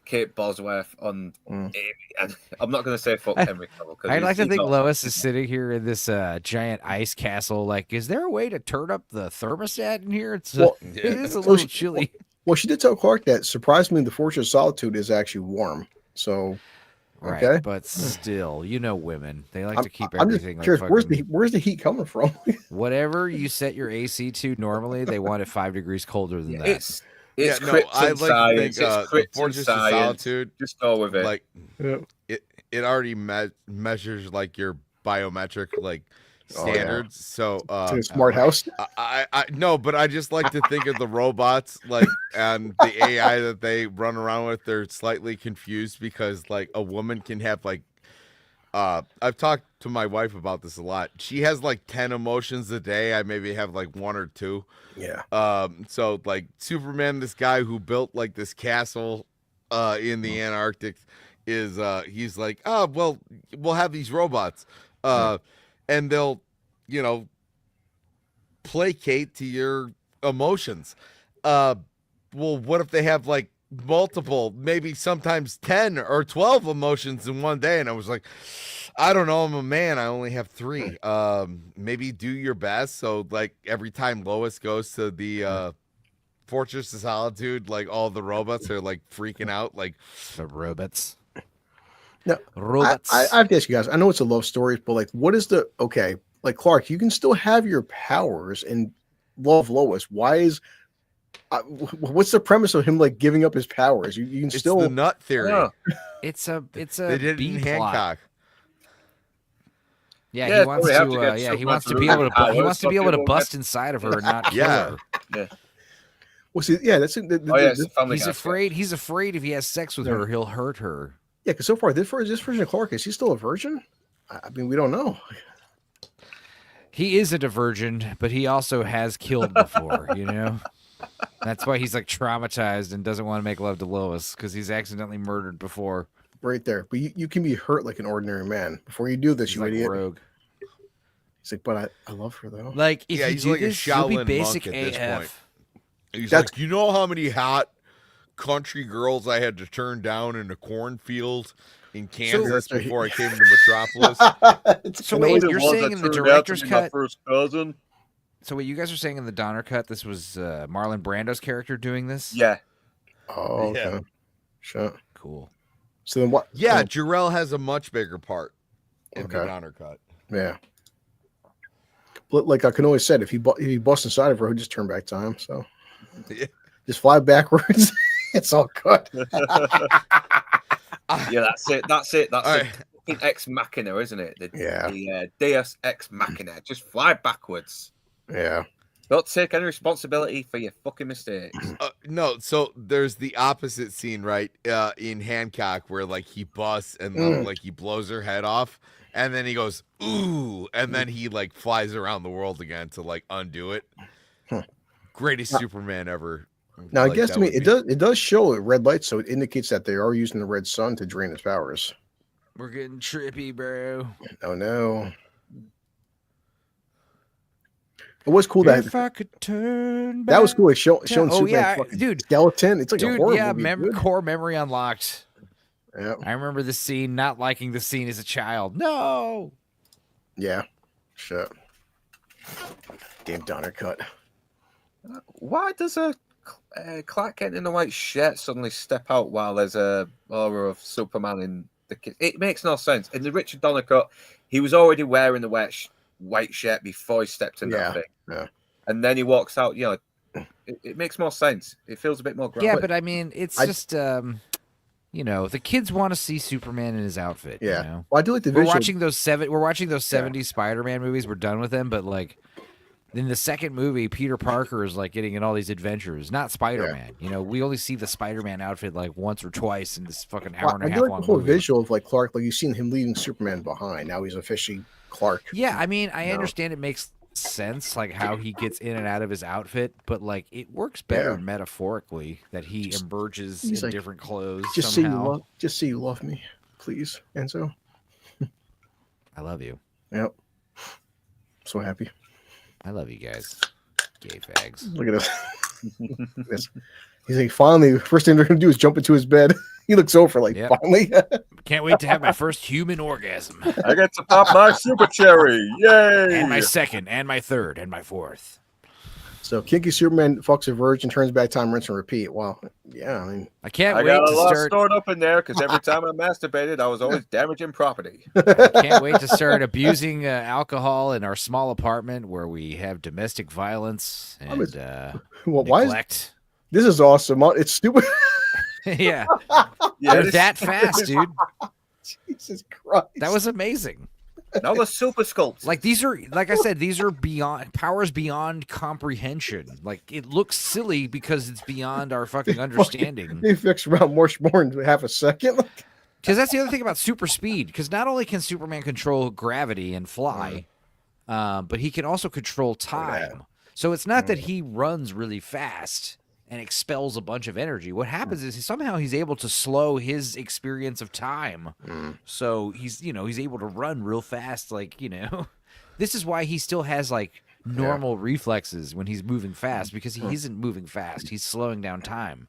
Kate Bosworth on Amy. And I'm not going to say fuck Henry Cavill. I'd like to think Lois is sitting here in this giant ice castle. Like, is there a way to turn up the thermostat in here? It's it is a little chilly. Well, she did tell Clark that surprisingly, the Fortress of Solitude is actually warm. So, right, okay, but still, women, they like to keep I'm just everything. curious, like where's the heat coming from? Whatever you set your AC to normally, they want it 5 degrees colder than that. It's I like science. to think It's the Fortress of science. Solitude. Just go with it. Like it already measures like your biometric like standards. So it's a smart house. I no, but I just like to think of the robots like and the AI that they run around with. They're slightly confused because like a woman can have like I've talked to my wife about this a lot. She has like 10 emotions a day. I maybe have like 1 or 2. Yeah. So like Superman, this guy who built like this castle in the Antarctic is he's like, oh well, we'll have these robots and they'll placate to your emotions. Well, what if they have like multiple, maybe sometimes 10 or 12 emotions in one day? And I was like, I don't know, I'm a man, I only have 3. Maybe do your best. So like every time Lois goes to the Fortress of Solitude, like all the robots are like freaking out, like the robots. No, robots. I have to ask you guys, I know it's a love story, but like what is the like Clark, you can still have your powers and love Lois. Why is what's the premise of him like giving up his powers? You can it's still the nut theory. Yeah. It's a they did it in B-plot. Hancock. Yeah, he wants to. He wants to be able to. He wants to be able to bust inside of her and not kill her. Yeah. Well, see, yeah, that's he's afraid. He's afraid if he has sex with her, he'll hurt her. Yeah, because so far this version of Clark, is he still a virgin? I mean, we don't know. He isn't a virgin, but he also has killed before. That's why he's like traumatized and doesn't want to make love to Lois because he's accidentally murdered before. Right there, but you can be hurt like an ordinary man before you do this. He's You like idiot. Rogue. He's like, but I love her though. Like if you he's do like this, a you'll be Shaolin basic monk at this AF. point. He's like, you know how many hot country girls I had to turn down in a cornfield in Kansas before I came to Metropolis? So wait, you're saying in the director's cut? First cousin. So what you guys are saying in the Donner cut? This was Marlon Brando's character doing this? Yeah. Oh, okay. Yeah. Sure. Cool. So then what? Yeah, Jarrell has a much bigger part in the Donner cut. Yeah. But like I can always said, if he busts inside of her, he'll just turn back time. So just fly backwards. It's all good. Yeah, that's it. That's it. That's All the Ex Machina, isn't it? Yeah. The Deus Ex Machina. Just fly backwards. Yeah. Don't take any responsibility for your fucking mistakes. No, so there's the opposite scene, right? In Hancock, where like he busts and like he blows her head off, and then he goes ooh, and then he like flies around the world again to like undo it. Greatest Superman ever. Now Like, I guess that to me would be- it does show a red light, so it indicates that they are using the red sun to drain his powers. We're getting trippy, bro. Oh no. It was cool that if I could turn that was back cool. Like showing time. Superman yeah, fucking dude. skeleton. It's like a Dude, horror yeah, movie. Dude. core memory unlocked. Yeah. I remember the scene, not liking the scene as a child. No. Yeah. Shit. Damn Donner cut. Why does a Clark Kent in a white shirt suddenly step out while there's a aura of Superman in the kit? It makes no sense. In the Richard Donner cut, he was already wearing the white shirt before he stepped in that thing. Yeah. And then he walks out. It makes more sense. It feels a bit more grounded. Yeah, but I mean, it's just the kids want to see Superman in his outfit. Yeah. You know? Well, I do like the We're visual. watching those 70s Spider-Man movies. We're done with them, but like in the second movie, Peter Parker is like getting in all these adventures, not Spider-Man. We only see the Spider-Man outfit like once or twice in this fucking hour and a I half do like long the whole movie. visual of like Clark, like you've seen him leaving Superman behind. Now he's officially Clark. Yeah, I mean, I understand it makes sense like how he gets in and out of his outfit, but like it works better metaphorically that he emerges in like, different clothes Just somehow. say you love me, please, Enzo. I love you. Yep. So happy. I love you guys. Gay fags. Look at this. He's like, finally, the first thing they're gonna do is jump into his bed. He looks over like, Yep. finally. Can't wait to have my first human orgasm. I get to pop my super cherry. Yay! And my second, and my third, and my fourth. So kinky Superman fucks a virgin, turns back time, rinse and repeat. Well, yeah, I mean, I can't I wait got to a lot start. stored up in there because every time I masturbated, I was always damaging property. Can't wait to start abusing alcohol in our small apartment where we have domestic violence and well, why is neglect. this is awesome? It's stupid. Yeah, Yeah, they're this- that fast, dude. Jesus Christ. That was amazing. Now the super sculpts. Like these are, like I said, these are beyond powers beyond comprehension. Like it looks silly because it's beyond our fucking understanding. They fixed around more in half a second. Because that's the other thing about super speed. Because not only can Superman control gravity and fly, but he can also control time. So it's not that he runs really fast and expels a bunch of energy. What happens is somehow he's able to slow his experience of time. So he's able to run real fast. Like, this is why he still has like normal reflexes when he's moving fast, because he isn't moving fast. He's slowing down time.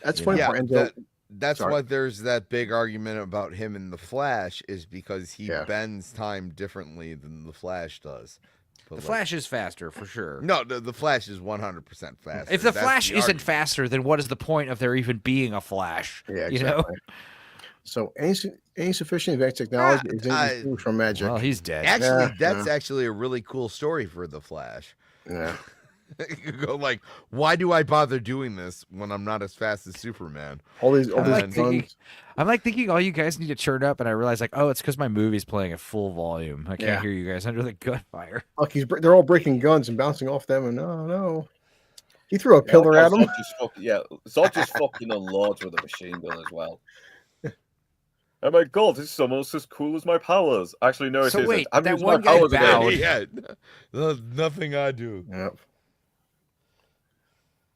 That's funny. Yeah, For Enzo. that's Sorry. why there's that big argument about him in the Flash, is because he Yeah. bends time differently than the Flash does. But The Flash is faster for sure. No, the Flash is 100% faster. If the That's Flash isn't argument. faster, then what is the point of there even being a Flash? Yeah, You know? exactly. So any sufficient advanced technology is distinguished from magic. Well, he's dead. Actually, Yeah, that's yeah. actually a really cool story for the Flash. Yeah. You go like, why do I bother doing this when I'm not as fast as Superman? All these I'm like, guns. thinking all you guys need to turn up, and I realize like, oh, it's because my movie's playing at full volume. I can't Yeah. hear you guys under the gunfire. Look, they're all breaking guns and bouncing off them, and no. He threw a pillar at him. Zod just fucking unloads with a machine gun as well. Oh my god, this is almost as cool as my powers. Actually, no, it So isn't. wait, I'm that using one my guy powers again. bowed. Yeah, nothing I do. Yep.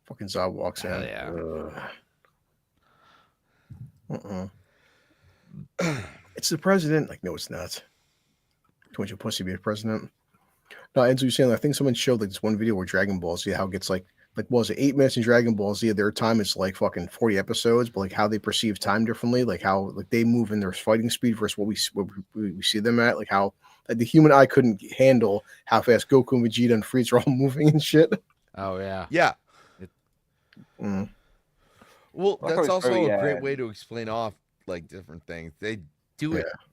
Fucking Zod walks in. Hell yeah. It's the president. Like, no, it's not. Too much of a pussy to be a president. No, Enzo, you're saying, I think someone showed like this one video where Dragon Ball Z, how it gets like what was it, 8 minutes in Dragon Ball Z, their time is like fucking 40 episodes, but like how they perceive time differently, like how like they move in their fighting speed versus what we see them at, like how like, the human eye couldn't handle how fast Goku and Vegeta and Frieza are all moving and shit. Oh yeah. Yeah. Mm. Well, I thought it that's was also very, a great way to explain off like different things. They do it. Yeah.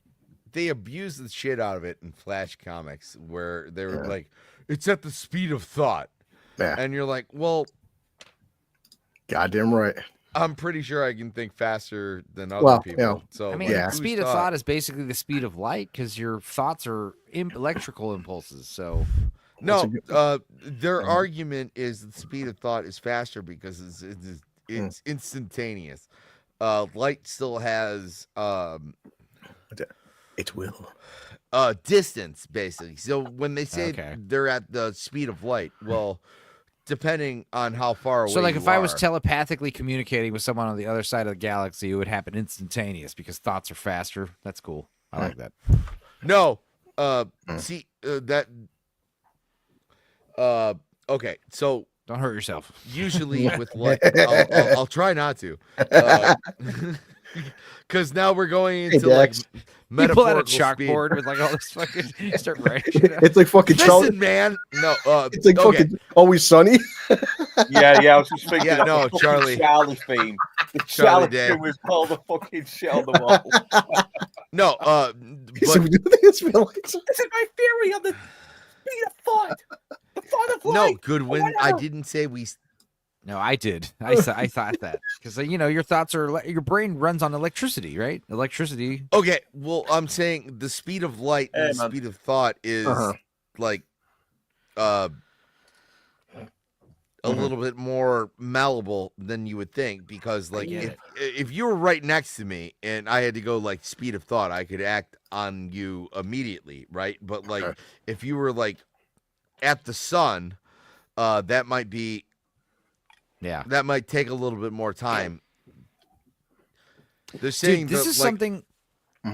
They abuse the shit out of it in Flash comics, where they were Yeah. like, "It's at the speed of thought," Yeah, and you're like, "Well, goddamn right. I'm pretty sure I can think faster than other Well, people." yeah. So, I mean, Yeah. the speed of thought is basically the speed of light because your thoughts are electrical impulses. So No, That's a good- their argument is the speed of thought is faster because it's instantaneous. Light still has It will. distance, basically. So when they say Okay. they're at the speed of light, well, depending on how far away. So, like, you if I was are- telepathically communicating with someone on the other side of the galaxy, it would happen instantaneous because thoughts are faster. That's cool. I like that. No, see that. Okay, so Don't hurt yourself. usually with light, I'll try not to, because now we're going into like Dax. You pull out a metaphorical speed. chalkboard with like all this fucking start writing shit out. It's like fucking Charlie. Listen, man. No, It's like okay. fucking Always Sunny. Yeah, I was just thinking Yeah, of no, the fucking Charlie. Charlie theme. The Charlie Charlie Day. theme was called the fucking shell the wall. No, So but we do things feel like This is my theory on the speed of thought. The thought of no, light. Goodwin. I didn't say we. No, I did. I thought that because your thoughts are your brain runs on electricity, right? Electricity. Okay, well, I'm saying the speed of light and Hey, the man. speed of thought is like a little bit more malleable than you would think, because like get if you were right next to me and I had to go like speed of thought, I could act on you immediately, right? But like Okay. if you were like at the sun, that might be Yeah. that might take a little bit more time. They're saying Dude, this that, is like, something.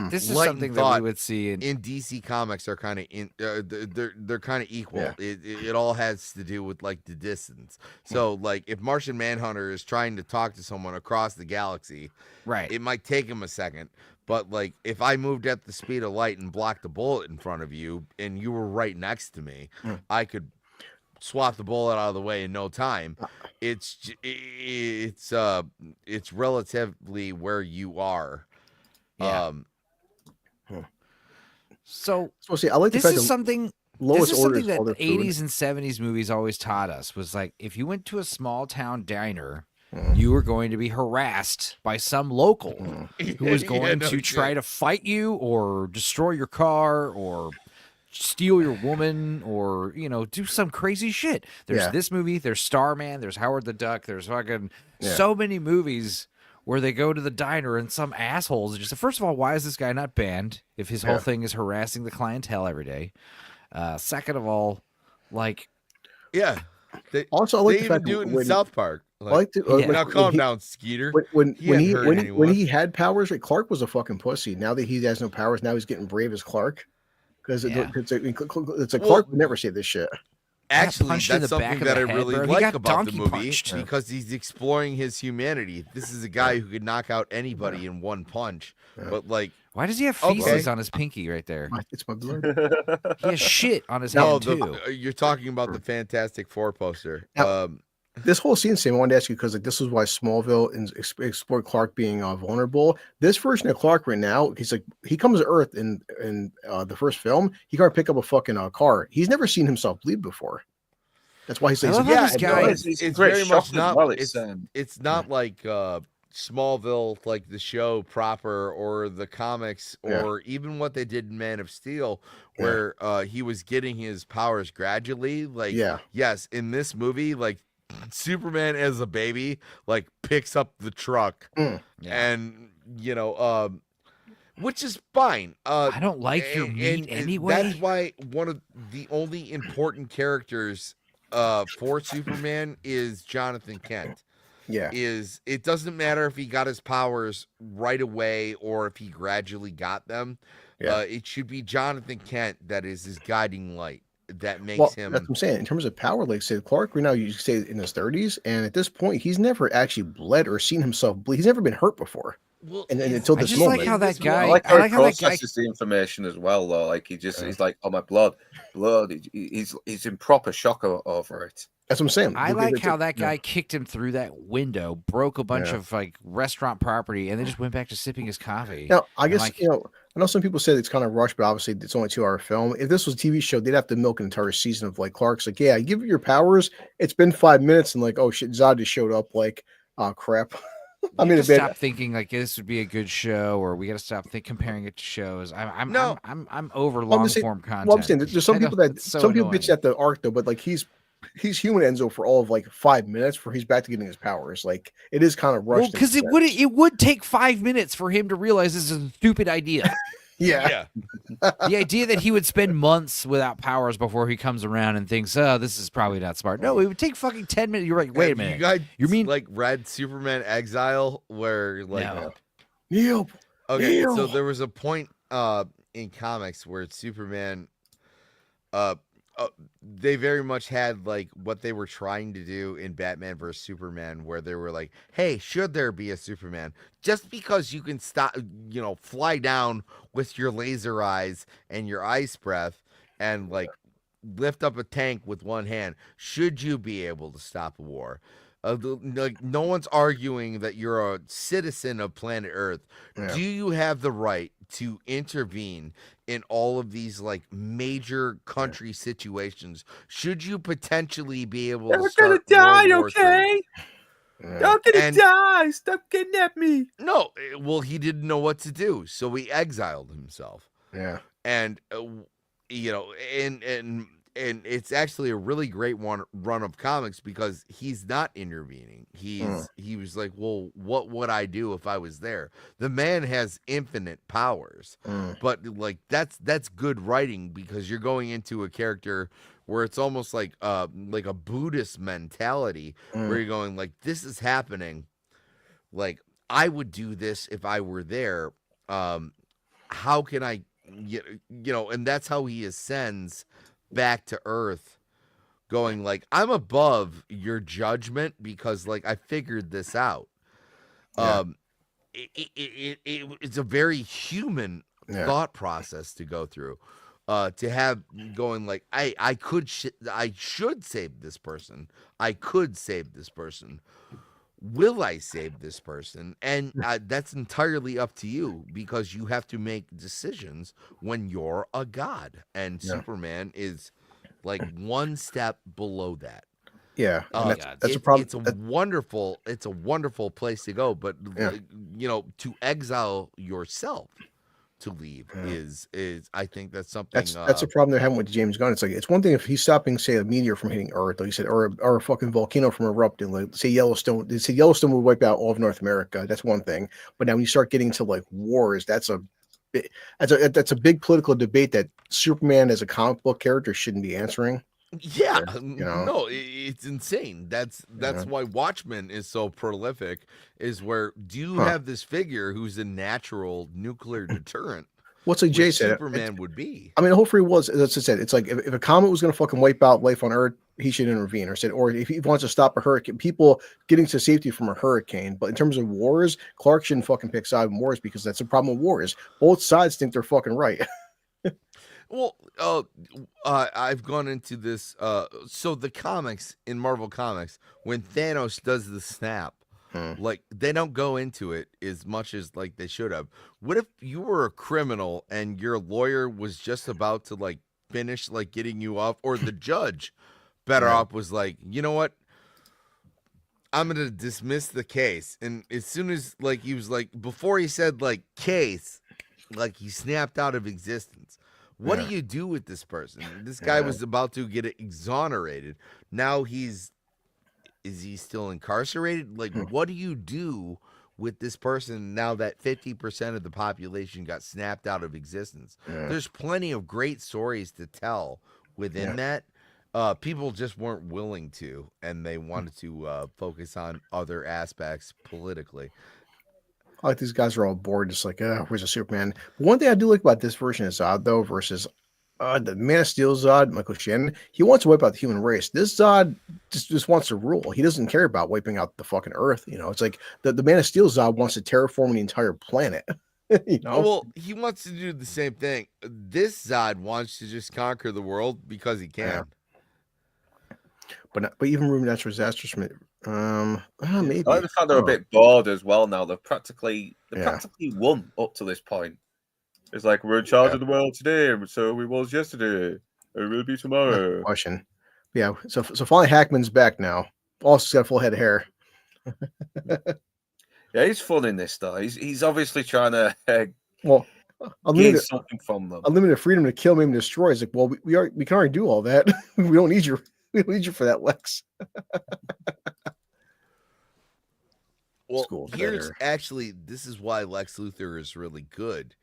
This is Light something and that we thought would see in DC Comics are kind of they're kind of equal. Yeah. It all has to do with like the distance. So like if Martian Manhunter is trying to talk to someone across the galaxy, right. it might take him a second. But like if I moved at the speed of light and blocked a bullet in front of you and you were right next to me, I could swap the bullet out of the way in no time. It's relatively where you are. Yeah. So see, I like the this fact is that something. Lois This is something orders that all their the food. 80s and 70s movies always taught us was like if you went to a small town diner, you were going to be harassed by some local who was going to try to fight you or destroy your car or steal your woman or, you know, do some crazy shit. There's this movie, there's Starman, there's Howard the Duck, there's fucking so many movies where they go to the diner and some assholes just, first of all, why is this guy not banned if his whole thing is harassing the clientele every day? Second of all, like, they also I like the even fact do that it in South Park. Now calm down, Skeeter. When he had powers, like, Clark was a fucking pussy. Now that he has no powers, now he's getting brave as Clark. Because it's a Clark would never say this shit. Actually, that's something that I really like about the movie punched. because he's exploring his humanity. This is a guy who could knock out anybody in one punch. But like, why does he have feces on his pinky right there? It's my blood. He has shit on his hand too. You're talking about the Fantastic Four poster. This whole scene, Sam, I wanted to ask you because like this is why Smallville explored Clark being vulnerable. This version of Clark right now, he's like he comes to Earth in the first film. He can't pick up a fucking car. He's never seen himself bleed before. That's why he says, this guy. It's very much not. It's not like Smallville, like the show proper, or the comics, or even what they did in Man of Steel, where he was getting his powers gradually. Like, yes, in this movie, like. Superman as a baby like picks up the truck and you know which is fine. I don't like your meat anyway. That's why one of the only important characters for Superman is Jonathan Kent. It doesn't matter if he got his powers right away or if he gradually got them. It should be Jonathan Kent that is his guiding light. That makes him. That's what I'm saying. In terms of power, like say Clark right now, you say in his 30s, and at this point, he's never actually bled or seen himself bleed. He's never been hurt before. Well, and until this I just moment, like how that guy. I like how he processes the information as well, though. Like he's like, "Oh, my blood." He's in proper shock over it. That's what I'm saying. I like how that guy kicked him through that window, broke a bunch of like restaurant property, and then just went back to sipping his coffee. Now, I guess I know some people say it's kind of rushed, but obviously it's only a 2-hour film. If this was a TV show, they'd have to milk an entire season of like Clark's like, yeah, give it your powers. It's been 5 minutes, and like, oh shit, Zod just showed up. Like, oh crap. I mean, stop thinking like this would be a good show, or we got to stop comparing it to shows. I'm over long form content. Well, I'm saying there's some people people bitch at the arc though, but like he's human Enzo for all of like 5 minutes before he's back to getting his powers. Like it is kind of rushed. Because it would take 5 minutes for him to realize this is a stupid idea. Yeah. The idea that he would spend months without powers before he comes around and thinks, oh, this is probably not smart. No, it would take fucking 10 minutes. You're like, wait a minute. You mean like read Superman Exile where like Yep. Okay, so there was a point in comics where Superman they very much had like what they were trying to do in Batman vs Superman, where they were like, hey, should there be a Superman? Just because you can fly down with your laser eyes and your ice breath and like lift up a tank with one hand, should you be able to stop a war? Like no one's arguing that you're a citizen of planet Earth. Do you have the right to intervene in all of these like major country situations? Should you potentially be able to start World War III? Don't die! Stop kidnapping me! No, well, he didn't know what to do, so he exiled himself. Yeah, and and it's actually a really great run of comics because he's not intervening. He was like, well, what would I do if I was there? The man has infinite powers, but like that's good writing because you're going into a character where it's almost like a Buddhist mentality where you're going like, this is happening. Like I would do this if I were there. how can I, and that's how he ascends back to Earth, going like, I'm above your judgment because like I figured this out. Yeah. It's a very human thought process to go through. To have going like I should save this person. I could save this person. Will I save this person? And that's entirely up to you because you have to make decisions when you're a god, and Superman is like one step below that. Yeah, that's a problem. It's a wonderful place to go, but to exile yourself to leave is I think that's something that's a problem they're having with James Gunn. It's like it's one thing if he's stopping, say, a meteor from hitting Earth, like you said, or a fucking volcano from erupting, like say Yellowstone. They say Yellowstone would wipe out all of North America. That's one thing. But now when you start getting to like wars, that's a big political debate that Superman as a comic book character shouldn't be answering. Yeah, no, it's insane. That's why Watchmen is so prolific. Is where do you have this figure who's a natural nuclear deterrent? What's like Jay said, Superman would be. I mean, the whole free will is, as I said, it's like if a comet was going to fucking wipe out life on Earth, he should intervene, or if he wants to stop a hurricane, people getting to safety from a hurricane. But in terms of wars, Clark shouldn't fucking pick side in wars because that's the problem with wars. Both sides think they're fucking right. Well, I've gone into this. So the comics in Marvel Comics, when Thanos does the snap, like they don't go into it as much as like they should have. What if you were a criminal and your lawyer was just about to like finish like getting you off, or the judge better off was like, you know what? I'm gonna dismiss the case. And as soon as like he was like, before he said like case, like he snapped out of existence. What do you do with this person? This guy was about to get exonerated. Now is he still incarcerated? Like, what do you do with this person now that 50% of the population got snapped out of existence? There's plenty of great stories to tell within that. People just weren't willing to, and they wanted to focus on other aspects politically. I like these guys are all bored, just like, where's a Superman? But one thing I do like about this version of Zod, though, versus the Man of Steel Zod, Michael Shannon, he wants to wipe out the human race. This Zod just wants to rule. He doesn't care about wiping out the fucking Earth. It's like the Man of Steel Zod wants to terraform the entire planet. Well, he wants to do the same thing. This Zod wants to just conquer the world because he can. But even Ruben Natural Disasters, maybe. I like the fact they're a bit bored as well now. They've practically won up to this point. It's like we're in charge of the world today, so we was yesterday. It will be tomorrow. Question. Yeah. So finally Hackman's back now. Also got a full head of hair. Yeah, he's fun in this though. He's obviously trying to gain something from them. Unlimited freedom to kill, maim, and destroy. It's like, well, we can already do all that. We don't need you. We don't need you for that, Lex. Well, here's actually, this is why Lex Luthor is really good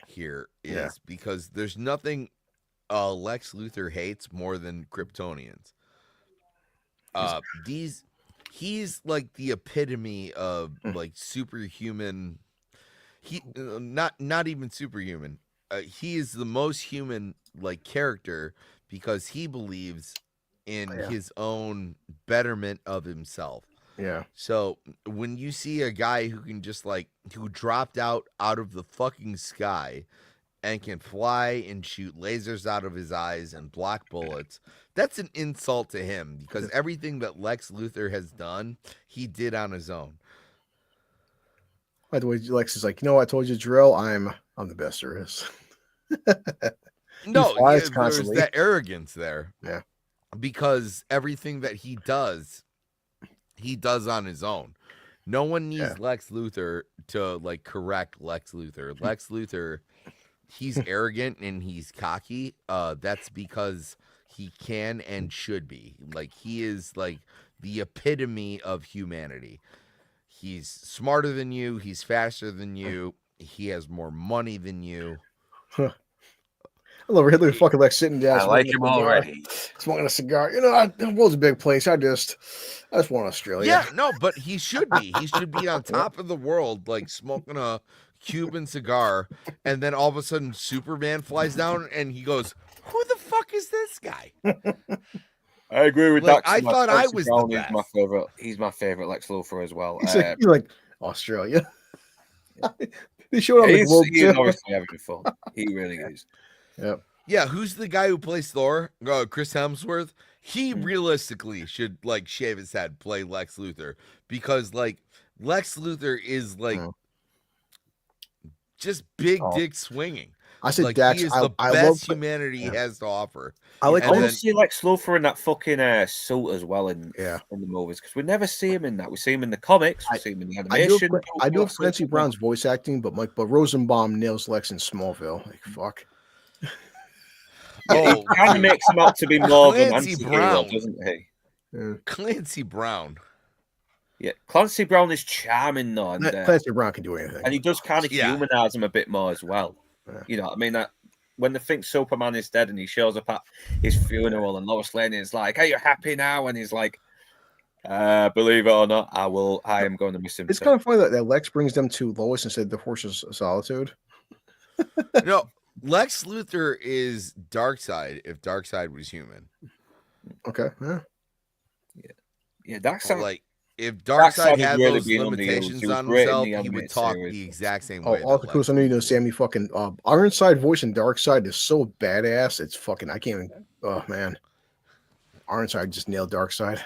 here, is because there's nothing Lex Luthor hates more than Kryptonians. He's like the epitome of like superhuman. He not even superhuman. He is the most human like character because he believes in his own betterment of himself. Yeah. So when you see a guy who can just like who dropped out of the fucking sky and can fly and shoot lasers out of his eyes and block bullets, that's an insult to him because everything that Lex Luthor has done, he did on his own. By the way, Lex is like, I told you, Drill, I'm the best there is. No, there's that arrogance there. Yeah. Because everything that he does on his own. No one needs Lex Luthor to like correct Lex Luthor. Lex Luthor, he's arrogant and he's cocky. That's because he can and should be. Like he is like the epitome of humanity. He's smarter than you. He's faster than you. He has more money than you. I love Hitler fucking Lex sitting down. I like him already. Smoking a cigar. The world's a big place. I just want Australia. Yeah, no, but he should be. He should be on top of the world, like smoking a Cuban cigar, and then all of a sudden Superman flies down, and he goes, "Who the fuck is this guy?" I agree with Like, that. I thought I was the He's best. my favorite. He's my favorite Lex Luthor as well. He's like Australia. They showed on the He's globe too. obviously having fun. He really is. Yep. Yeah, who's the guy who plays Thor? Chris Hemsworth. He realistically should like shave his head, play Lex Luthor, because like Lex Luthor is like just big dick swinging. I said like, Dax. he is I the love best humanity has to offer. I like. I want to see Lex Luthor in that fucking suit as well in the movies, because we never see him in that. We see him in the comics. We see him in the animation. I do have Clancy Brown's voice acting, but Rosenbaum nails Lex in Smallville. Like fuck. He kind of makes him out to be more than Clancy Brown, doesn't he? Yeah. Clancy Brown. Yeah, Clancy Brown is charming though, and Clancy Brown can do anything, and he does kind of humanize him a bit more as well. Yeah. You know what I mean? That when they think Superman is dead and he shows up at his funeral, and Lois Lane is like, "Are you happy now?" and he's like, "Believe it or not, I am going to miss him." It's kind of funny that Lex brings them to Lois instead of the Forces of Solitude. No, Lex Luthor is Darkseid if Darkseid was human. Okay. Yeah, Darkseid. Like if Darkseid had really those been limitations on on the himself, he animated would talk series. the exact same way. All the coolest I know, you know, Sammy fucking Ironside voice in Darkseid is so badass. It's fucking. I can't even. Oh man, Ironside just nailed Darkseid.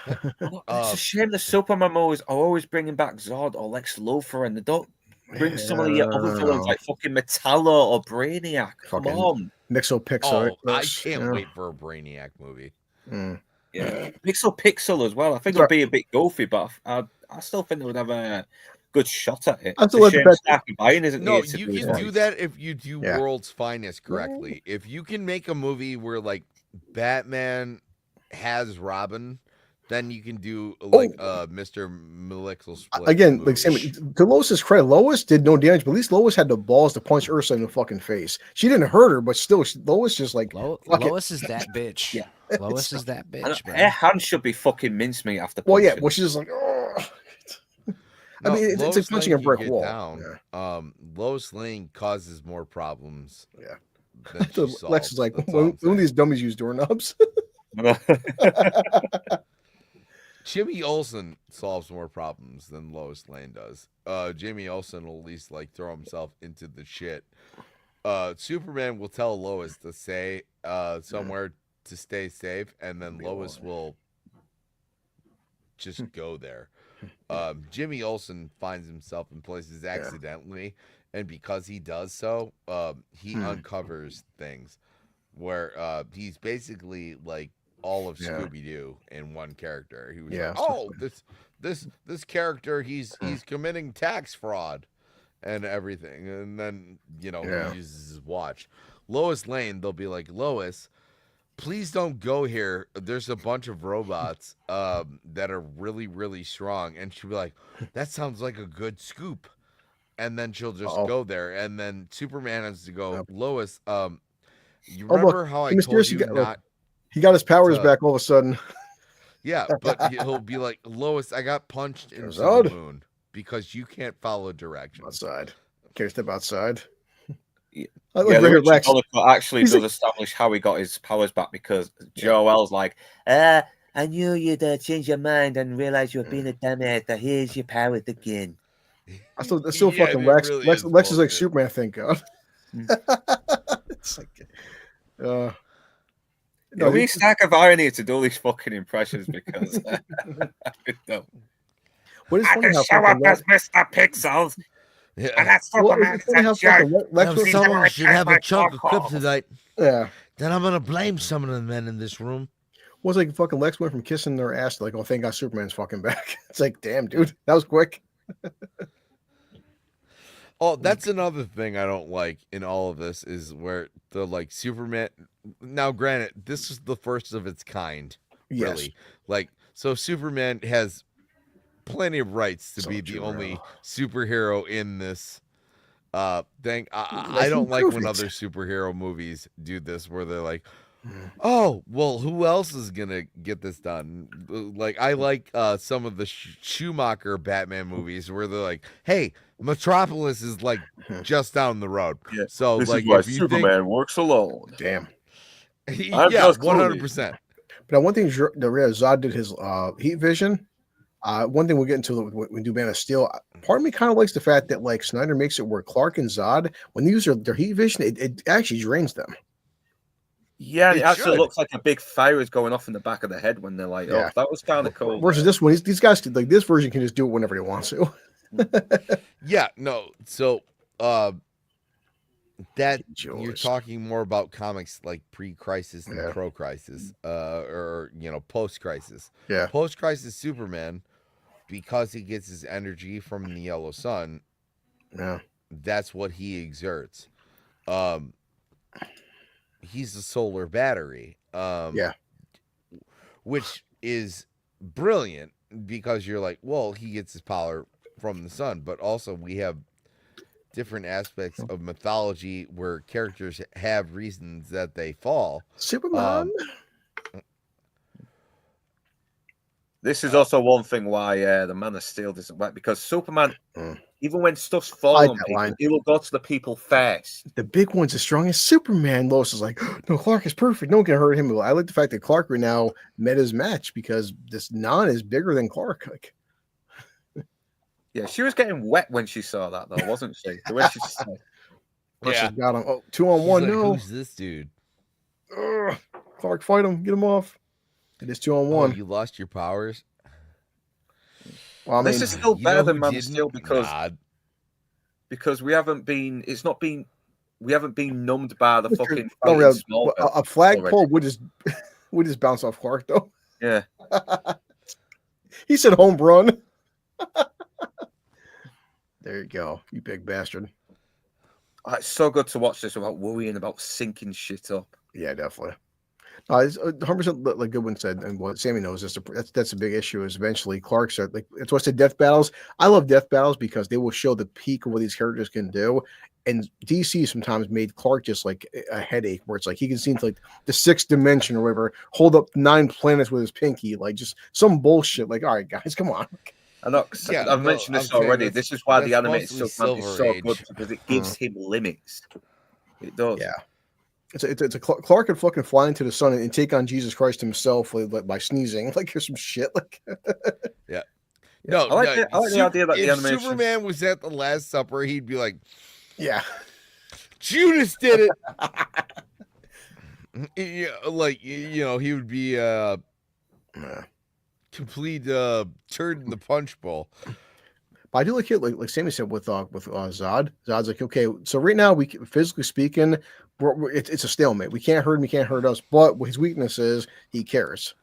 It's a shame the Superman movies are always bringing back Zod or Lex Luthor, and they don't bring some of the other villains like fucking Metallo or Brainiac. Come on, Mixopixel. Oh, I can't wait for a Brainiac movie. Yeah, Pixel as well. I think it'll be a bit goofy, but I still think they would have a good shot at it. I still like No, you can do that if you do World's Finest correctly. If you can make a movie where like Batman has Robin, then you can do like Mr. Malixel split. Again, like Sammy, to Lois's credit, Lois did no damage, but at least Lois had the balls to punch Ursa in the fucking face. She didn't hurt her, but still, Lois just like Lois is that bitch. Yeah. Lois is that bitch, bro. Her hand should be fucking mincemeat after punching. Well, yeah, well, she's just like, oh. I mean, it's like punching a brick wall. Down. Lois Lane causes more problems. Yeah. Lex is like, when these dummies use doorknobs. Jimmy Olsen solves more problems than Lois Lane does. Jimmy Olsen will at least like throw himself into the shit. Superman will tell Lois to say somewhere to stay safe, and then Lois will just go there. Jimmy Olsen finds himself in places accidentally, and because he does so, he uncovers things where he's basically like all of Scooby-Doo in one character. He was like, oh, this character, he's committing tax fraud and everything, and then he uses his watch. Lois Lane, they'll be like, Lois, please don't go here. There's a bunch of robots that are really, really strong. And she'll be like, that sounds like a good scoop. And then she'll just go there. And then Superman has to go, Lois, you remember how I told you not... He got his powers back all of a sudden. Yeah, but he'll be like, Lois, I got punched into the moon because you can't follow directions. Outside. Can't step outside. Lex actually does establish how he got his powers back, because Jor-El's like, I knew you'd change your mind and realize you were being a dumbass. So here's your powers again. That's still fucking Lex. Really Lex is like Superman, thank God. It's like, we stack of irony to do all these fucking impressions because what is I can show up as Mr. Pixels. Yeah. And that's Superman. Someone should have a chunk of kryptonite. Yeah. Then I'm gonna blame some of the men in this room. Well, it's like fucking Lex went from kissing their ass to like, oh, thank God Superman's fucking back. It's like, damn, dude, that was quick. Oh, that's another thing I don't like in all of this is where the like Superman. Now, granted, this is the first of its kind. Really, yes. Like, so Superman has plenty of rights to be the only superhero in this thing. I don't like when other superhero movies do this, where they're like, oh, well, who else is gonna get this done? Like, I like some of the Schumacher Batman movies where they're like, hey, Metropolis is like just down the road. Yeah. So This like is why if you Superman works alone. Damn. think, I'm yeah, just 100%. But one thing, Zod did his heat vision. One thing we'll get into when we do Man of Steel. Part of me kind of likes the fact that like Snyder makes it where Clark and Zod, when they use their heat vision, it actually drains them. Yeah, it actually should. looks like a big fire is going off in the back of the head when they're like, Yeah. oh, that was kind of cool. Versus this one, these guys could, like this version can just do it whenever they want to. Yeah, no. So that you're Yours. talking more about comics like pre-crisis and Yeah. pro-crisis, or post-crisis. Yeah. Post-crisis Superman, because he gets his energy from the yellow sun, Yeah. that's what he exerts. He's a solar battery. Yeah. Which is brilliant because you're like, well, he gets his power from the sun, but also we have different aspects of mythology where characters have reasons that they fall. Superman. This is also one thing why the Man of Steel doesn't work, because Superman, even when stuff's I falling like on that people, line. he will go to the people first. The big one's as strong as Superman. Lois is like, no, Clark is perfect. No one can hurt him. I like the fact that Clark right now met his match because this non is bigger than Clark. Like, Yeah, she was getting wet when she saw that, though, wasn't she? The way she said, Clark's got him. Oh, 2-on-1. She's like, No. who's this dude? Ugh. Clark, fight him. Get him off. It is 2-on-1. Oh, you lost your powers. Well, I mean, this is still You better know than who Man of didn't? Steel because we haven't been. It's not been. We haven't been numbed by the fucking. no, fight in really, Smallville a flagpole already. would just bounce off Clark though. Yeah. He said home run. There you go, you big bastard. It's so good to watch this without worrying about sinking shit up. Yeah, definitely. It's 100% like Goodwin said, and what Sammy knows is that's a big issue. Is eventually Clark's like it's what's the death battles. I love death battles because they will show the peak of what these characters can do. And DC sometimes made Clark just like a headache, where it's like he can see into like the 6th dimension or whatever, hold up 9 planets with his pinky, like just some bullshit. Like, all right, guys, come on. I know, Yeah, I've mentioned this already. This is why the that's animated mostly Superman is Silver so Age. good, because it gives him limits. It does. Yeah. It's a Clark could fucking fly into the sun and take on Jesus Christ himself like by sneezing. Like here's some shit. Like Yeah. No, I like the idea that the if animation. Superman was at the Last Supper, he'd be like, yeah. Judas did it. Yeah, like he would be complete turd in the punch bowl. But I do like it, like Sammy said with Zod. Zod's like, okay, so right now we physically speaking, it's a stalemate. We can't hurt him, he can't hurt us. But his weakness is he cares.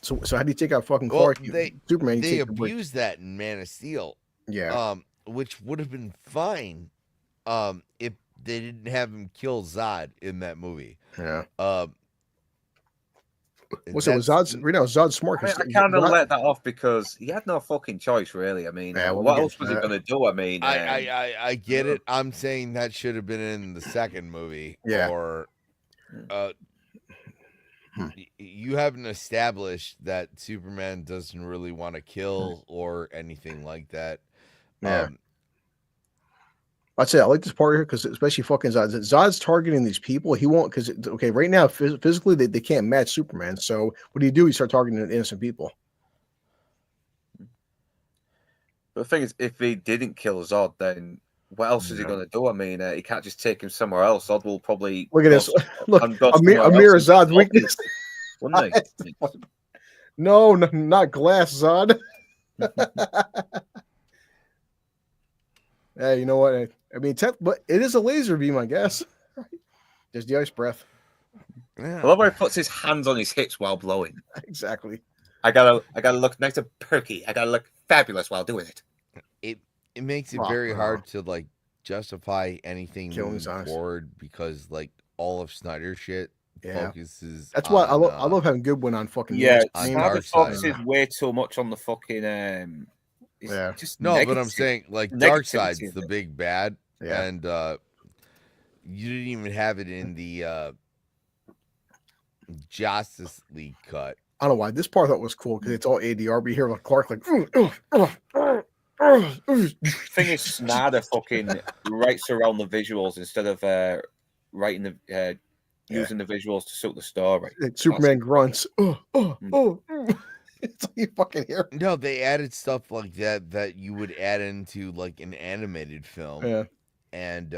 So how do you take out fucking Clark? Superman. They abused that in Man of Steel. Yeah. Which would have been fine, if they didn't have him kill Zod in that movie. Yeah. What's it? Zod's right now? Zod's smart. I kind of let that off because he had no fucking choice, really. I mean, what else was he going to do? I mean, I get it. I'm saying that should have been in the second movie. Yeah. Or, you haven't established that Superman doesn't really want to kill or anything like that. Yeah. I'd say I like this part here because especially fucking Zod. Zod's targeting these people. He won't because okay, right now physically they can't match Superman. So what do? You start targeting innocent people. But the thing is, if he didn't kill Zod, then what else is he going to do? I mean, he can't just take him somewhere else. Zod will probably look at this. Look, Amir Zod's weakness. Wouldn't he? No, not Glass Zod. Hey, you know what? I mean, but it is a laser beam, I guess. There's the ice breath. Yeah. I love how he puts his hands on his hips while blowing. Exactly. I gotta look nice and perky. I gotta look fabulous while doing it. It makes it very hard to like justify anything moving forward because like all of Snyder shit focuses. That's why I love having Goodwin on fucking. Yeah, Snyder focuses way too much on the fucking. Just no, but I'm saying like Darkseid's the big bad, and you didn't even have it in the Justice League cut. I don't know why this part I thought was cool because it's all ADR, but you hear like Clark like. Thing is, Snyder fucking writes around the visuals instead of writing the using the visuals to suit the story. Superman grunts. It's like you fucking hear. No, they added stuff like that you would add into like an animated film. Yeah. And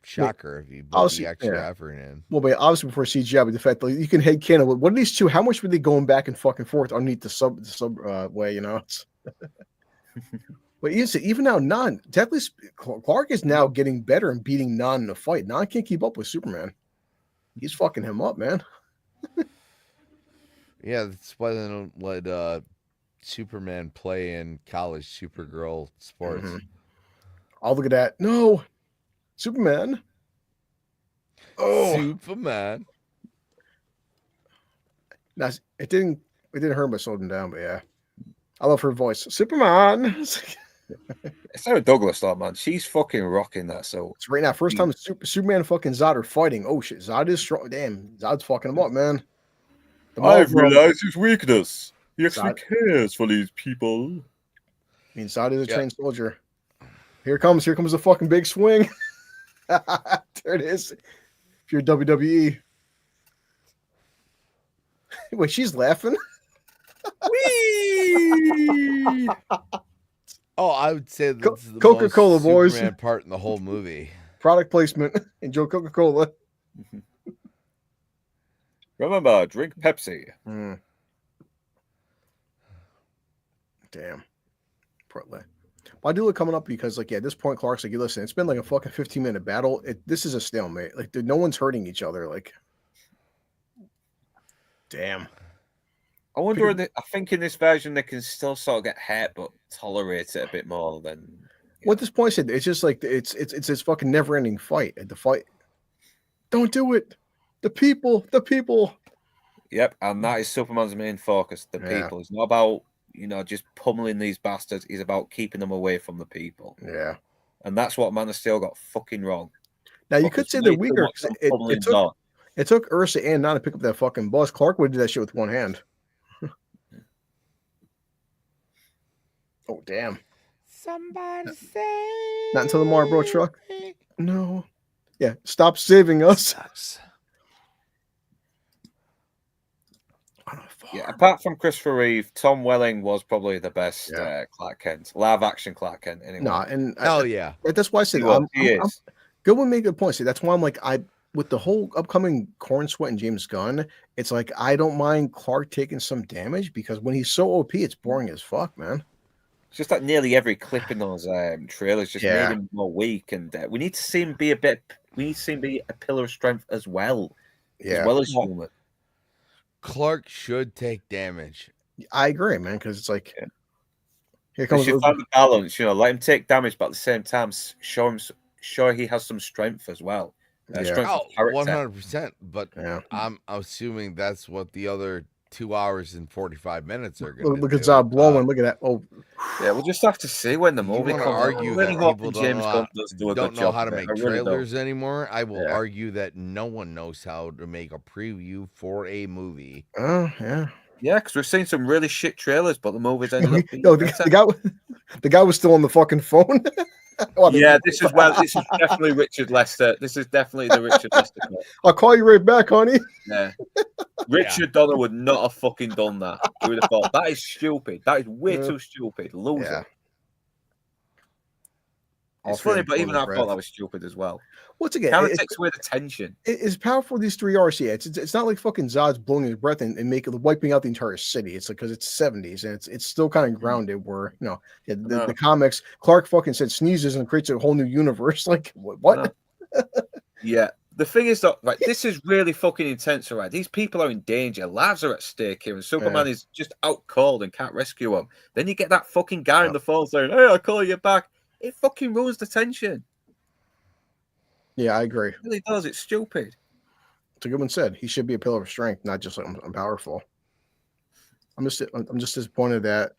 shocker if you put the extra effort in. Well, but obviously before CGI, but the fact that you can headcanon. What are these two? How much were they going back and fucking forth underneath the sub way? But even now, Clark is now getting better and beating Non in the fight. Non can't keep up with Superman. He's fucking him up, man. Yeah, that's why they don't let Superman play in college Supergirl sports. Mm-hmm. I'll look at that. No, Superman. Oh, Superman. Now, it didn't hurt my soul down, but yeah, I love her voice. Superman. It's Sarah Douglas, though, man. She's fucking rocking that. So it's right now, first time Superman and fucking Zod are fighting. Oh shit, Zod is strong. Damn, Zod's fucking him up, man. I've realized his weakness. He actually cares for these people. I mean, Zod is a trained soldier. Here comes the fucking big swing. There it is. If you're WWE. Wait, she's laughing. Whee! Oh, I would say that's the Coca-Cola most boys Superman part in the whole movie. Product placement. Enjoy Coca-Cola. Remember, drink Pepsi. Damn. Portland. Well, I do look coming up because, like, at this point, Clark's like, listen, it's been like a fucking 15-minute battle. This is a stalemate. Like, no one's hurting each other. Like, damn. I wonder. I think in this version they can still sort of get hurt, but tolerate it a bit more than. Well, at this point, it's just like it's this fucking never-ending fight. The fight. Don't do it. The people. Yep, and that is Superman's main focus. The people. It's not about just pummeling these bastards. It's about keeping them away from the people. Yeah, and that's what Man of Steel got fucking wrong. Now you could say they're weaker. It took Ursa and Non to pick up that fucking bus. Clark would do that shit with one hand. Oh, damn. Somebody say. Not until the Marlboro truck. No. Yeah, stop saving us. Sucks. Yeah, apart from Christopher Reeve, Tom Welling was probably the best Clark Kent. Live action Clark Kent, anyway. No, and that's why I said good one make a point. See, that's why I'm like, with the whole upcoming Corn Sweat and James Gunn, it's like I don't mind Clark taking some damage because when he's so OP, it's boring as fuck, man. It's just like nearly every clip in those trailers just made him more weak, and we need to see him be a pillar of strength as well, as well as human. Clark should take damage. I agree, man, because it's like here comes you find the balance. Let him take damage, but at the same time, show he has some strength as well. Strength of character. 100%. But I'm assuming that's what the other 2 hours and 45 minutes are going to look at Zod blowing. Look at that. Oh, yeah. We'll just have to see when the movie comes. Argue that people don't know how to make trailers anymore. I will argue that no one knows how to make a preview for a movie. Oh yeah. Yeah, because we've seen some really shit trailers, but the movies ended up being the guy was still on the fucking phone. This is definitely Richard Lester. This is definitely the Richard Lester cut. I'll call you right back, honey. Yeah. Richard Donner would not have fucking done that. He would have thought, that is stupid. That is way too stupid. Loser. Yeah. It's funny, but even I thought that was stupid as well. Once again, kind of takes away the tension. It's powerful. These 3 hours. Yeah, it's not like fucking Zod's blowing his breath and wiping out the entire city. It's like because it's 70s and it's still kind of grounded. Where the comics, Clark fucking said sneezes and creates a whole new universe. Like what? Yeah. The thing is that this is really fucking intense, right? These people are in danger. Lives are at stake here, and Superman is just out cold and can't rescue them. Then you get that fucking guy on the phone saying, "Hey, I'll call you back." It fucking ruins the tension. Yeah, I agree. It really does. It's stupid. It's a good one said. He should be a pillar of strength, not just like I'm powerful. I'm just disappointed that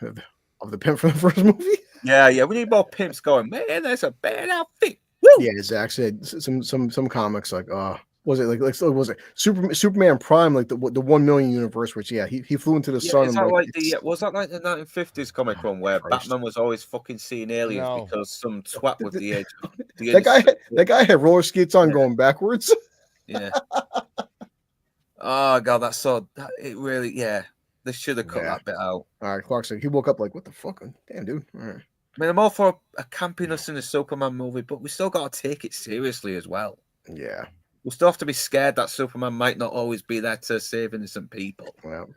of the pimp from the first movie. Yeah. We need more pimps going. Man, that's a bad outfit. Woo! Yeah, Zach said some comics like, Was it like was it Superman Prime, like the 1 million universe, which he flew into the sun. Is And that was that like the 1950s comic run where Batman was always fucking seeing aliens because some twat with the edge? That guy had roller skates on going backwards. Yeah. Oh god, that's so. It really, they should have cut that bit out. All right, Clarkson. He woke up like, what the fuck? Damn, dude. All right. I mean, I'm all for a campiness in a Superman movie, but we still got to take it seriously as well. Yeah. We'll still have to be scared that Superman might not always be there to save innocent people. Well,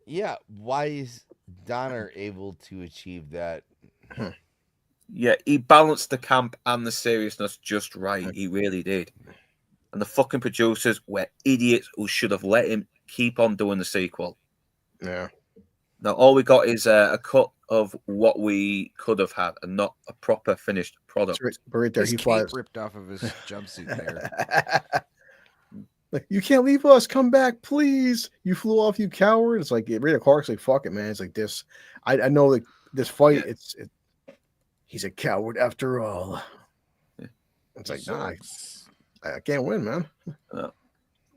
yeah. Why is Donner able to achieve that? Yeah, he balanced the camp and the seriousness just right. He really did. And the fucking producers were idiots who should have let him keep on doing the sequel. Yeah. Now, all we got is a cut of what we could have had and not a proper finished product. Right there, his he cape flies. ripped off of his jumpsuit there. Like, you can't leave us. Come back, please. You flew off, you coward. It's like, Rita Clark's like, fuck it, man. It's like this. I know that this fight, he's a coward after all. It's like, nah, I can't win, man.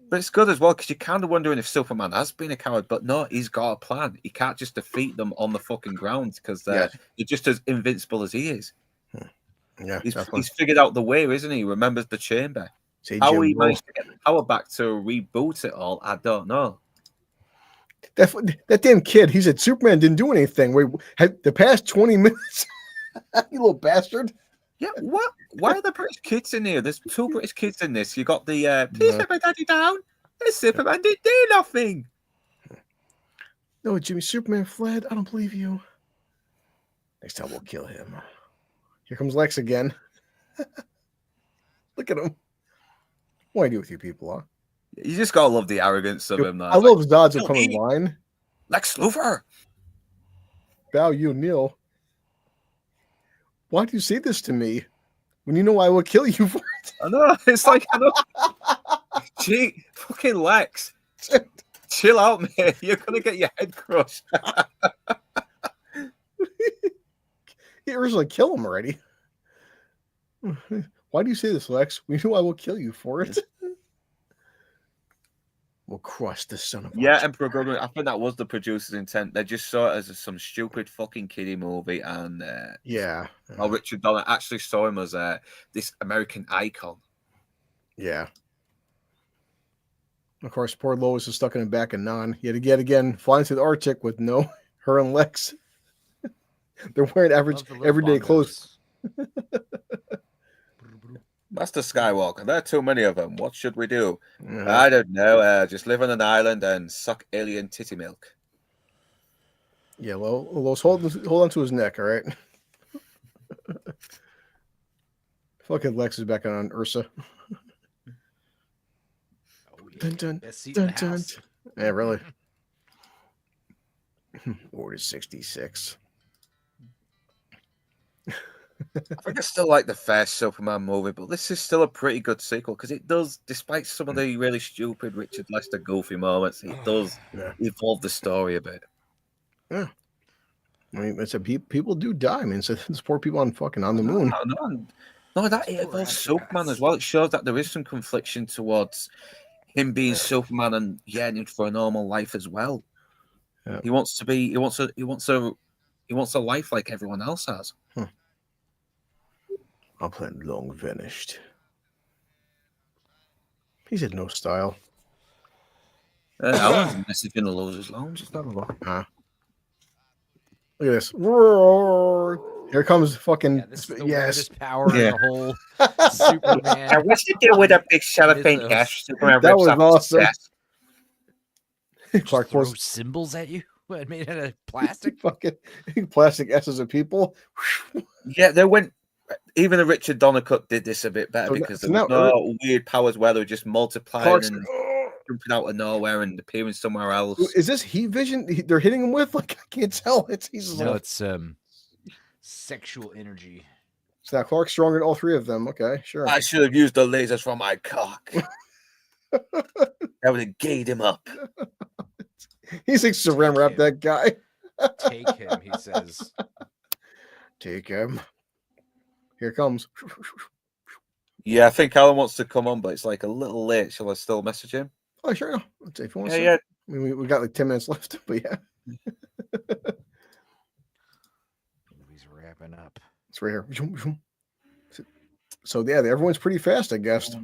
But it's good as well because you're kind of wondering if Superman has been a coward, but no, he's got a plan. He can't just defeat them on the fucking ground because they're just as invincible as he is. Yeah, he's figured out the way, isn't he? He remembers the chamber. How he managed to get the power back to reboot it all, I don't know. That damn kid, he said Superman didn't do anything. Wait, the past 20 minutes, you little bastard. Yeah, what? Why are the British kids in here? There's 2 British kids in this. You got the please let my daddy down. Superman didn't do nothing. No, Jimmy, Superman fled. I don't believe you. Next time we'll kill him. Here comes Lex again. Look at him. What do I do with you people, huh? You just gotta love the arrogance of him. I love Zod's will come in line. Lex Luthor. Bow you, Neil. Why do you say this to me when you know I will kill you for it? I know. It's like, I know. Gee, fucking Lex. Chill out, man. You're going to get your head crushed. He originally kill him already. Why do you say this, Lex? We know I will kill you for it. We'll crush the son of a Emperor Grogu. I think that was the producer's intent. They just saw it as some stupid fucking kiddie movie, and Richard Donner actually saw him as this American icon. Yeah. Of course, poor Lois is stuck in the back of Non. Yet again, flying to the Arctic with her and Lex. They're wearing everyday clothes. Master Skywalker, there are too many of them. What should we do? I don't know. Just live on an island and suck alien titty milk. Yeah, Lois, hold on to his neck, all right? Fucking Lex is back on Ursa. Dun, dun, dun, dun. Yeah, really. Order 66. I think I still like the first Superman movie, but this is still a pretty good sequel because it does, despite some of the really stupid Richard Lester goofy moments, it does evolve the story a bit. Yeah. I mean, it's people do die. I mean, there's poor people on the moon. No, that it involves Superman as well. It shows that there is some confliction towards him being Superman and yearning for a normal life as well. Yeah. He wants a life like everyone else has. Our plan long vanished. He said no style. I was messaging in the Losers Lounge. Look at this. Roar. Here comes fucking this power in the whole Superman. What's to do with a big cellophane cash? Superman that was awesome. Clark throw symbols at you? What, made out of plastic? Fucking plastic S's of people. Yeah, they went. Even the Richard Donner cut did this a bit better because there was no weird powers where they were just multiplying and jumping out of nowhere and appearing somewhere else. Is this heat vision they're hitting him with? Like, I can't tell. It's sexual energy. So now Clark's stronger than all 3 of them. Okay, sure. I should have used the lasers from my cock. That would have gayed him up. He's like saran wrap that guy. Take him, he says. Take him. Here comes. Yeah, I think Alan wants to come on, but it's like a little late. Shall I still message him? Oh, sure. No. If you want Yeah. I mean, we got like 10 minutes left, but yeah. He's wrapping up. It's right here. So yeah, everyone's pretty fast, I guess.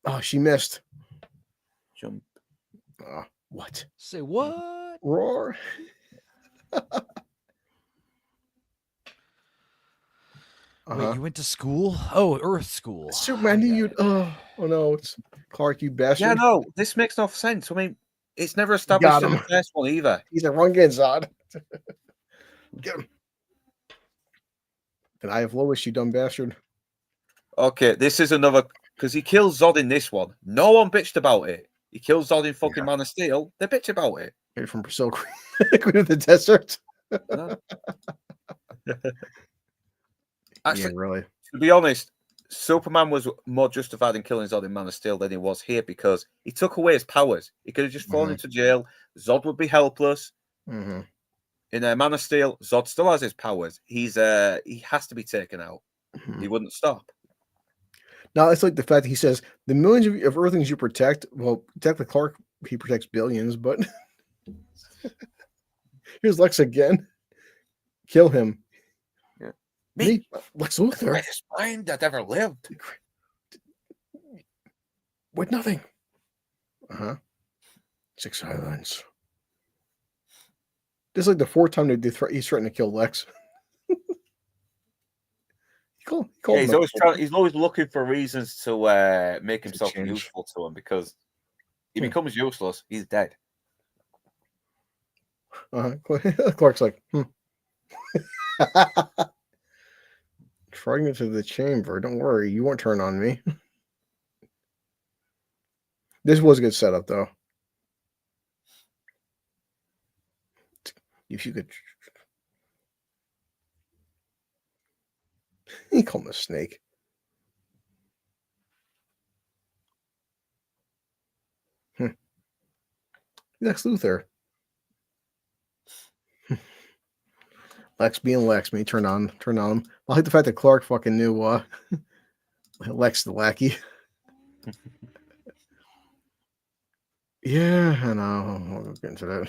Oh, she missed. Jump. What? Say what? Roar. Wait, you went to school? Oh, Earth school. Superman, you. Oh no, it's Clark, you bastard. Yeah, no, this makes no sense. I mean, it's never established in the first one either. He's a run again, Zod. Get him. And I have Lois, you dumb bastard. Okay, this is another because he kills Zod in this one. No one bitched about it. He kills Zod in fucking Man of Steel. They bitch about it. Maybe from Priscilla Queen of the Desert. No. Actually, yeah, really. To be honest, Superman was more justified in killing Zod in Man of Steel than he was here because he took away his powers. He could have just fallen into jail. Zod would be helpless. Mm-hmm. In Man of Steel, Zod still has his powers. He has to be taken out. Mm-hmm. He wouldn't stop. Now it's like the fact that he says the millions of Earthlings you protect. Well, technically Clark he protects billions, but here's Lex again. Kill him. Yeah. Me, Lex Luthor. The greatest mind that ever lived. With nothing. Six Islands. This is like the fourth time he's threatened to kill Lex. He's always looking for reasons to make himself useful to him because he becomes useless. He's dead. Clark's like, trying into the chamber. Don't worry, you won't turn on me. This was a good setup, though. If you could, he called him a snake. Lex Luthor. Lex being Lex, me turn on him. I like the fact that Clark fucking knew Lex the lackey. Yeah, I know. We'll get into that.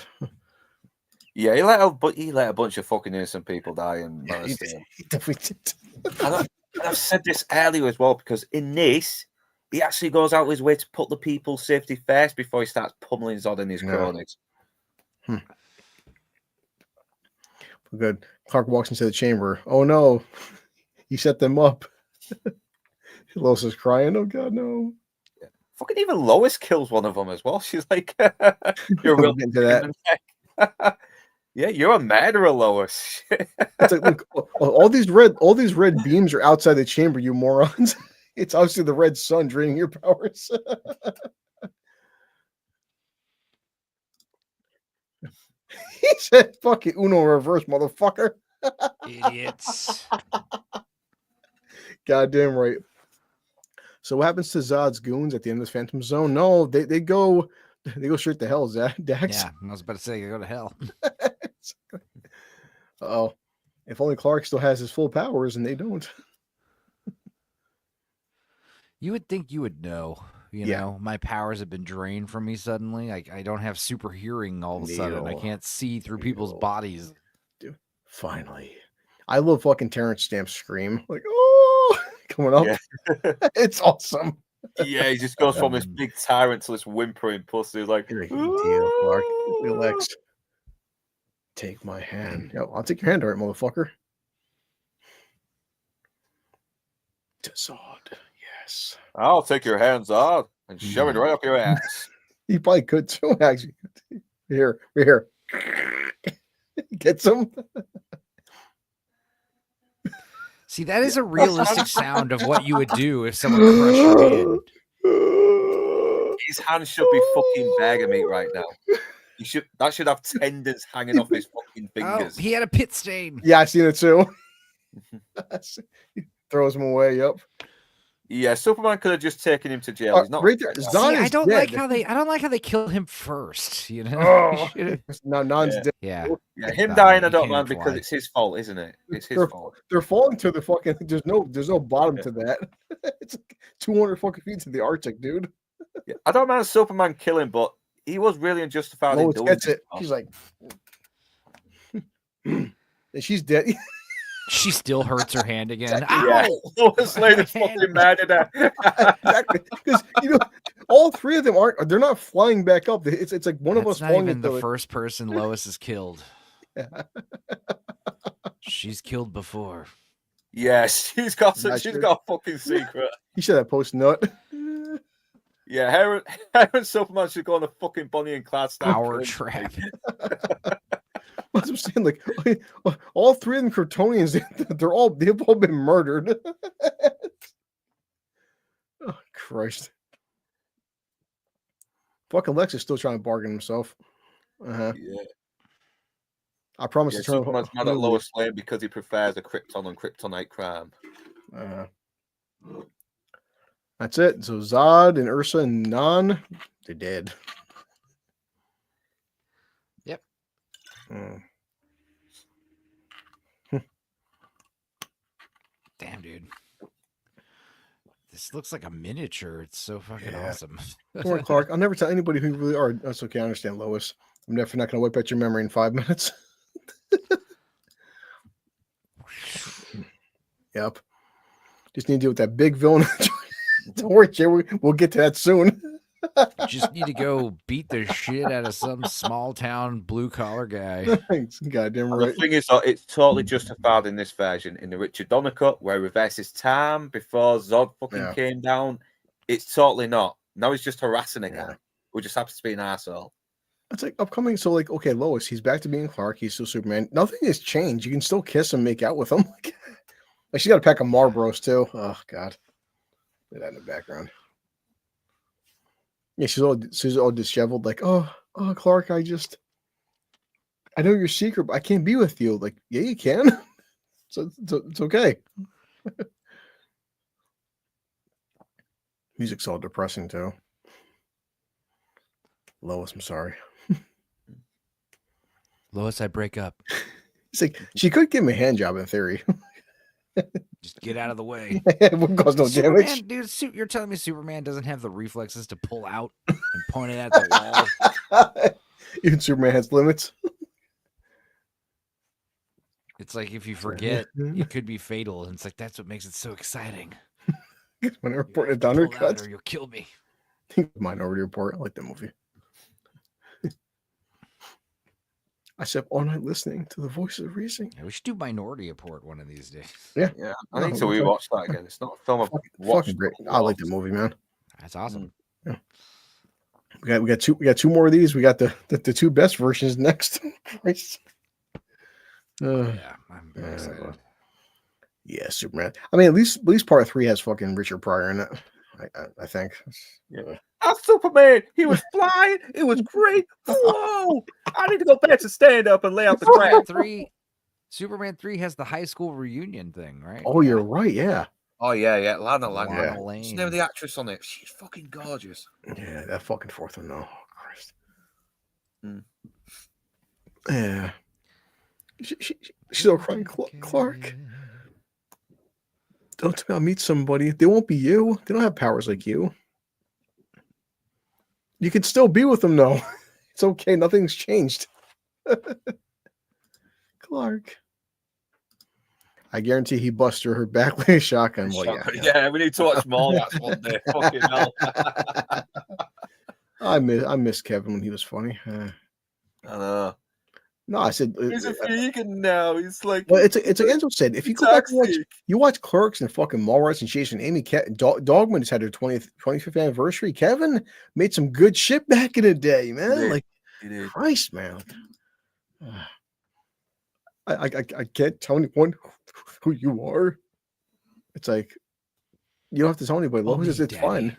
Yeah, he let a bunch of fucking innocent people die in Man of Steel. He definitely did. And I've said this earlier as well because in this, he actually goes out of his way to put the people's safety first before he starts pummeling Zod and his cronies. Good. Clark walks into the chamber. Oh no, he set them up. Lois is crying. Oh god, no. Yeah. Fucking even Lois kills one of them as well. She's like, "You're real into that." Yeah, you're a murderer, Lois. It's like, look, all these red beams are outside the chamber, you morons. It's obviously the red sun draining your powers. He said, "Fucking Uno reverse, motherfucker." Idiots. Goddamn right. So what happens to Zod's goons at the end of this Phantom Zone? No, they go straight to hell, Dax. Yeah, I was about to say, go to hell. Oh, if only Clark still has his full powers, and they don't. You would think you would know. You know, my powers have been drained from me suddenly. I don't have super hearing all of a sudden. I can't see through people's bodies. Dude, finally. I love fucking Terrence Stamp's scream. Like, oh, coming up. Yeah. It's awesome. Yeah, he just goes from this big tyrant to this whimpering pussy. Like, Clark, relax. Take my hand. Yo, I'll take your hand, all right, motherfucker. To Zod. Yes. I'll take your hands off and shove it right up your ass. He probably could too, actually. Here. Get some. See, that is a realistic sound of what you would do if someone crushed your hand. His hand should be fucking bag meat right now. That should have tendons hanging off his fucking fingers. Oh, he had a pit stain. Yeah, I seen it too. He throws him away. Yep. Yeah, Superman could have just taken him to jail. He's not right there. Zod I is don't dead. I don't like how they kill him first. You know. Oh, He should've- now Non's Yeah. dead. yeah. Yeah, him Nah, dying, I he don't can't mind even because fly. it's his fault, isn't it? It's his fault. They're falling to the fucking. There's no bottom to that. It's like 200 fucking feet to the Arctic, dude. Yeah, I don't mind Superman killing, but he was really unjustified in Lois doing gets this it. stuff. She's like, and she's dead. She still hurts her hand again. Yeah, Ow! Lois Lane's fucking mad at her. Exactly, because all three of them aren't. They're not flying back up. It's like one of That's us not falling even into the first person Lois has killed. She's killed before. Yes, she's got Not she's sure. got a fucking secret. You said that post nut. Yeah, her and Superman should go on a fucking Bonnie and Clyde style. Our killing trap. spree. What I'm saying, like all three of them Kryptonians, they've all been murdered. Oh Christ! Fucking Lex is still trying to bargain himself. Yeah, I promise yeah to turn. Superman's mad at Lois Lane because he prefers a Krypton and Kryptonite crime. That's it. So Zod and Ursa and Non, they're dead. Yep. Damn, dude. This looks like a miniature. It's so fucking awesome. Don't worry, Clark. I'll never tell anybody who you really are. That's okay. I understand, Lois. I'm definitely not going to wipe out your memory in 5 minutes. Yep. Just need to deal with that big villain. Don't worry, Jay. We'll get to that soon. You just need to go beat the shit out of some small town blue collar guy. Goddamn And the right. thing is, it's totally justified in this version. In the Richard Donner cut, where he reverses time before Zod fucking came down, it's totally not. Now he's just harassing a guy who just happens to be an asshole. It's like upcoming. So, like, okay, Lois, he's back to being Clark. He's still Superman. Nothing has changed. You can still kiss him, make out with him. Like, she got a pack of Marlboros too. Oh God, put that in the background. Yeah, she's all disheveled. Like, oh, Clark, I know your secret, but I can't be with you. Like, yeah, you can. So it's okay. Music's all depressing too. Lois, I'm sorry. Lois, I break up. It's like she could give him a hand job in theory. Just get out of the way. It wouldn't cause no damage. Dude, you're telling me Superman doesn't have the reflexes to pull out and point it at the wall? Even Superman has limits. It's like if you forget, it could be fatal, and it's like that's what makes it so exciting. When I report a Donner Pull out cut, or you'll kill me. Minority Report. I like that movie. I sat all night listening to the voice of reason. Yeah, we should do Minority Report one of these days. Yeah, I need to rewatch that again. It's not a film I've watched. Fucking great. I like the movie, man. That's awesome. Yeah. We got two more of these. We got the two best versions next. Christ. Yeah, I'm very excited. Yeah, Superman. I mean, at least part 3 has fucking Richard Pryor in it. I think. Yeah. That's Superman. He was flying. It was great. Whoa! I need to go back to stand up and lay out the crap. Superman 3 has the high school reunion thing, right? Oh, you're right. Yeah. Oh yeah. Lana Lang. Lana What's Lane. the name of the actress on it? She's fucking gorgeous. Yeah, that fucking fourth one. Oh, Christ. Mm. Yeah. She's all crying. Clark. Don't tell me I'll meet somebody. They won't be you. They don't have powers like you. You can still be with them, though. It's okay. Nothing's changed. Clark. I guarantee he busted her back with a shotgun. Well, Yeah, we need to watch more. That's one day. Fucking hell. I miss Kevin when he was funny. I know. No, I said He's a vegan now. He's like, well, it's like Enzo said. If you go back and watch Clerks and fucking Mallrats and Chasing Amy, Dogman just had her 25th anniversary. Kevin made some good shit back in the day, man. Like, Christ, man. I can't tell anyone who you are. It's like you don't have to tell anybody. Lois, it's fun.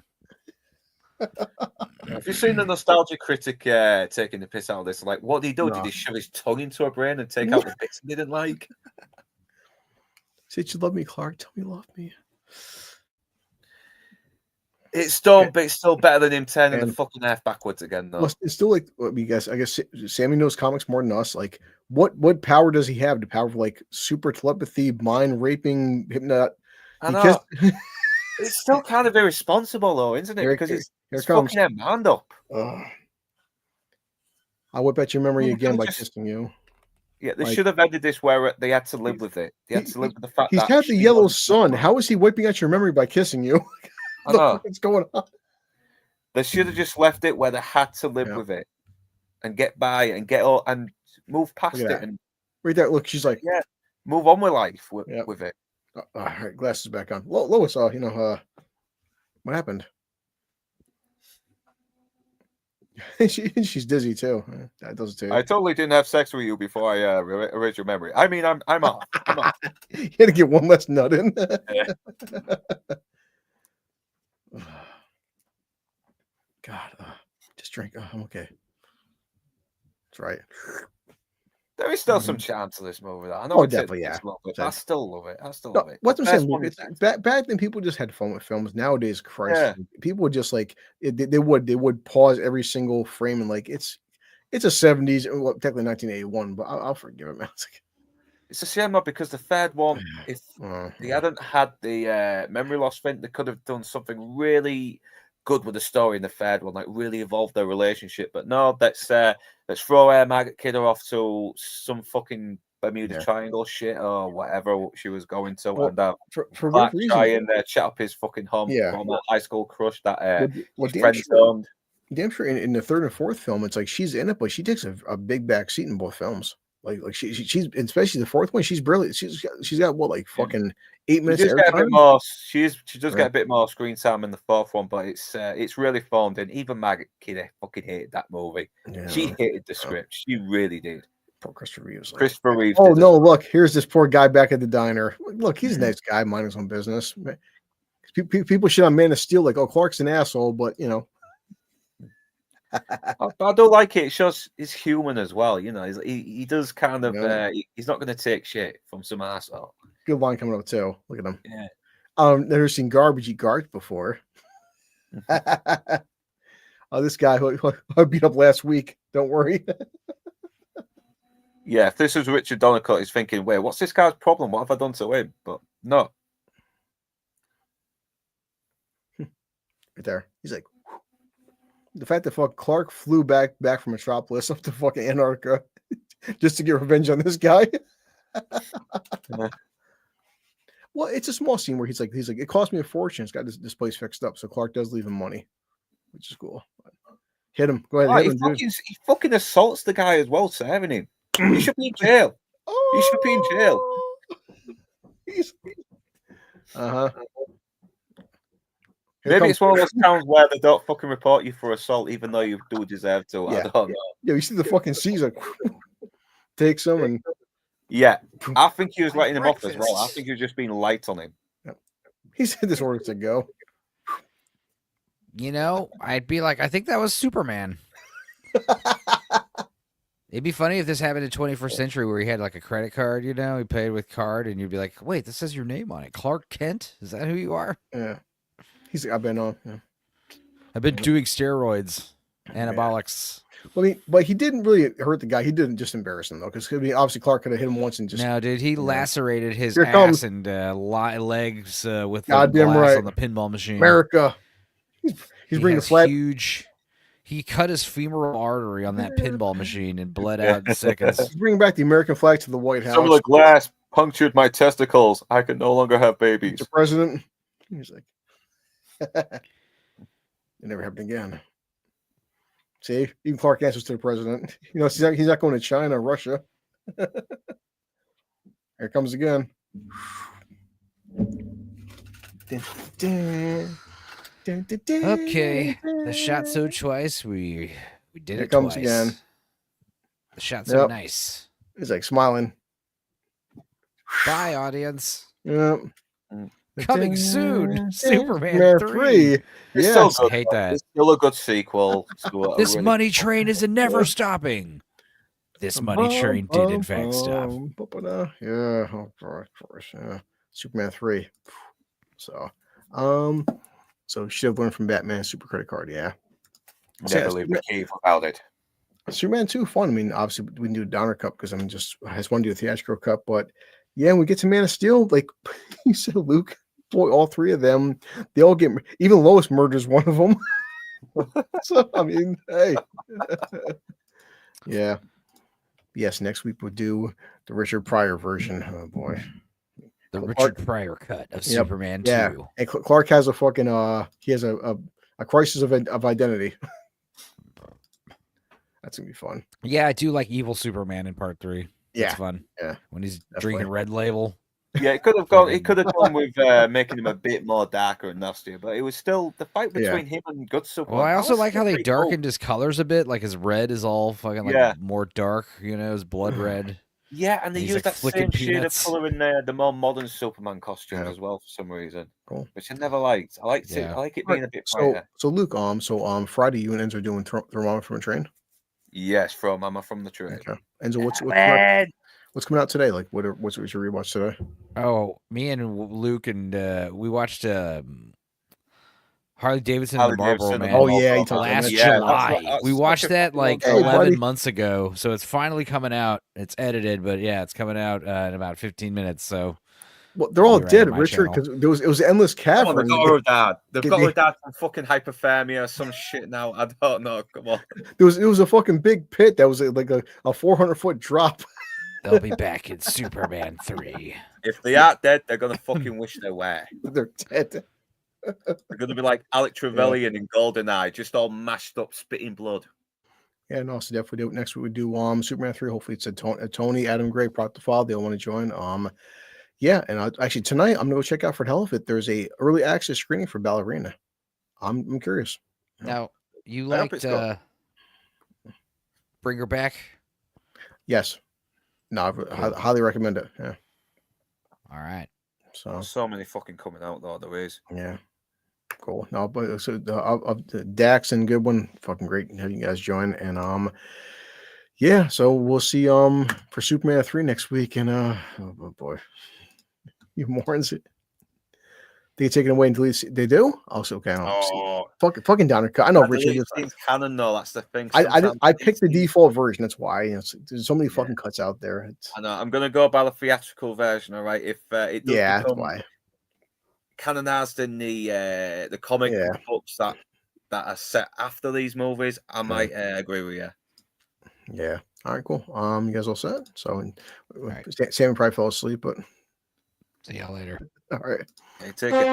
Have you seen the Nostalgia Critic taking the piss out of this? Like, what did he do? No. Did he shove his tongue into her brain and take out the bits he didn't like? Said you love me, Clark. Tell me you love me. It's still better than him turning the fucking F backwards again, though. It's still like I guess Sammy knows comics more than us. Like, what power does he have? The power of like super telepathy, mind raping, hypnot. I know. It's still kind of irresponsible, though, isn't it? Because it's fucking their mind up. I'll whip at your memory again by kissing you. Yeah, they should have ended this where they had to live with it. They had to live with the fact he's that had the yellow sun. How is he wiping out your memory by kissing you? I know. What's going on? They should have just left it where they had to live with it and get by and and move past it. And right there, look, she's like, move on with life with it. All right, glasses back on. Lois, what happened? She's dizzy too. That does it too. I totally didn't have sex with you before I erased your memory. I mean, I'm off. I'm off. You had to get one less nut in. God, just drink. I'm okay. That's right. There is still some charm to this movie. I know definitely, but I still love it. I still love it. What I'm saying, back then people just had fun with films. Nowadays, Christ, people would just like they would pause every single frame and like it's a 70s, well, technically 1981, but I'll forgive it, man. It's a shame though, because the third one, if they hadn't had the memory loss thing, they could have done something really good with the story in the third one, like really evolve their relationship. But no, let's throw Margaret Kidder off to some fucking Bermuda Triangle shit or whatever she was going to, and for what reason? Try and chat up his fucking home high school crush that friend zoned. Damn sure in the third and fourth film, it's like she's in it, but she takes a big back seat in both films. Like she's especially the fourth one, she's brilliant. She's got what, like fucking 8 minutes. She does get a bit more screen time in the fourth one, but it's really formed. And even Margaret Kidder fucking hated that movie. Yeah. She hated the script. She really did. Poor Christopher Reeves. Christopher Reeves. Oh no! Look, here's this poor guy back at the diner. Look, he's a nice guy, minding his own business. People shit on Man of Steel like, oh, Clark's an asshole, but you know. I don't like it. It shows he's human as well. You know, he does kind of. He's not going to take shit from some asshole. Good line coming up too. Look at him. Yeah. Never seen garbage eat garbage before. This guy who I beat up last week. Don't worry. Yeah, if this was Richard Donnicott, he's thinking, "Wait, what's this guy's problem? What have I done to him?" But no. Right there, he's like. The fact that Clark flew back from Metropolis up to fucking Antarctica just to get revenge on this guy. Well, it's a small scene where he's like, it cost me a fortune. It's got this place fixed up, so Clark does leave him money, which is cool. Hit him. Go ahead. He fucking assaults the guy as well, serving him. He should be in jail. He should be in jail. Maybe it's one of those towns where they don't fucking report you for assault, even though you do deserve to. Yeah. I don't know. Yeah, you see the fucking Caesar takes him and. Yeah, I think he was letting him off as well. I think he was just being light on him. He said this order to go. You know, I'd be like, I think that was Superman. It'd be funny if this happened in 21st century where he had like a credit card, you know, he paid with card, and you'd be like, wait, this says your name on it. Clark Kent? Is that who you are? Yeah. He's like, I've been on. Yeah. I've been doing steroids, anabolics. Well, I mean, but he didn't really hurt the guy. He didn't just embarrass him though, because obviously Clark could have hit him once and just. No, dude, he lacerated his ass and legs with the glass on the pinball machine. America. He's bringing the flag. Huge. He cut his femoral artery on that pinball machine and bled out in seconds. He's bringing back the American flag to the White House. Some of the glass punctured my testicles. I can no longer have babies. The president. He's like. It never happened again. See, even Clark answers to the president. You know, he's not going to China, Russia. Here it comes again. Okay, the shot so twice. We did Here it comes twice. Again. The shot so nice. He's like smiling. Bye, audience. Yep. Coming soon, Superman 3. Yes, I hate that. It's still a good sequel. This money train is never stopping. This money train did in fact stop. Yeah, of course. Yeah. Superman 3. So, So should have learned from Batman Super Credit Card. Yeah. Never leave the cave without it. Superman 2 fun. I mean, obviously we can do a Donner Cup because I just want to do a theatrical cup, but yeah, when we get to Man of Steel, like you said, Luke, boy, all three of them, they all get, even Lois murders one of them. So I mean, hey, yeah, yes. Next week we'll do the Richard Pryor version. Oh boy, the Richard Pryor cut of Superman 2. Yeah, and Clark has a fucking he has a crisis of identity. That's gonna be fun. Yeah, I do like Evil Superman in Part 3. Yeah, it's fun. Yeah, when he's drinking Red Label. Yeah, it could have gone. It could have done with making him a bit more darker and nastier, but it was still the fight between him and Good Superman. Well, I also like how they darkened his colors a bit. Like his red is all fucking like more dark. You know, his blood red. Yeah, and they used that same shade of color in the more modern Superman costumes as well for some reason. Cool. Which I never liked. I liked it. I like it being a bit brighter. So Luke, Friday you and Enzo are doing Thermometer from a Train. Yes, from the Train. Okay. Enzo, what's coming out today? Like, what's your rewatch today? Oh, me and Luke and we watched Harley Davidson and the Marlboro Man. Oh yeah, last July. We watched that like 11 months ago, so it's finally coming out. It's edited, but yeah, it's coming out in about 15 minutes. So, well, they're all dead, Richard, because it was endless cavern. They've got her dad. They've got her dad from fucking hypothermia, some shit. Now I don't know. Come on. It was a fucking big pit that was like a 400-foot drop. They'll be back in Superman 3. If they aren't dead, they're gonna fucking wish they were. They're dead. They're gonna be like Alec Trevelyan in GoldenEye, just all mashed up, spitting blood. Yeah, no, so definitely do it. Next week we do Superman 3. Hopefully it's a Tony, Adam Gray, Prot the Fall. They'll want to join. Yeah, and actually tonight I'm gonna go check out for hell of it. There's a early access screening for Ballerina. I'm curious. Now you liked Bring Her Back? Yes. No, I highly recommend it. Yeah. All right. So many fucking coming out though. There is. Yeah. Cool. No, but so the Dax and Goodwin, fucking great having you guys join. And yeah, so we'll see for Superman 3 next week. And oh boy, you morons. They take it away until they do. Also, okay. Fucking Donner Cut. I know, Richard. It's canon though. That's the thing. I picked the default version. That's why. There's so many fucking cuts out there. I know. I'm gonna go by the theatrical version. All right. If it does that's why. Canonized in the comic books that are set after these movies, I might agree with you. Yeah. All right. Cool. You guys all set? So, Sam probably fell asleep, but see y'all later. All right. Hey, take it.